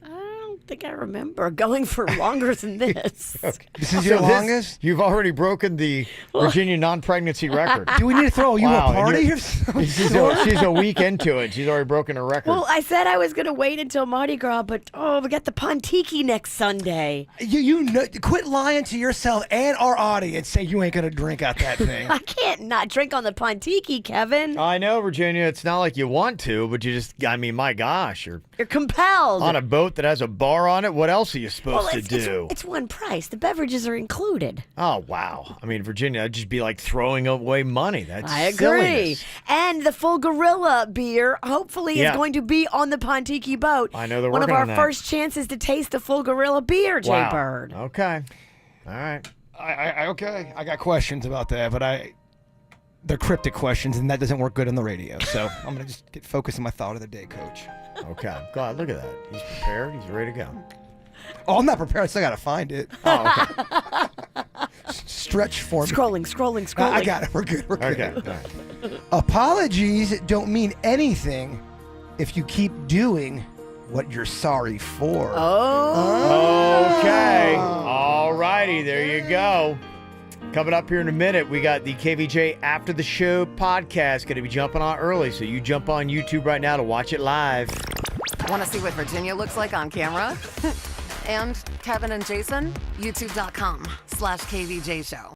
don't think I remember going for longer than this. This is your longest? You've already broken the Virginia non-pregnancy record. Do we need to throw you a party or something? She's a week into it. She's already broken her record. Well, I said I was going to wait until Mardi Gras, but we got the Pontiki next Sunday. You know, quit lying to yourself and our audience. Say you ain't going to drink out that thing. I can't not drink on the Pontiki, Kevin. I know, Virginia. It's not like you want to, but you just, my gosh. You're compelled. On a boat that has a bar on it, what else are you supposed to do? It's one price. The beverages are included. Oh, wow. I mean, Virginia, that'd just be like throwing away money. That's I agree. silliness. And the full Gorilla beer, hopefully, is going to be on the Pontiki boat. I know they're one working of on our that. first chances to taste the full Gorilla beer, Jay Wow. Bird. Okay. All right. Okay. I got questions about that, but they're cryptic questions, and that doesn't work good on the radio. So I'm going to just get focused on my thought of the day, Coach. Okay. God, look at that. He's prepared. He's ready to go. Oh, I'm not prepared. I still got to find it. Oh, okay. stretch for me. Scrolling. I got it. We're good. We're good. Okay. Apologies don't mean anything if you keep doing what you're sorry for. Okay. All righty. There you go. Coming up here in a minute, we got the KVJ After the Show podcast going to be jumping on early, so you jump on YouTube right now to watch it live. Want to see what Virginia looks like on camera? And Kevin and Jason, youtube.com/KVJ show.